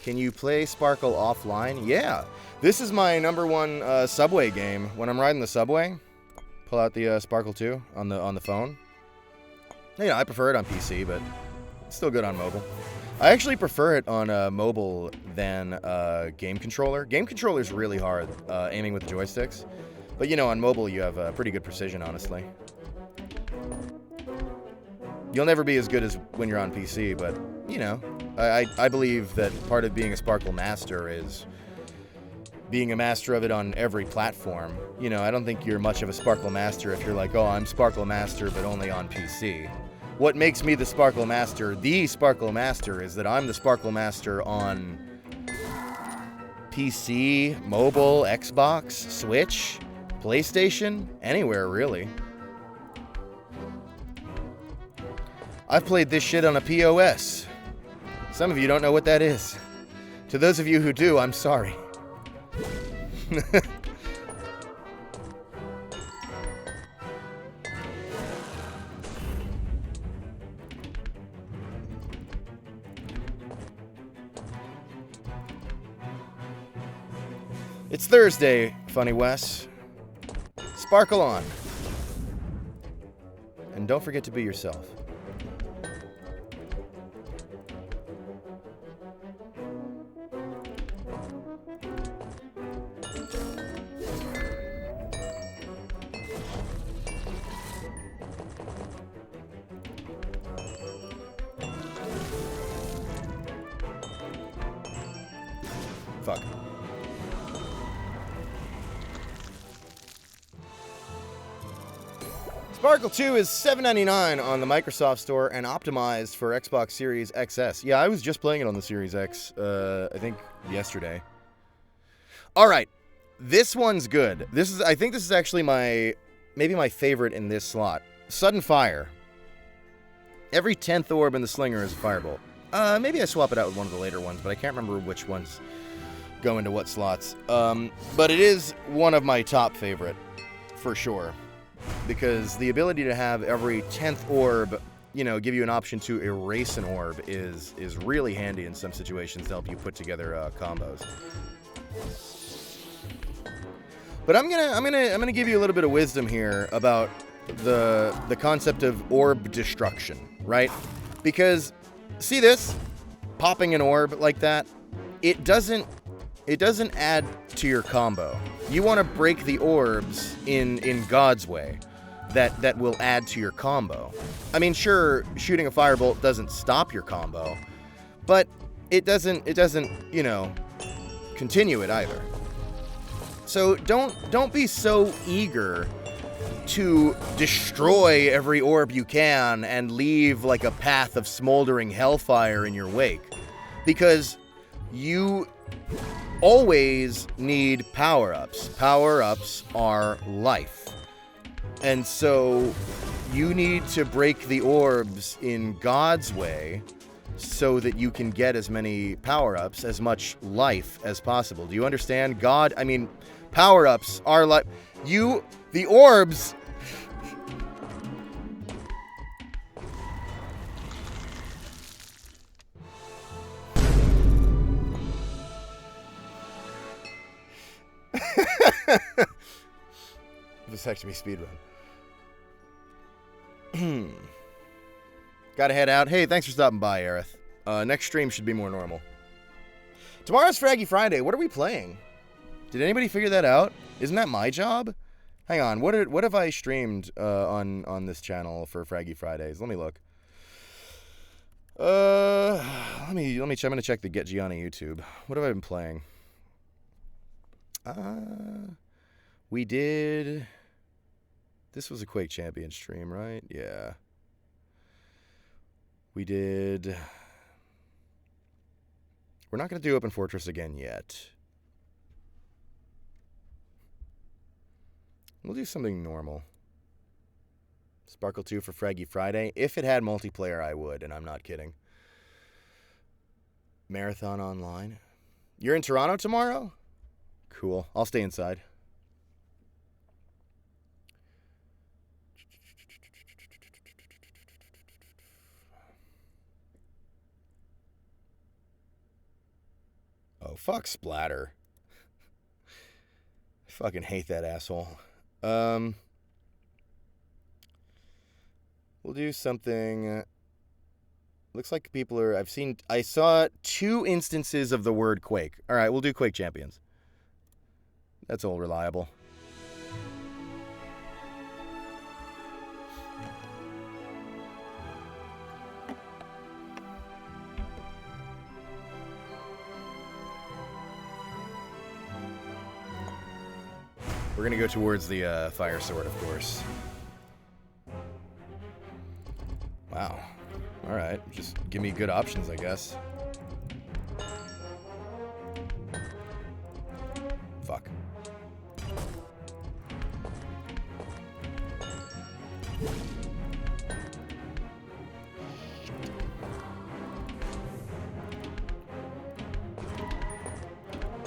Can you play Sparkle offline? Yeah. This is my #1 subway game. When I'm riding the subway, pull out the Sparkle 2 on the phone. You know, I prefer it on PC, but it's still good on mobile. I actually prefer it on mobile than game controller. Game controller is really hard aiming with the joysticks, but you know, on mobile you have pretty good precision, honestly. You'll never be as good as when you're on PC, but you know, I believe that part of being a Sparkle master is being a master of it on every platform. You know, I don't think you're much of a Sparkle master if you're like, oh, I'm Sparkle master, but only on PC. What makes me the Sparkle master, is that I'm the Sparkle master on PC, mobile, Xbox, Switch, PlayStation, anywhere really. I've played this shit on a POS. Some of you don't know what that is. To those of you who do, I'm sorry. It's Thursday, Funny Wes. Sparkle on. And don't forget to be yourself. Fuck. Sparkle 2 is $7.99 on the Microsoft Store and optimized for Xbox Series XS. Yeah, I was just playing it on the Series X, I think yesterday. All right, this one's good. I think this is actually maybe my favorite in this slot. Sudden Fire. Every 10th orb in the slinger is a firebolt. Maybe I swap it out with one of the later ones, but I can't remember which ones go into what slots. But it is one of my top favorite, for sure. Because the ability to have every 10th orb give you an option to erase an orb is really handy in some situations to help you put together combos. But I'm gonna give you a little bit of wisdom here about the concept of orb destruction, right? Because see this, popping an orb like that, it doesn't add to your combo. You want to break the orbs in God's way. That will add to your combo. I mean, sure, shooting a firebolt doesn't stop your combo, but it doesn't continue it either. So don't be so eager to destroy every orb you can and leave like a path of smoldering hellfire in your wake, because you always need power-ups. Power-ups are life. And so you need to break the orbs in God's way so that you can get as many power-ups, as much life as possible. Do you understand? Power-ups are like... The orbs... Vasectomy speedrun. Gotta head out. Hey, thanks for stopping by, Aerith. Next stream should be more normal. Tomorrow's Fraggy Friday. What are we playing? Did anybody figure that out? Isn't that my job? Hang on. What have I streamed on this channel for Fraggy Fridays? Let me look. Let me check. I'm gonna check the Get Gianni YouTube. What have I been playing? We did... This was a Quake Champion stream, right? Yeah. We did... We're not going to do Open Fortress again yet. We'll do something normal. Sparkle 2 for Fraggy Friday. If it had multiplayer, I would, and I'm not kidding. Marathon Online. You're in Toronto tomorrow? Cool. I'll stay inside. Oh, fuck Splatter. I fucking hate that asshole. We'll do something... Looks like people are... I saw 2 instances of the word Quake. Alright, we'll do Quake Champions. That's all reliable. We're gonna go towards the fire sword, of course. Wow. Alright, just give me good options, I guess. Fuck.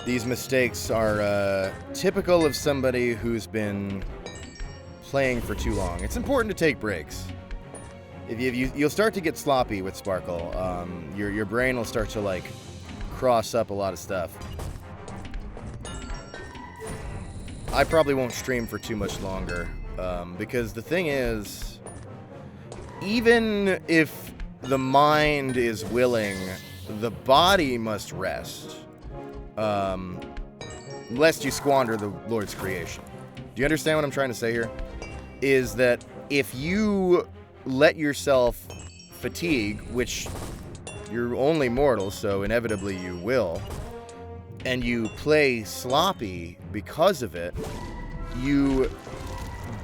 These mistakes are typical of somebody who's been playing for too long. It's important to take breaks. You'll start to get sloppy with Sparkle. Your brain will start to like cross up a lot of stuff. I probably won't stream for too much longer because the thing is, even if the mind is willing, the body must rest. Lest you squander the Lord's creation. Do you understand what I'm trying to say here? Is that if you let yourself fatigue, which you're only mortal, so inevitably you will, and you play sloppy because of it, you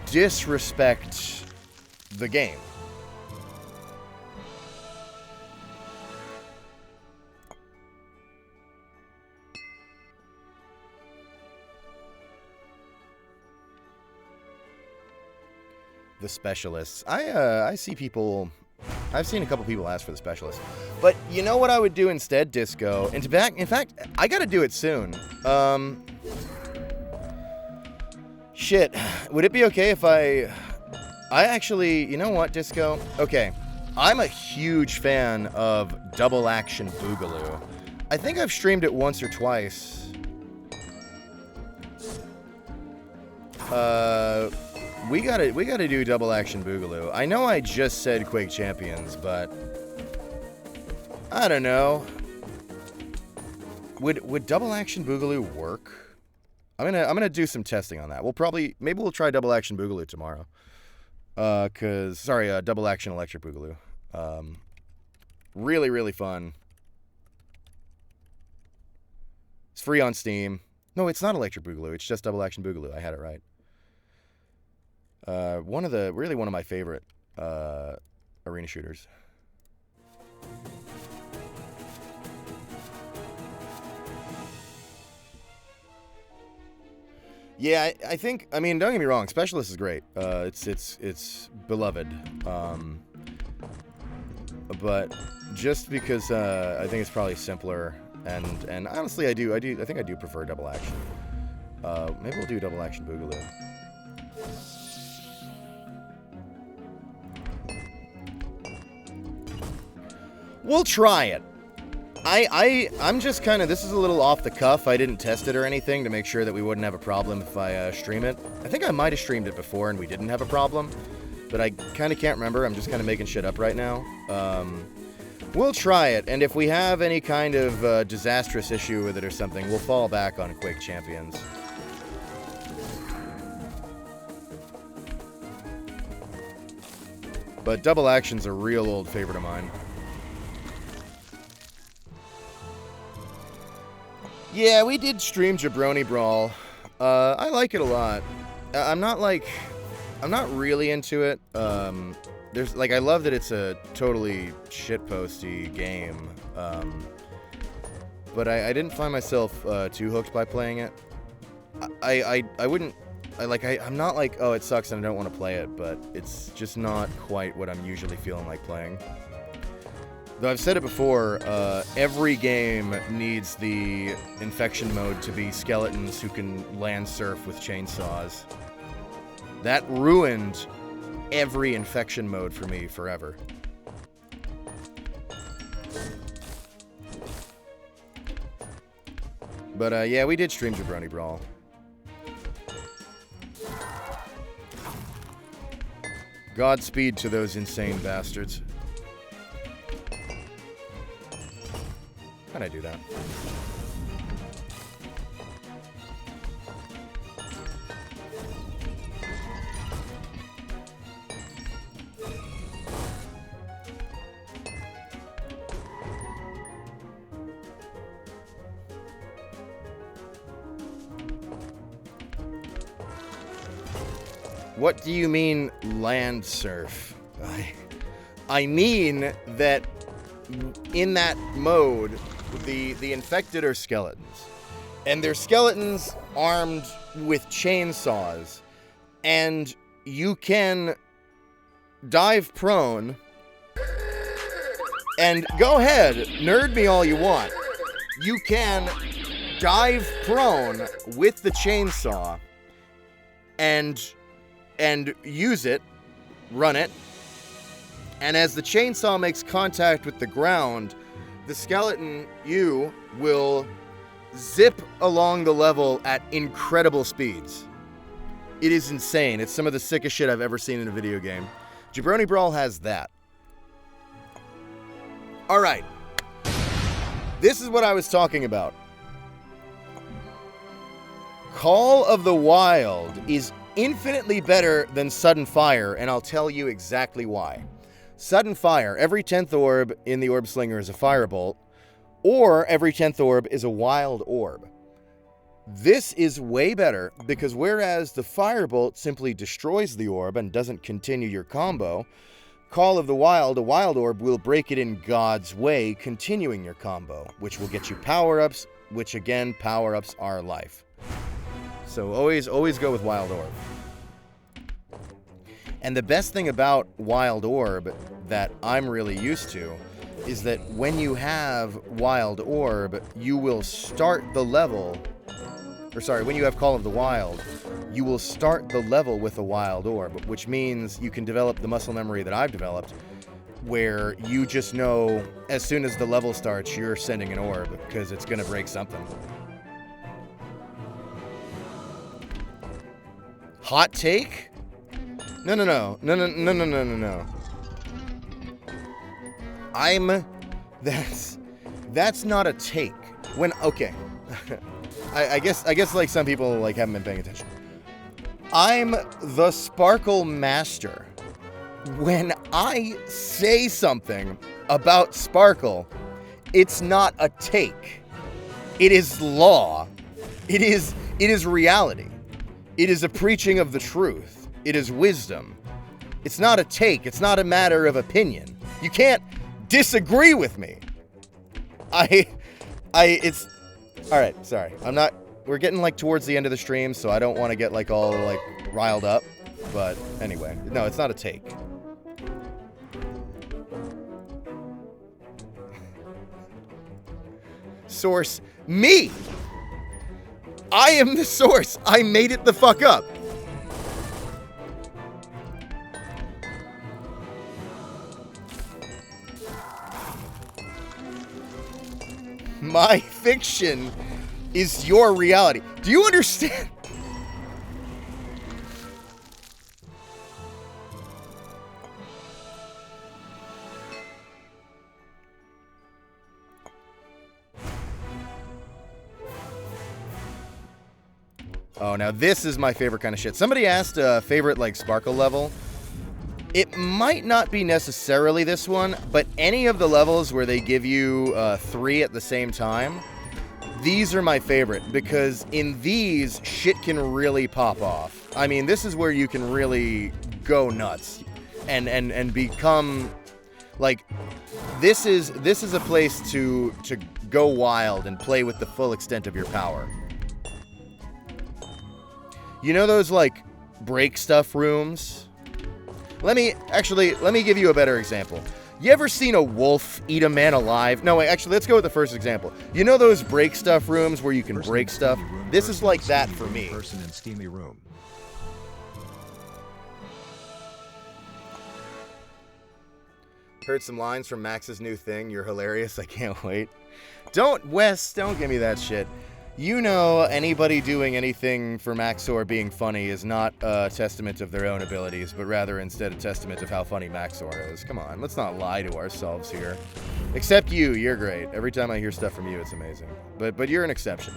disrespect the game. The specialists. I see people... I've seen a couple people ask for the specialist. But you know what I would do instead, Disco? In fact, I gotta do it soon. Shit. Would it be okay if I actually... You know what, Disco? Okay. I'm a huge fan of Double Action Boogaloo. I think I've streamed it once or twice. We gotta do Double Action Boogaloo. I know I just said Quake Champions, but I don't know. Would Double Action Boogaloo work? I'm gonna do some testing on that. Maybe we'll try Double Action Boogaloo tomorrow. Double Action Electric Boogaloo. Really, really fun. It's free on Steam. No, it's not Electric Boogaloo. It's just Double Action Boogaloo. I had it right. One of my favorite arena shooters. Yeah, I think. I mean, don't get me wrong. Specialist is great. It's beloved. But just because I think it's probably simpler, and honestly, I think I do prefer Double Action. Maybe we'll do Double Action Boogaloo. We'll try it. I'm just kind of, this is a little off the cuff. I didn't test it or anything to make sure that we wouldn't have a problem if I stream it. I think I might have streamed it before and we didn't have a problem, but I kind of can't remember. I'm just kind of making shit up right now. We'll try it, and if we have any kind of disastrous issue with it or something, we'll fall back on Quake Champions. But Double Action's a real old favorite of mine. Yeah, we did stream Jabroni Brawl. I like it a lot. I'm not really into it. I love that it's a totally shitposty game. But I didn't find myself too hooked by playing it. I'm not like, oh, it sucks and I don't want to play it, but it's just not quite what I'm usually feeling like playing. Though I've said it before, every game needs the infection mode to be skeletons who can land surf with chainsaws. That ruined every infection mode for me forever. But yeah, we did stream Jabroni Brawl. Godspeed to those insane bastards. How'd I do that? What do you mean land surf? I mean that in that mode, the infected are skeletons. And they're skeletons armed with chainsaws. And you can dive prone. And go ahead, nerd me all you want. You can dive prone with the chainsaw and use it, run it, and as the chainsaw makes contact with the ground, the skeleton, you, will zip along the level at incredible speeds. It is insane. It's some of the sickest shit I've ever seen in a video game. Jabroni Brawl has that. Alright. This is what I was talking about. Call of the Wild is infinitely better than Sudden Fire, and I'll tell you exactly why. Sudden Fire, every 10th orb in the Orb Slinger is a Firebolt, or every 10th orb is a Wild Orb. This is way better, because whereas the Firebolt simply destroys the orb and doesn't continue your combo, Call of the Wild, a Wild Orb will break it in God's way, continuing your combo, which will get you power-ups, which again, power-ups are life. So always go with Wild Orb. And the best thing about Wild Orb that I'm really used to is that when you have Wild Orb, you will start the level, when you have Call of the Wild, you will start the level with a Wild Orb, which means you can develop the muscle memory that I've developed where you just know as soon as the level starts, you're sending an orb because it's going to break something. Hot take? No. That's not a take. Okay. I guess like some people like haven't been paying attention. I'm the Sparkle Master. When I say something about Sparkle, it's not a take. It is law. It is reality. It is a preaching of the truth. It is wisdom. It's not a take. It's not a matter of opinion. You can't disagree with me. It's all right. Sorry. We're getting like towards the end of the stream, so I don't want to get like all like riled up. But anyway, no, it's not a take. Source, me. I am the source. I made it the fuck up. My fiction is your reality. Do you understand? Oh, now this is my favorite kind of shit. Somebody asked favorite like Sparkle level. It might not be necessarily this one, but any of the levels where they give you 3 at the same time, these are my favorite because in these, shit can really pop off. I mean, this is where you can really go nuts and become like, this is a place to go wild and play with the full extent of your power. You know those like break stuff rooms? Let me give you a better example. You ever seen a wolf eat a man alive? No, wait, actually, let's go with the first example. You know those break stuff rooms where you can break stuff? This is like that for me. Person in steamy room. Heard some lines from Max's new thing. You're hilarious. I can't wait. Don't give me that shit. You know, anybody doing anything for Maxor being funny is not a testament of their own abilities, but rather instead a testament of how funny Maxor is. Come on, let's not lie to ourselves here. Except you're great. Every time I hear stuff from you, it's amazing. But you're an exception.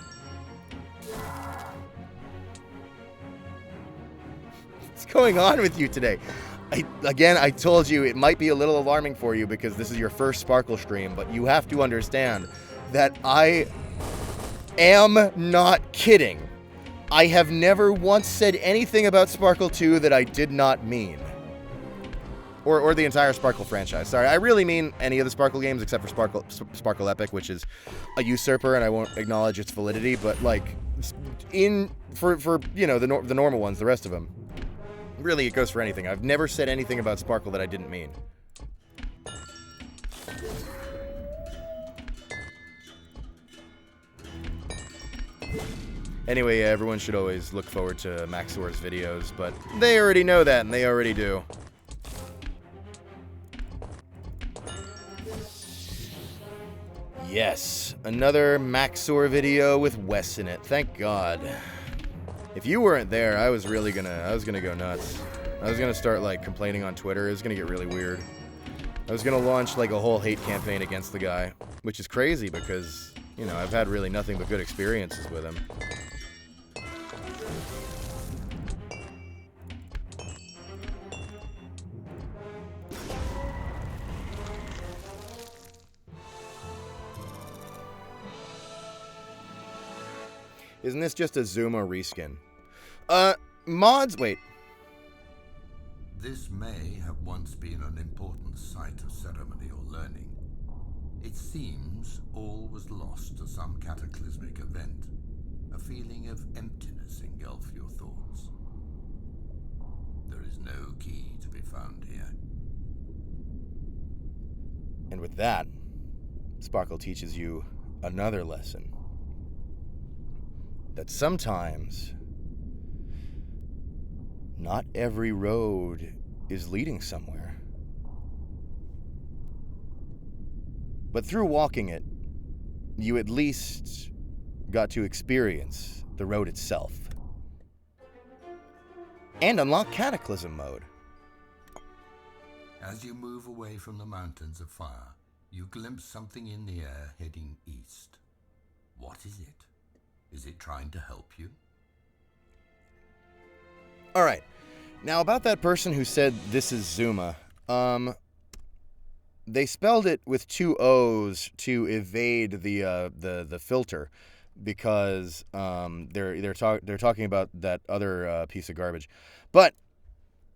What's going on with you today? I told you it might be a little alarming for you because this is your first Sparkle stream, but you have to understand that I am not kidding. I have never once said anything about Sparkle 2 that I did not mean. Or the entire Sparkle franchise. Sorry, I really mean any of the Sparkle games except for Sparkle Epic, which is a usurper and I won't acknowledge its validity, but like for you know the normal ones, the rest of them. Really, it goes for anything. I've never said anything about Sparkle that I didn't mean. Anyway, everyone should always look forward to Maxor's videos, but they already know that, and they already do. Yes, another Maxor video with Wes in it. Thank God. If you weren't there, I was gonna go nuts. I was gonna start like complaining on Twitter. It was gonna get really weird. I was gonna launch like a whole hate campaign against the guy, which is crazy because, you know, I've had really nothing but good experiences with him. Isn't this just a Zuma reskin? Mods, wait. This may have once been an important site of ceremony or learning. It seems all was lost to some cataclysmic event. A feeling of emptiness engulfed your thoughts. There is no key to be found here. And with that, Sparkle teaches you another lesson. That sometimes, not every road is leading somewhere. But through walking it, you at least got to experience the road itself. And unlock Cataclysm mode. As you move away from the mountains of fire, you glimpse something in the air heading east. What is it? Is it trying to help you? Alright. Now about that person who said this is Zuma. They spelled it with 2 O's to evade the filter because they're talking about that other piece of garbage. But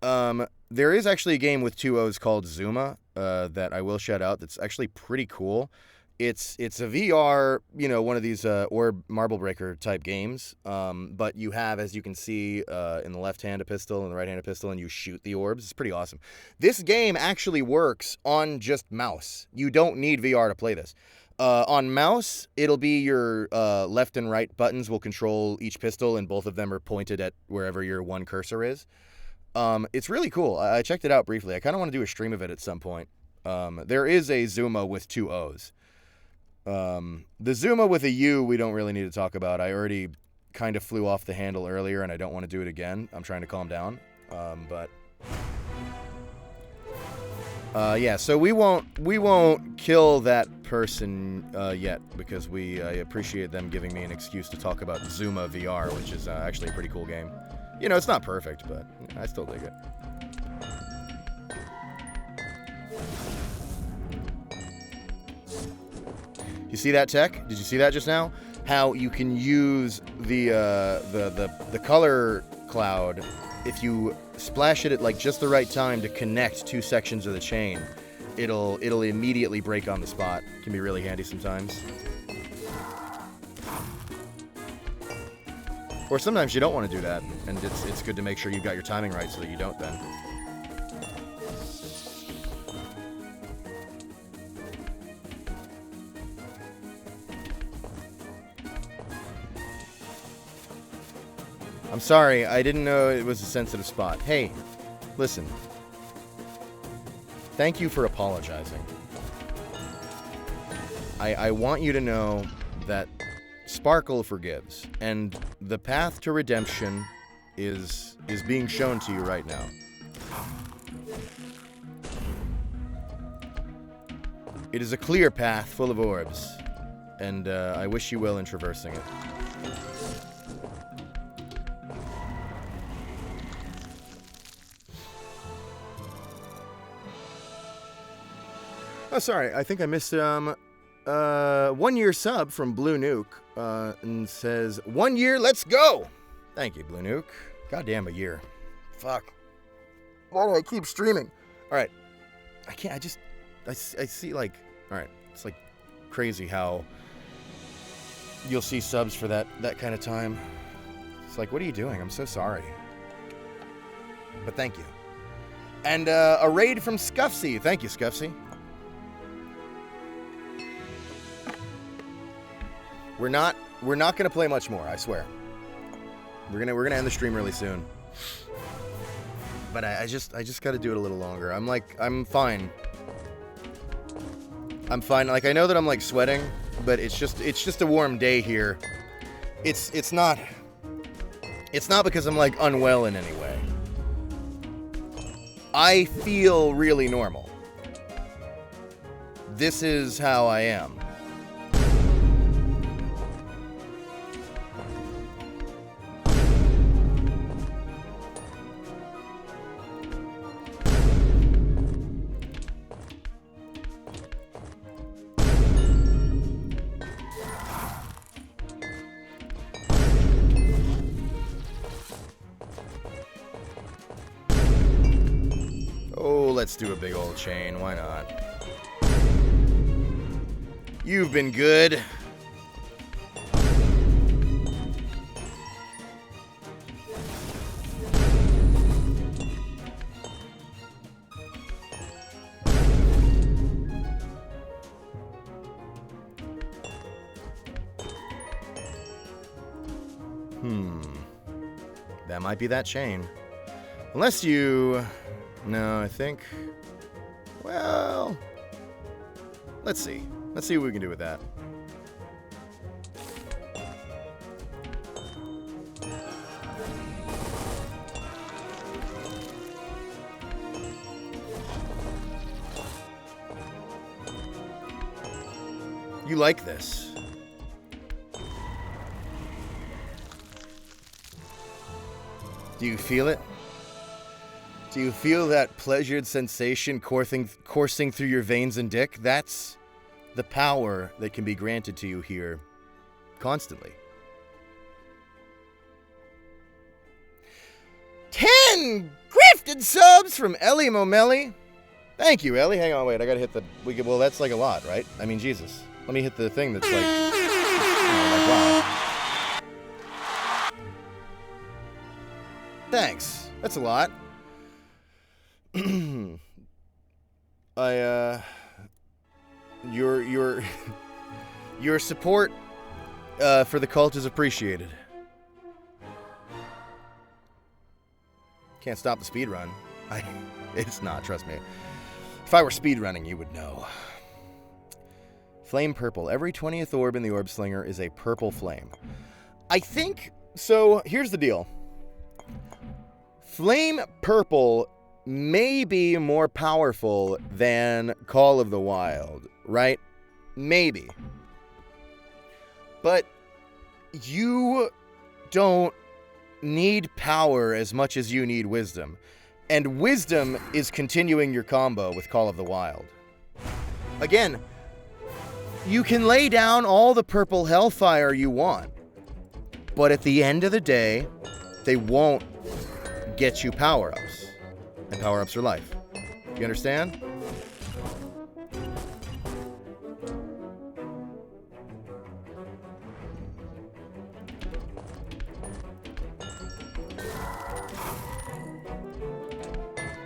there is actually a game with 2 O's called Zuma that I will shout out. That's actually pretty cool. It's a VR, one of these orb marble breaker type games. But you have, as you can see, in the left hand a pistol and the right hand a pistol, and you shoot the orbs. It's pretty awesome. This game actually works on just mouse. You don't need VR to play this. On mouse, it'll be your left and right buttons will control each pistol, and both of them are pointed at wherever your one cursor is. It's really cool. I checked it out briefly. I kind of want to do a stream of it at some point. There is a Zuma with 2 O's. The Zuma with a U we don't really need to talk about. I already kind of flew off the handle earlier, and I don't want to do it again. I'm trying to calm down. Yeah, so we won't kill that person yet, because I appreciate them giving me an excuse to talk about Zuma VR, which is actually a pretty cool game. It's not perfect, but I still dig it. You see that tech? Did you see that just now? How you can use the color cloud if you splash it at like just the right time to connect 2 sections of the chain. It'll immediately break on the spot. Can be really handy sometimes. Or sometimes you don't want to do that, and it's good to make sure you've got your timing right so that you don't then. I'm sorry, I didn't know it was a sensitive spot. Hey, listen. Thank you for apologizing. I want you to know that Sparkle forgives, and the path to redemption is being shown to you right now. It is a clear path full of orbs, and I wish you well in traversing it. Oh, sorry, I think I missed 1 year sub from Blue Nuke, and says, 1 year, let's go! Thank you, Blue Nuke. Goddamn, a year. Fuck. Why do I keep streaming? Alright. I can't, I see, like, alright, it's like crazy how you'll see subs for that kind of time. It's like, what are you doing? I'm so sorry. But thank you. And a raid from Scuffsy. Thank you, Scuffsy. We're not gonna play much more, I swear. We're gonna end the stream really soon. But I just gotta do it a little longer. I'm fine. I'm fine. Like, I know that I'm like sweating, but it's just a warm day here. It's not because I'm like unwell in any way. I feel really normal. This is how I am. Let's do a big old chain, why not? You've been good. That might be that chain. Unless you... No, I think... Well... Let's see. Let's see what we can do with that. You like this. Do you feel it? Do you feel that pleasured sensation coursing through your veins and dick? That's the power that can be granted to you here constantly. 10 grifted subs from Ellie Momelli. Thank you, Ellie. Hang on, wait. I gotta hit the... well, that's like a lot, right? I mean, Jesus. Let me hit the thing that's like... wow. Thanks. That's a lot. Your support for the cult is appreciated. Can't stop the speed run. It's not, trust me. If I were speedrunning, you would know. Flame purple. Every 20th orb in the Orb Slinger is a purple flame. I think... So, here's the deal. Flame purple may be more powerful than Call of the Wild, right? Maybe. But you don't need power as much as you need wisdom. And wisdom is continuing your combo with Call of the Wild. Again, you can lay down all the purple hellfire you want, but at the end of the day, they won't get you power-ups. And power-ups are life. You understand?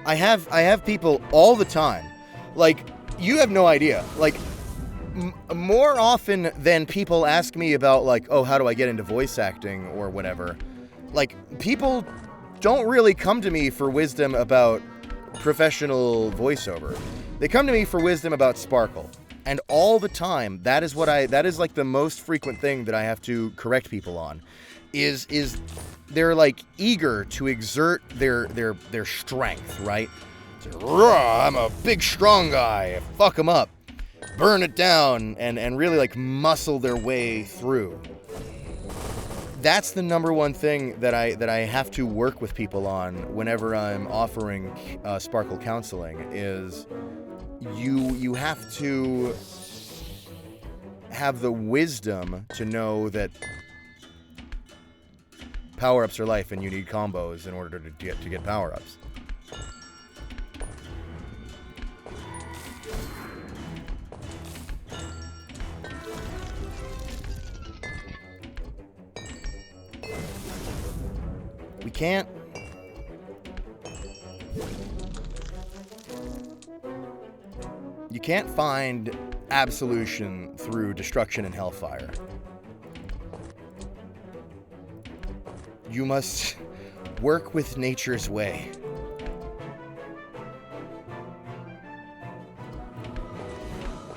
I have people all the time. Like, you have no idea. Like, more often than people ask me about, like, oh, how do I get into voice acting or whatever, like, people don't really come to me for wisdom about professional voiceover. They come to me for wisdom about Sparkle. And all the time, that is like the most frequent thing that I have to correct people on, is they're like eager to exert their strength, right? I'm a big strong guy. Fuck them up. Burn it down and really like muscle their way through. That's the number one thing that I have to work with people on whenever I'm offering Sparkle counseling is you have to have the wisdom to know that power-ups are life and you need combos in order to get power-ups. We can't... You can't find absolution through destruction and hellfire. You must work with nature's way.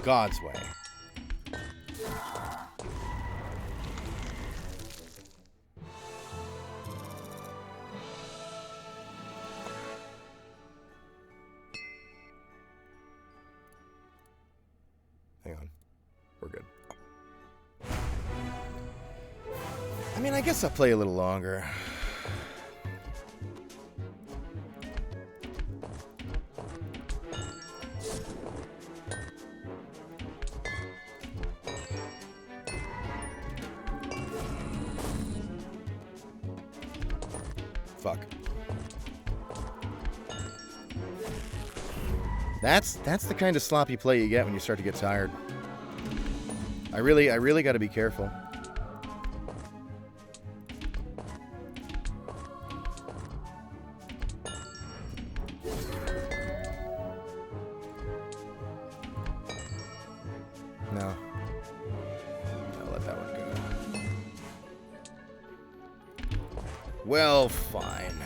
God's way. Hang on. We're good. I mean, I guess I'll play a little longer. Fuck. That's the kind of sloppy play you get when you start to get tired. I really got to be careful. No. I'll let that one go. Well, fine.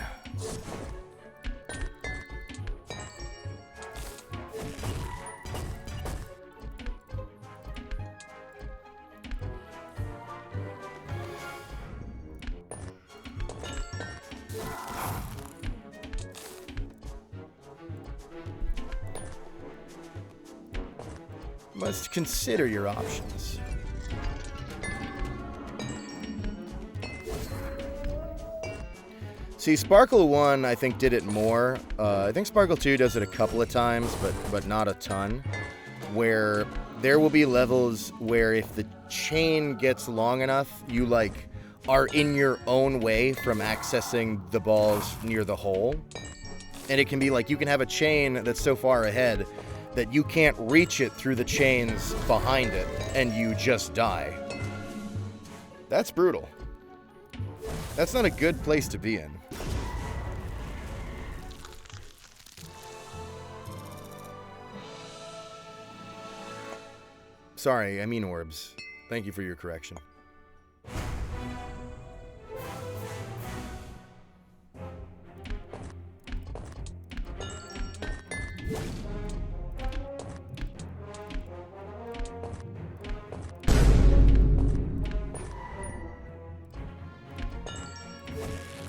must consider your options. See, Sparkle 1, I think, did it more. I think Sparkle 2 does it a couple of times, but not a ton. Where there will be levels where if the chain gets long enough, you, like, are in your own way from accessing the balls near the hole. And it can be like, you can have a chain that's so far ahead that you can't reach it through the chains behind it, and you just die. That's brutal. That's not a good place to be in. Sorry, I mean orbs. Thank you for your correction.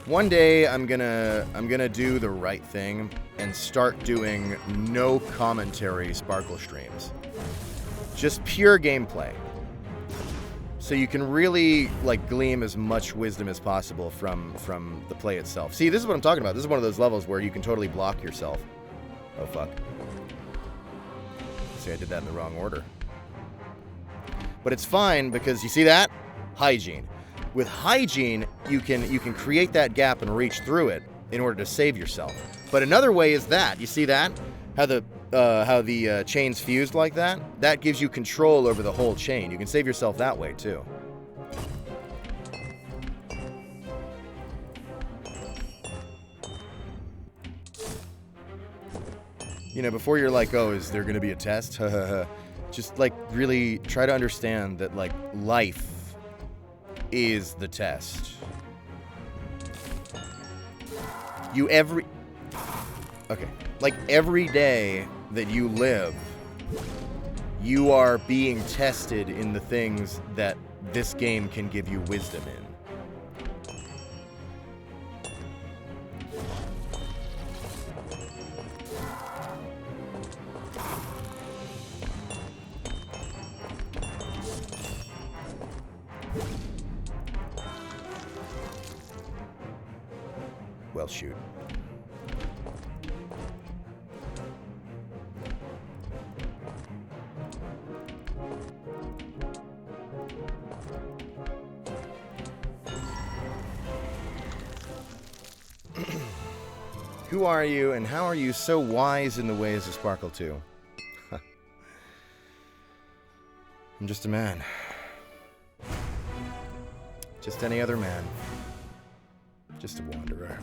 One day I'm gonna do the right thing and start doing no commentary Sparkle streams. Just pure gameplay. So you can really like glean as much wisdom as possible from the play itself. See, this is what I'm talking about. This is one of those levels where you can totally block yourself. Oh fuck. See, I did that in the wrong order. But it's fine because you see that? Hygiene. With hygiene, you can create that gap and reach through it in order to save yourself. But another way is that. You see that? How the chain's fused like that? That gives you control over the whole chain. You can save yourself that way too. You know, before you're like, oh, is there going to be a test? Just like really try to understand that like life is the test. Like every day that you live, you are being tested in the things that this game can give you wisdom in. Well, shoot. Who are you, and how are you so wise in the ways of Sparkle 2? I'm just a man. Just any other man. Just a wanderer.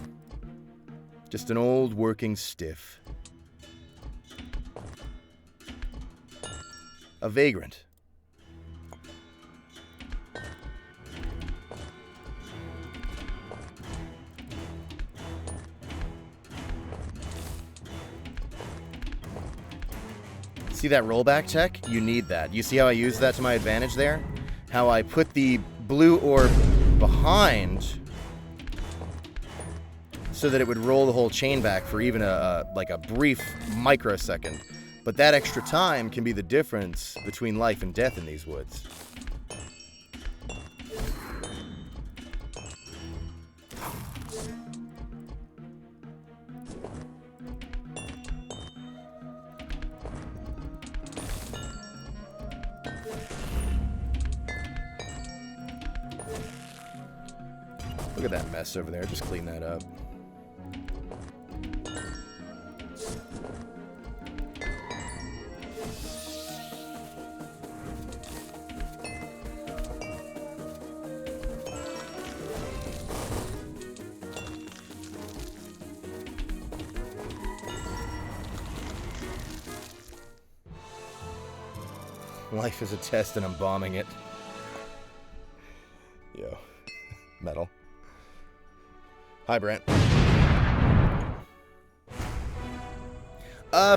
Just an old working stiff. A vagrant. See that rollback tech? You need that. You see how I use that to my advantage there? How I put the blue orb behind so that it would roll the whole chain back for even a brief microsecond. But that extra time can be the difference between life and death in these woods. Look at that mess over there. Just clean that up. Life is a test and I'm bombing it. Yo. Metal. Hi, Brent.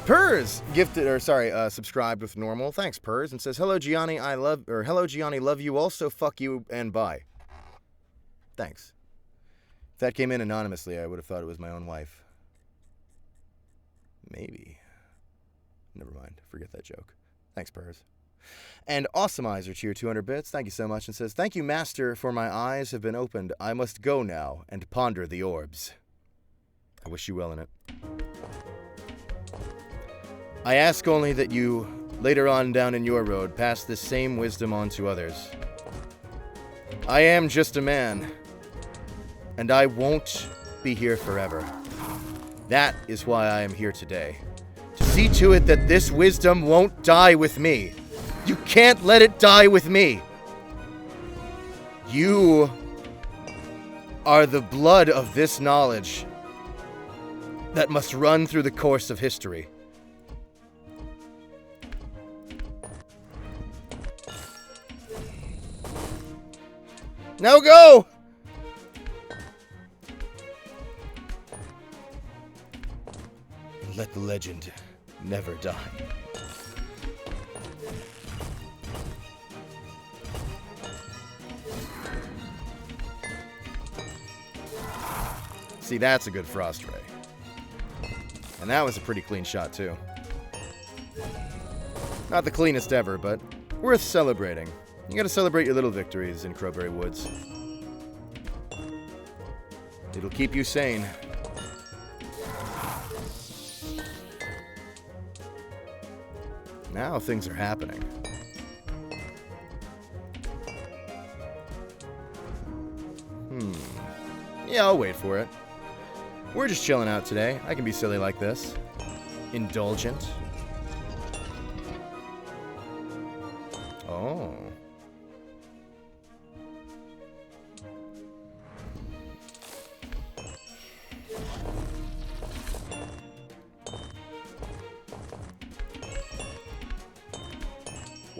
Purrs gifted, or sorry, subscribed with normal. Thanks, Purrs, and says, hello, Gianni, hello, Gianni, love you also, fuck you, and bye. Thanks. If that came in anonymously, I would have thought it was my own wife. Maybe. Never mind. Forget that joke. Thanks, Purrs. And Awesomeizer cheer 200 bits. Thank you so much. And says, thank you, Master, for my eyes have been opened. I must go now and ponder the orbs. I wish you well in it. I ask only that you, later on down in your road, pass this same wisdom on to others. I am just a man, and I won't be here forever. That is why I am here today. To see to it that this wisdom won't die with me. You can't let it die with me. You are the blood of this knowledge that must run through the course of history. Now go! Let the legend never die. See, that's a good Frost Ray. And that was a pretty clean shot, too. Not the cleanest ever, but worth celebrating. You gotta celebrate your little victories in Crowberry Woods. It'll keep you sane. Now things are happening. Yeah, I'll wait for it. We're just chilling out today. I can be silly like this. Indulgent. Oh.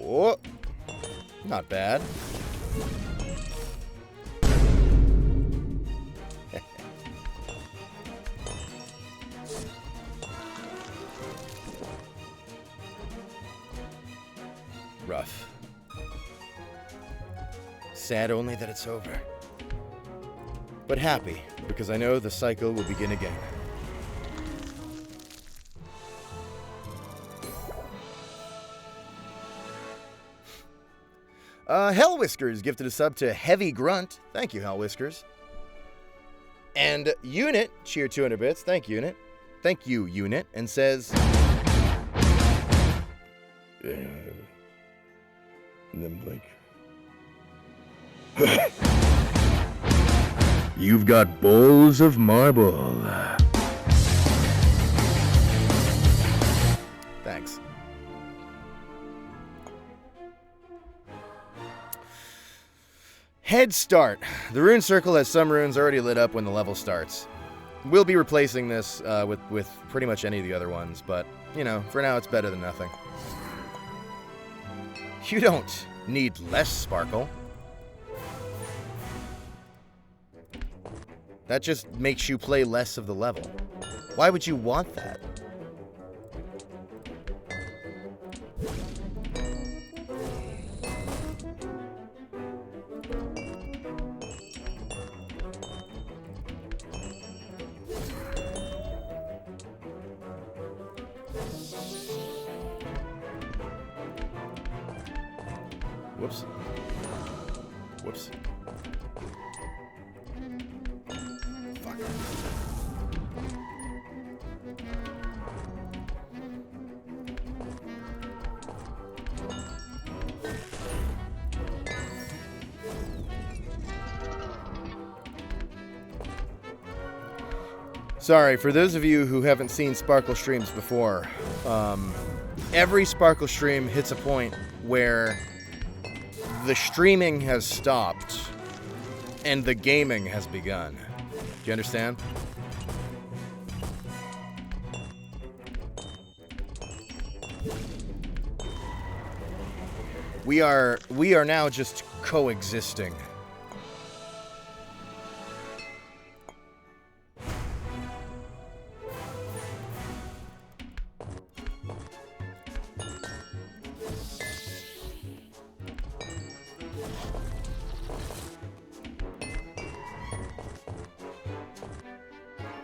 Oh. Not bad. Rough. Sad only that it's over. But happy, because I know the cycle will begin again. Hell Whiskers gifted a sub to Heavy Grunt. Thank you, Hell Whiskers. And Unit, cheer 200 bits. Thank you, Unit. Thank you, Unit. And says... You've got bowls of marble. Thanks. Head Start. The rune circle has some runes already lit up when the level starts. We'll be replacing this with pretty much any of the other ones, but, you know, for now it's better than nothing. You don't need less sparkle. That just makes you play less of the level. Why would you want that? Whoops. Whoops. Fuck. Sorry, for those of you who haven't seen Sparkle streams before, every Sparkle stream hits a point where the streaming has stopped and the gaming has begun. Do you understand? We are now just coexisting.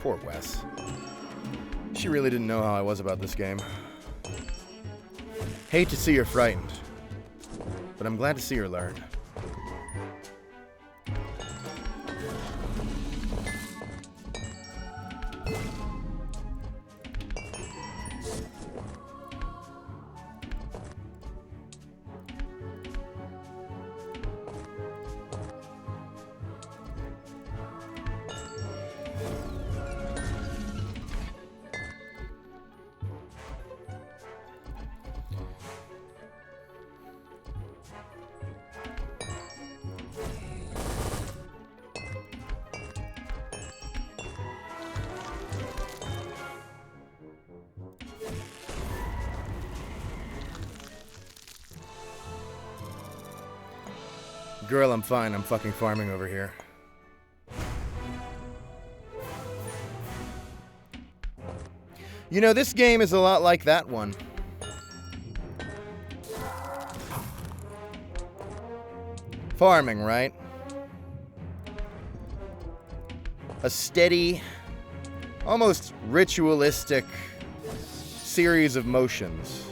Poor Wes. She really didn't know how I was about this game. Hate to see her frightened. but I'm glad to see her learn. Girl, I'm fine. I'm fucking farming over here. You know, this game is a lot like that one. Farming, right? A steady, almost ritualistic series of motions.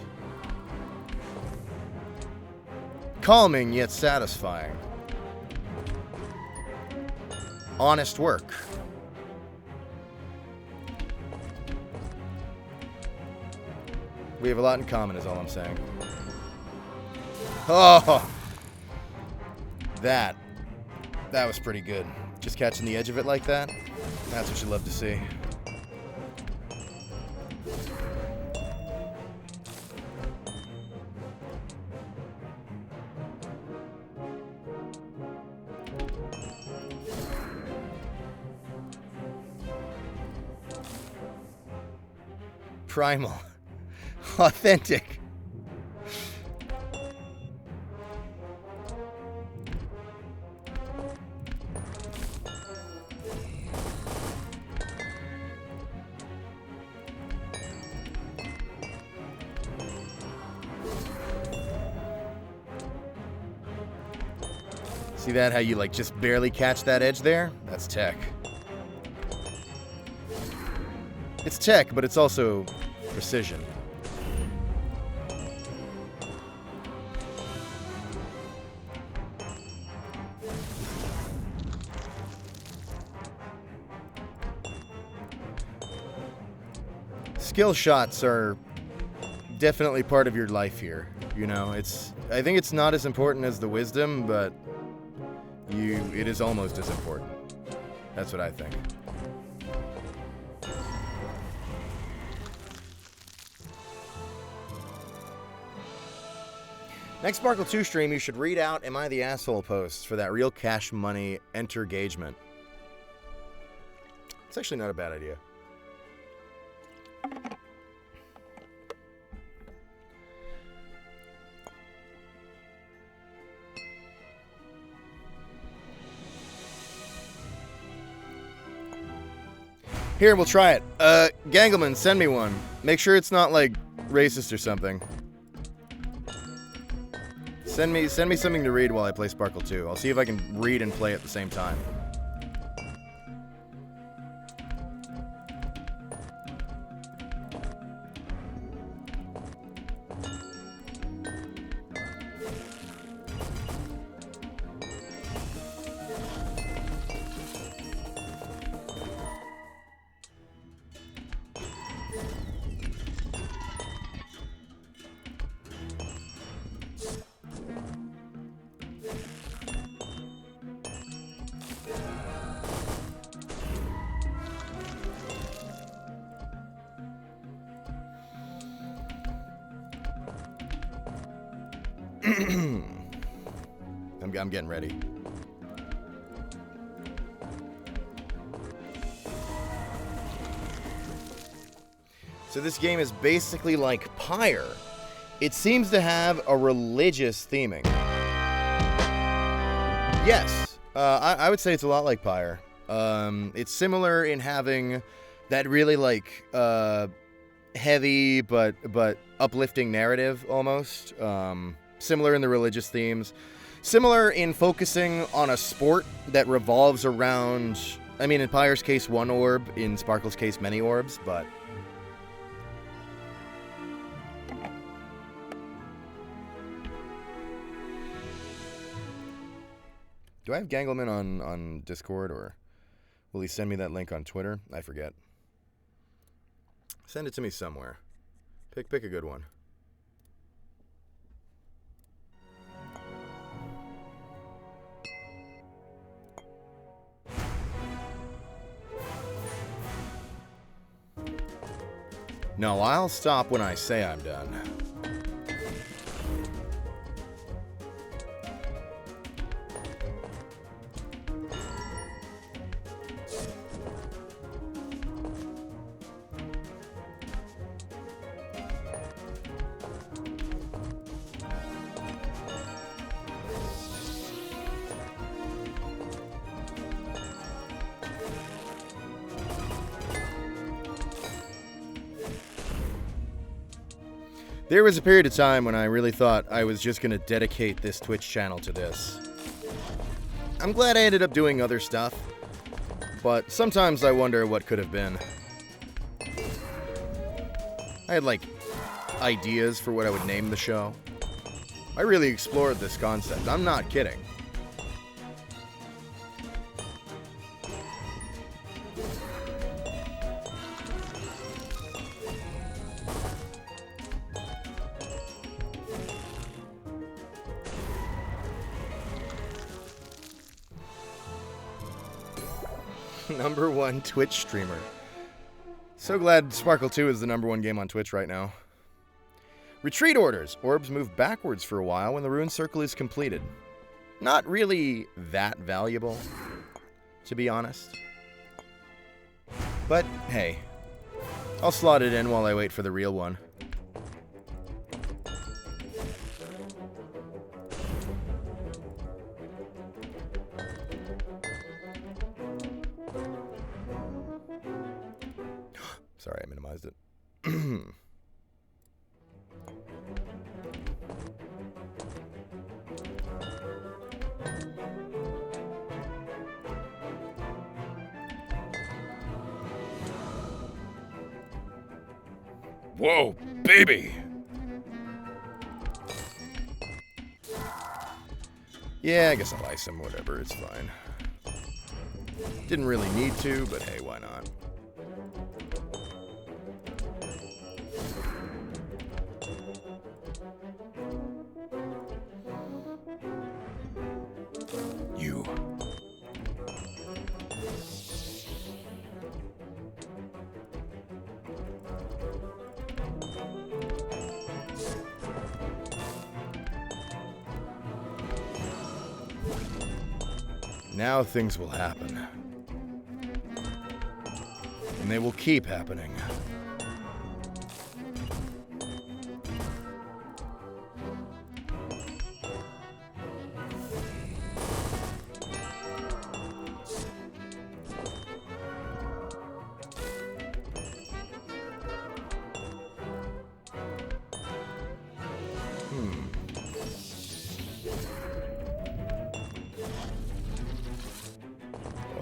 Calming yet satisfying. Honest work. We have a lot in common is all I'm saying. Oh! That was pretty good. Just catching the edge of it like that. That's what you love to see. Primal. Authentic. See that? How you like just barely catch that edge there? That's tech. It's tech, but it's also precision. Skill shots are definitely part of your life here. You know, I think it's not as important as the wisdom, but it is almost as important. That's what I think. Next Sparkle 2 stream, you should read out Am I the Asshole posts for that real cash money entergagement. It's actually not a bad idea. Here, we'll try it. Gangleman, send me one. Make sure it's not, like, racist or something. Send me something to read while I play Sparkle 2. I'll see if I can read and play at the same time. I'm getting ready. So this game is basically like Pyre. It seems to have a religious theming. Yes, I would say it's a lot like Pyre. It's similar in having that really like heavy but uplifting narrative almost. Similar in the religious themes. Similar in focusing on a sport that revolves around, I mean, in Pyre's case, one orb, in Sparkle's case, many orbs, but... Do I have Gangleman on Discord, or will he send me that link on Twitter? I forget. Send it to me somewhere. Pick a good one. No, I'll stop when I say I'm done. There was a period of time when I really thought I was just going to dedicate this Twitch channel to this. I'm glad I ended up doing other stuff, but sometimes I wonder what could have been. I had, like, ideas for what I would name the show. I really explored this concept. I'm not kidding. Number one Twitch streamer. So glad Sparkle 2 is the number one game on Twitch right now. Retreat orders. Orbs move backwards for a while when the rune circle is completed. Not really that valuable, to be honest. But, hey. I'll slot it in while I wait for the real one. Sorry, I minimized it. Whoa, baby! Yeah, I guess I'll ice him, whatever, it's fine. Didn't really need to, but hey, why not? You. Now things will happen. And they will keep happening.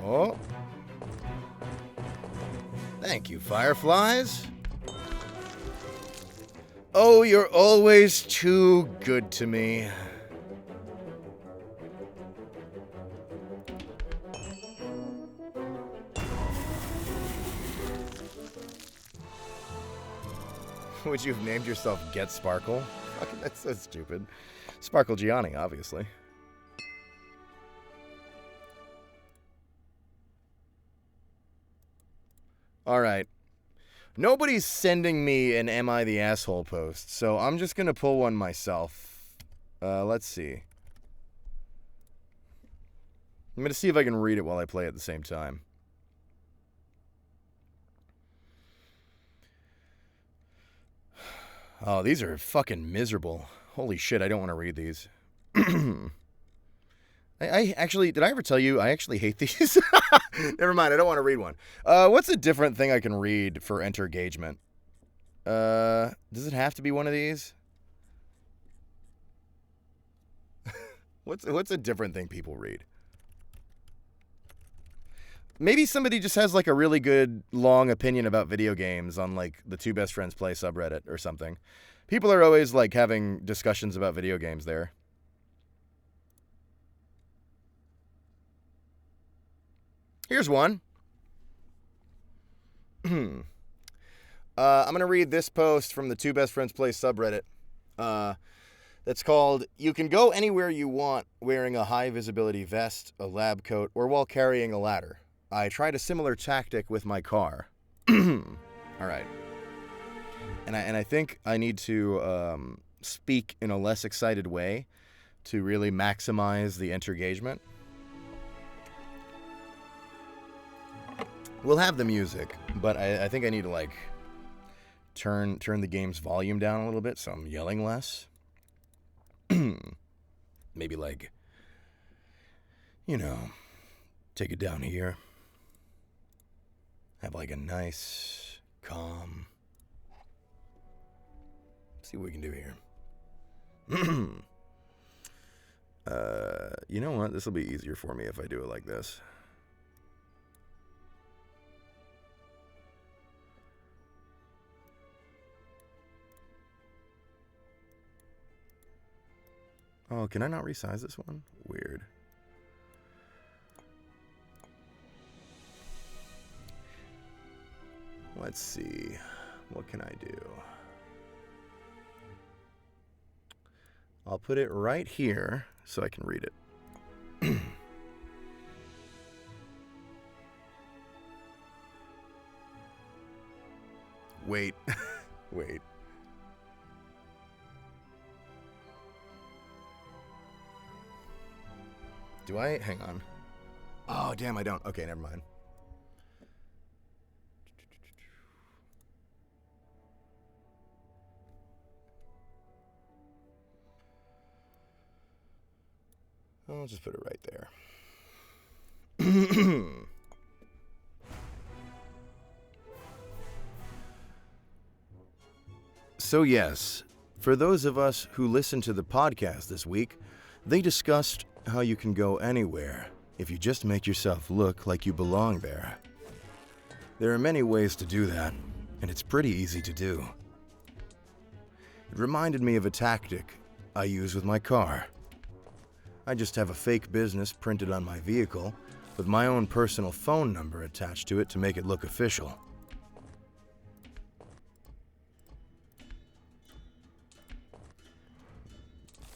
Oh. Thank you, Fireflies. Oh, you're always too good to me. Would you have named yourself Get Sparkle? Fucking, that's so stupid. Sparkle Gianni, obviously. Alright. Nobody's sending me an Am I the Asshole post, so I'm just gonna pull one myself. Let's see. I'm gonna see if I can read it while I play at the same time. Oh, these are fucking miserable. Holy shit, I don't want to read these. I actually, did I ever tell you I actually hate these? Never mind, I don't want to read one. What's a different thing I can read for enter engagement? Does it have to be one of these? What's a different thing people read? Maybe somebody just has like a really good long opinion about video games on like the Two Best Friends Play subreddit or something. People are always like having discussions about video games there. Here's one. I'm going to read this post from the Two Best Friends Play subreddit. That's called, "You can go anywhere you want wearing a high-visibility vest, a lab coat, or while carrying a ladder. I tried a similar tactic with my car." All right. And I think I need to speak in a less excited way to really maximize the engagement. We'll have the music, but I think I need to, like, turn the game's volume down a little bit so I'm yelling less. Maybe, like, you know, take it down here. Have, like, a nice, calm... See what we can do here. You know what? This will be easier for me if I do it like this. Oh, can I not resize this one? Weird. Let's see. What can I do? I'll put it right here so I can read it. Wait. Wait. Do I? Hang on. Oh, damn, I don't. Okay, never mind. I'll just put it right there. So yes, for those of us who listened to the podcast this week, they discussed how you can go anywhere if you just make yourself look like you belong there. There are many ways to do that, and it's pretty easy to do. It reminded me of a tactic I use with my car. I just have a fake business printed on my vehicle with my own personal phone number attached to it to make it look official.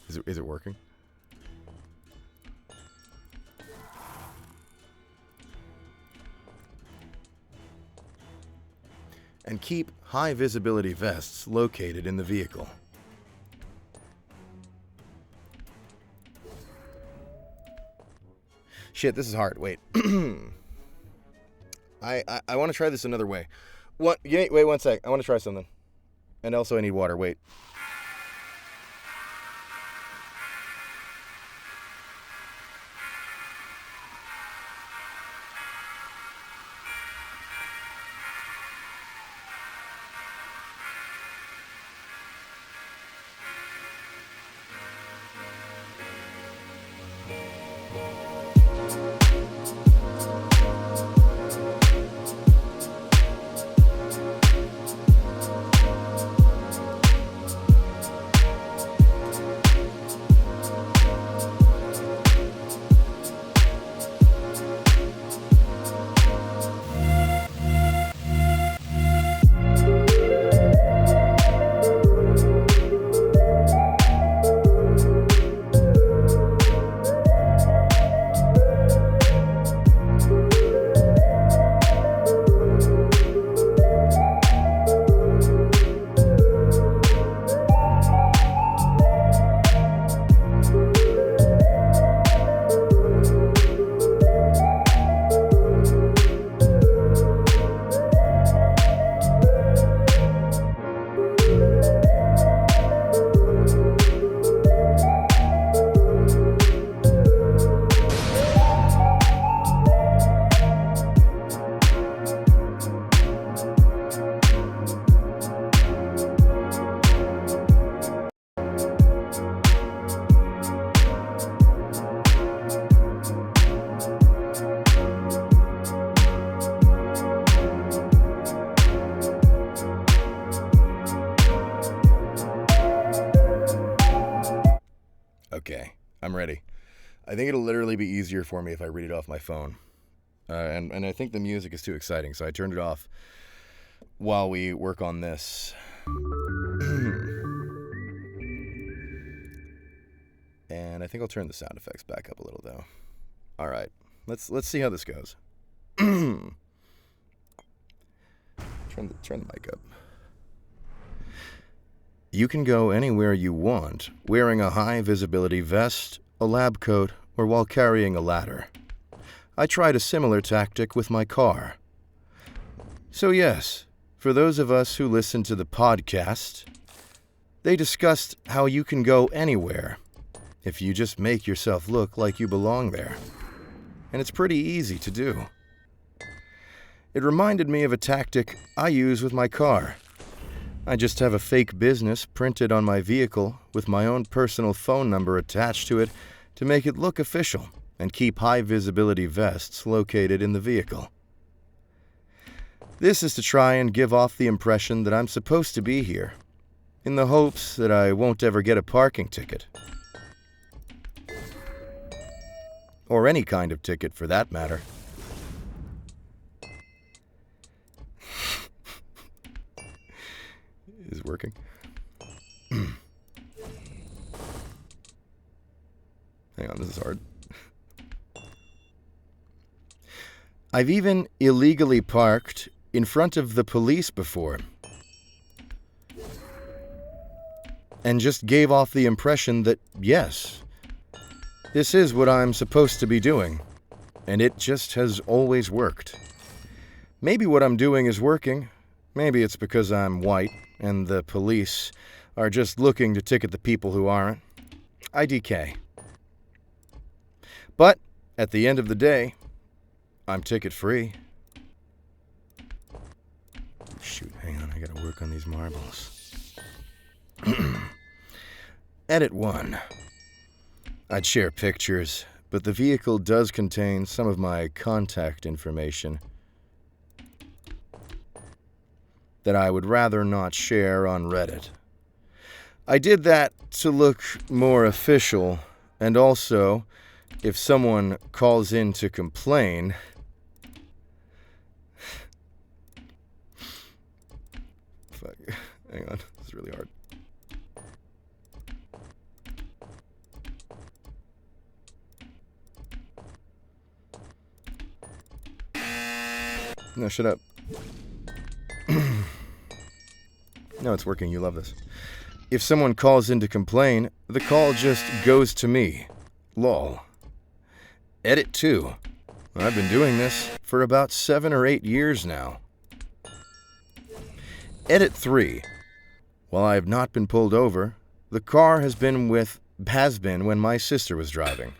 Is it working? And keep high visibility vests located in the vehicle. Shit, this is hard. Wait. I want to try this another way. What? Yeah, wait 1 sec. I want to try something. And also I need water. Wait. Okay, I'm ready. I think it'll literally be easier for me if I read it off my phone. and I think the music is too exciting, so I turned it off while we work on this. And I think I'll turn the sound effects back up a little, though. All right, let's see how this goes. Turn the mic up. You can go anywhere you want, wearing a high-visibility vest, a lab coat, or while carrying a ladder. I tried a similar tactic with my car. So yes, for those of us who listen to the podcast, they discussed how you can go anywhere if you just make yourself look like you belong there. And it's pretty easy to do. It reminded me of a tactic I use with my car. I just have a fake business printed on my vehicle with my own personal phone number attached to it to make it look official and keep high-visibility vests located in the vehicle. This is to try and give off the impression that I'm supposed to be here, in the hopes that I won't ever get a parking ticket. Or any kind of ticket for that matter. Is it working? Hang on, this is hard. I've even illegally parked in front of the police before. And just gave off the impression that, yes, this is what I'm supposed to be doing. And it just has always worked. Maybe what I'm doing is working. Maybe it's because I'm white and the police are just looking to ticket the people who aren't. IDK. But at the end of the day, I'm ticket-free. Shoot, hang on, I gotta work on these marbles. Edit 1. I'd share pictures, but the vehicle does contain some of my contact information that I would rather not share on Reddit. I did that to look more official, and also, if someone calls in to complain, fuck, hang on, this is really hard. No, shut up. No, it's working. You love this. If someone calls in to complain, the call just goes to me. Lol. Edit 2. I've been doing this for about 7 or 8 years now. Edit 3. While I have not been pulled over, the car has been when my sister was driving.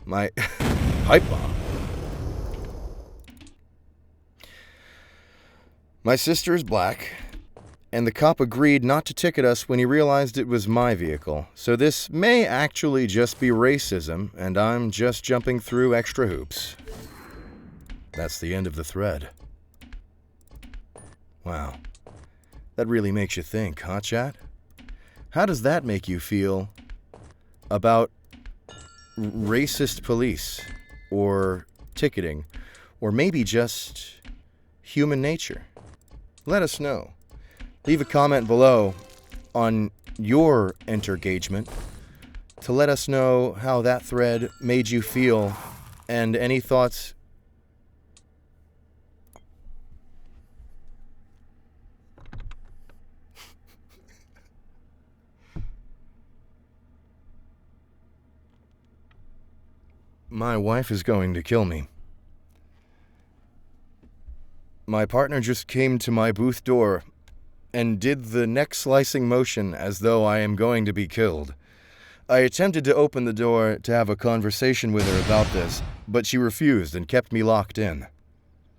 My pipe bomb. My sister is black, and the cop agreed not to ticket us when he realized it was my vehicle. So this may actually just be racism, and I'm just jumping through extra hoops. That's the end of the thread. Wow. That really makes you think, huh, chat? How does that make you feel about racist police, or ticketing, or maybe just human nature? Let us know. Leave a comment below on your engagement to let us know how that thread made you feel and any thoughts. My wife is going to kill me. My partner just came to my booth door and did the neck-slicing motion as though I am going to be killed. I attempted to open the door to have a conversation with her about this, but she refused and kept me locked in.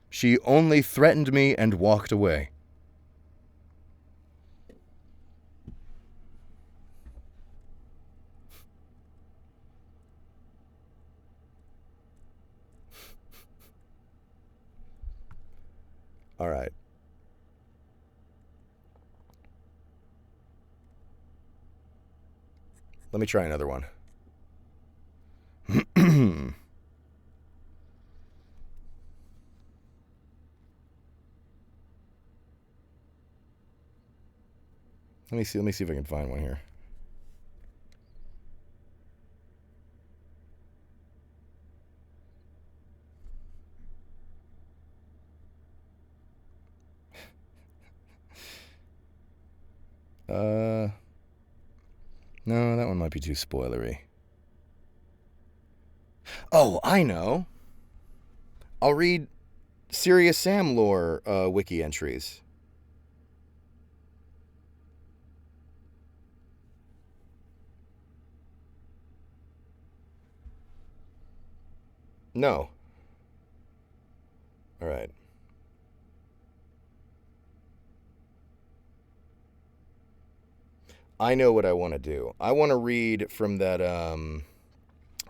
She only threatened me and walked away. All right. Let me try another one. Let me see if I can find one here. No, that one might be too spoilery. Oh, I know. I'll read Serious Sam lore wiki entries. No. All right. I know what I want to do. I want to read from that,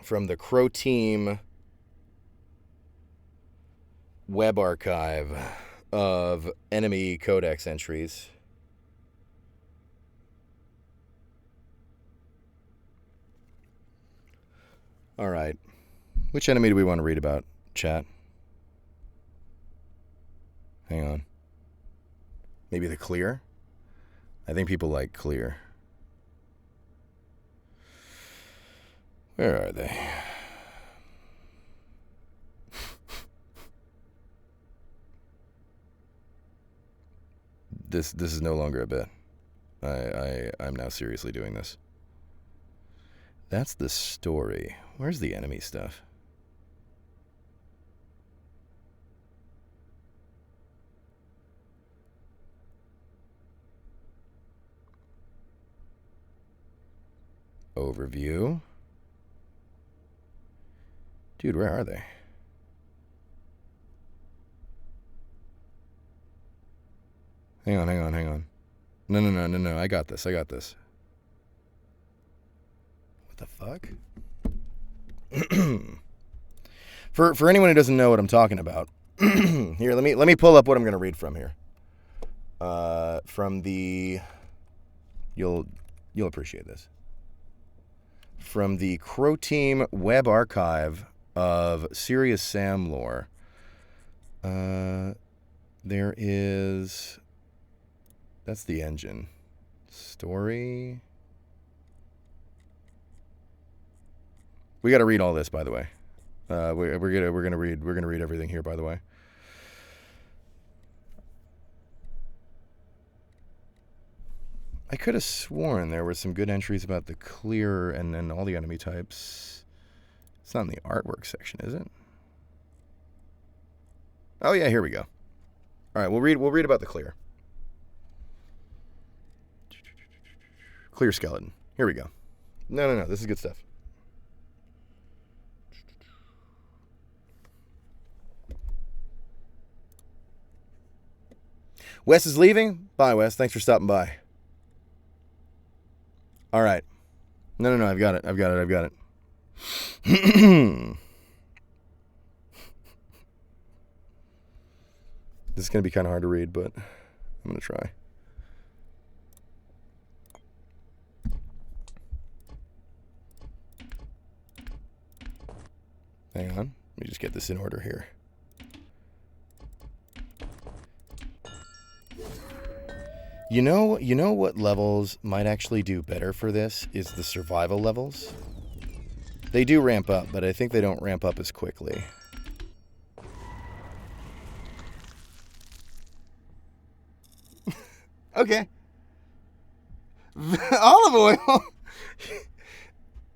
from the Crow Team web archive of enemy codex entries. All right. Which enemy do we want to read about, chat? Hang on. Maybe the Clear? I think people like Clear. Where are they? This is no longer a bit. I'm now seriously doing this. That's the story. Where's the enemy stuff? Overview. Dude, where are they? Hang on. No. I got this. What the fuck? For anyone who doesn't know what I'm talking about, here, let me pull up what I'm gonna read from here. From the you'll appreciate this. From the Crow Team web archive of Serious Sam lore. There is... That's the engine. Story... We got to read all this, by the way. We're gonna read everything here, by the way. I could have sworn there were some good entries about the Clear and all the enemy types. It's not in the artwork section, is it? Oh yeah, here we go. All right, we'll read about the Clear. Clear skeleton. Here we go. No. This is good stuff. Wes is leaving. Bye, Wes. Thanks for stopping by. All right. No. I've got it. This is going to be kind of hard to read, but I'm going to try. Hang on. Let me just get this in order here. You know what levels might actually do better for this is the survival levels. They do ramp up, but I think they don't ramp up as quickly. Okay. Olive oil.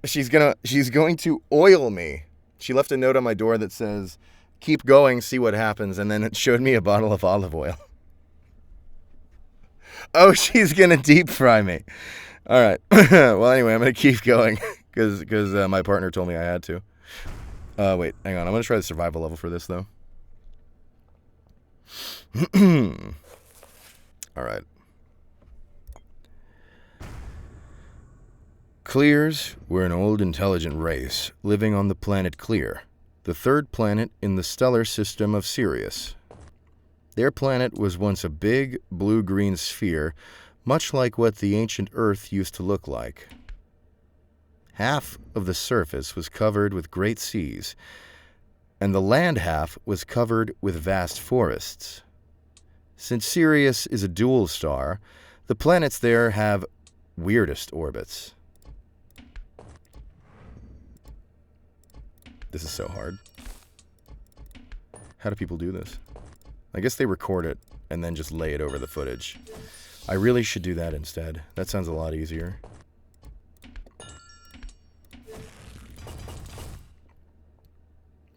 She's going to oil me. She left a note on my door that says, "Keep going, see what happens," and then it showed me a bottle of olive oil. Oh, she's gonna deep fry me. All right. Well, anyway, I'm gonna keep going because my partner told me I had to. Wait, hang on. I'm gonna try the survival level for this though. All right. Clears were an old intelligent race living on the planet Clear, the third planet in the stellar system of Sirius. Their planet was once a big, blue-green sphere, much like what the ancient Earth used to look like. Half of the surface was covered with great seas, and the land half was covered with vast forests. Since Sirius is a dual star, The planets there have weirdest orbits. This is so hard. How do people do this? I guess they record it and then just lay it over the footage. I really should do that instead. That sounds a lot easier.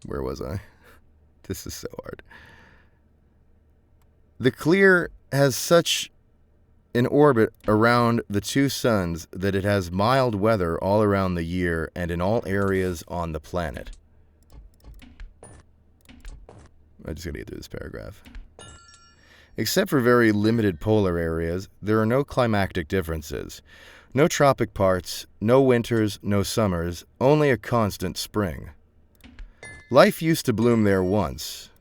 Where was I? This is so hard. The Clear has such an orbit around the two suns that it has mild weather all around the year and in all areas on the planet. I just gotta get through this paragraph. Except for very limited polar areas, there are no climactic differences. No tropic parts, no winters, no summers, only a constant spring. Life used to bloom there once.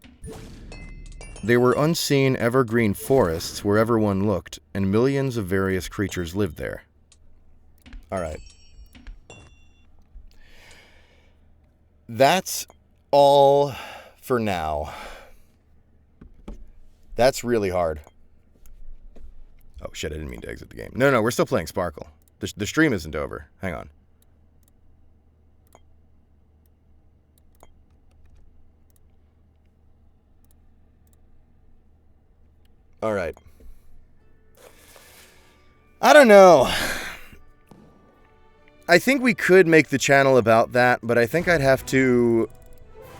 There were unseen evergreen forests wherever one looked, and millions of various creatures lived there. Alright. That's all for now. That's really hard. Oh shit, I didn't mean to exit the game. No, we're still playing Sparkle. The stream isn't over. Hang on. Alright. I don't know. I think we could make the channel about that, but I think I'd have to...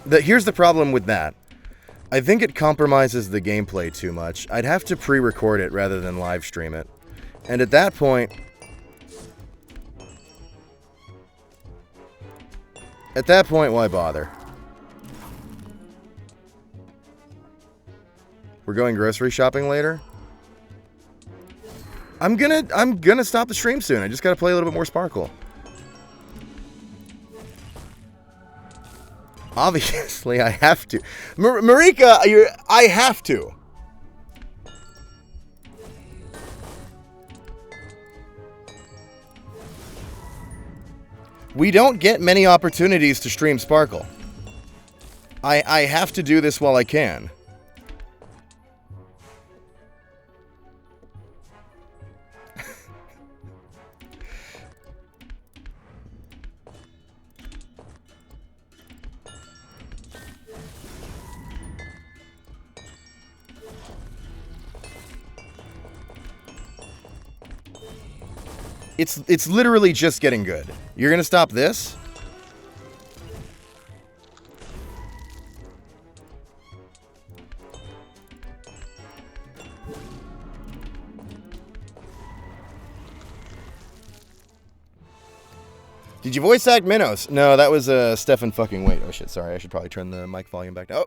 Here's the problem with that. I think it compromises the gameplay too much. I'd have to pre-record it rather than live stream it. And at that point... why bother? We're going grocery shopping later? I'm gonna stop the stream soon. I just gotta play a little bit more Sparkle. Obviously, I have to. Marika, I have to. We don't get many opportunities to stream Sparkle. I have to do this while I can. It's literally just getting good. You're gonna stop this? Did you voice act Minos? No, that was Stefan fucking Wait. Oh shit, sorry. I should probably turn the mic volume back down. Oh.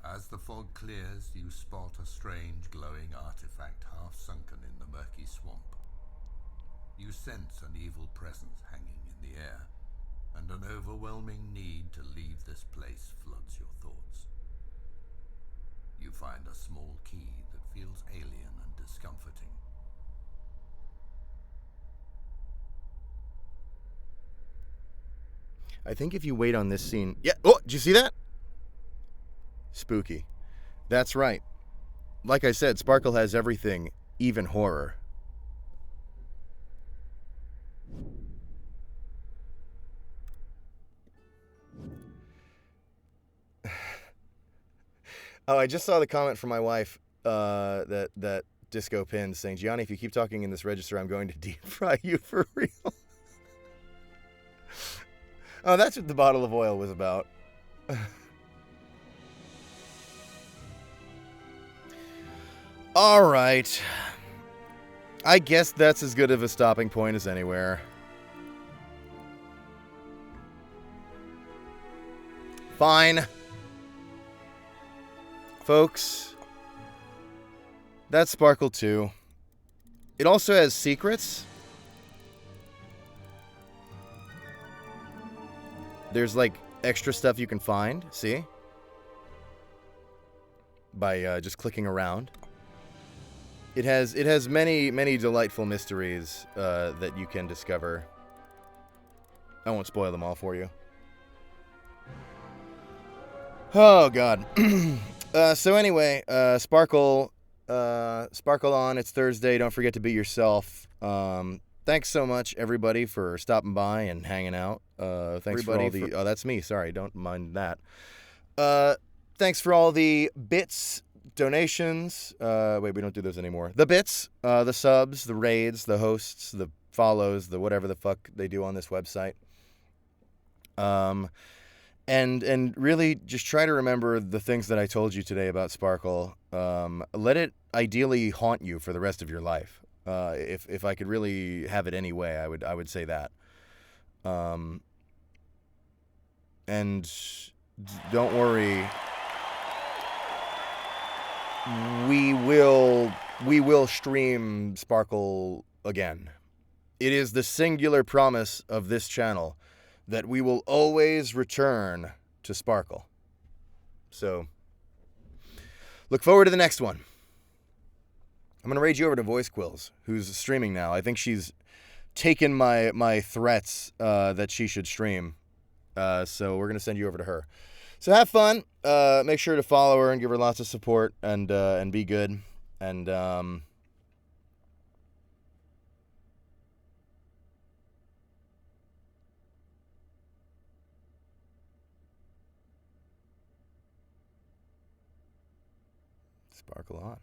As the fog clears, you spot a strange glowing artifact half sunken in the murky swamp. You sense an evil presence hanging in the air, and an overwhelming need to leave this place floods your thoughts. You find a small key that feels alien and discomforting. I think if you wait on this scene... Yeah, oh, did you see that? Spooky. That's right. Like I said, Sparkle has everything, even horror. Oh, I just saw the comment from my wife that Disco Pin saying, Gianni, if you keep talking in this register, I'm going to deep fry you for real. Oh, that's what the bottle of oil was about. All right. I guess that's as good of a stopping point as anywhere. Fine. Folks, that's Sparkle 2. It also has secrets. There's like extra stuff you can find, see? By just clicking around. It has many, many delightful mysteries that you can discover. I won't spoil them all for you. Oh, God. So anyway, Sparkle Sparkle on. It's Thursday. Don't forget to be yourself. Thanks so much, everybody, for stopping by and hanging out. Thanks for all the... Oh, that's me. Sorry. Don't mind that. Thanks for all the bits, donations. Wait, we don't do those anymore. The bits, the subs, the raids, the hosts, the follows, the whatever the fuck they do on this website. And really just try to remember the things that I told you today about Sparkle. Let it ideally haunt you for the rest of your life. If I could really have it any way, I would say that. And don't worry. We will stream Sparkle again. It is the singular promise of this channel that we will always return to Sparkle. So, look forward to the next one. I'm going to raid you over to Voice Quills, who's streaming now. I think she's taken my threats that she should stream. So we're going to send you over to her. So have fun. Make sure to follow her and give her lots of support and be good. And Sparkle on.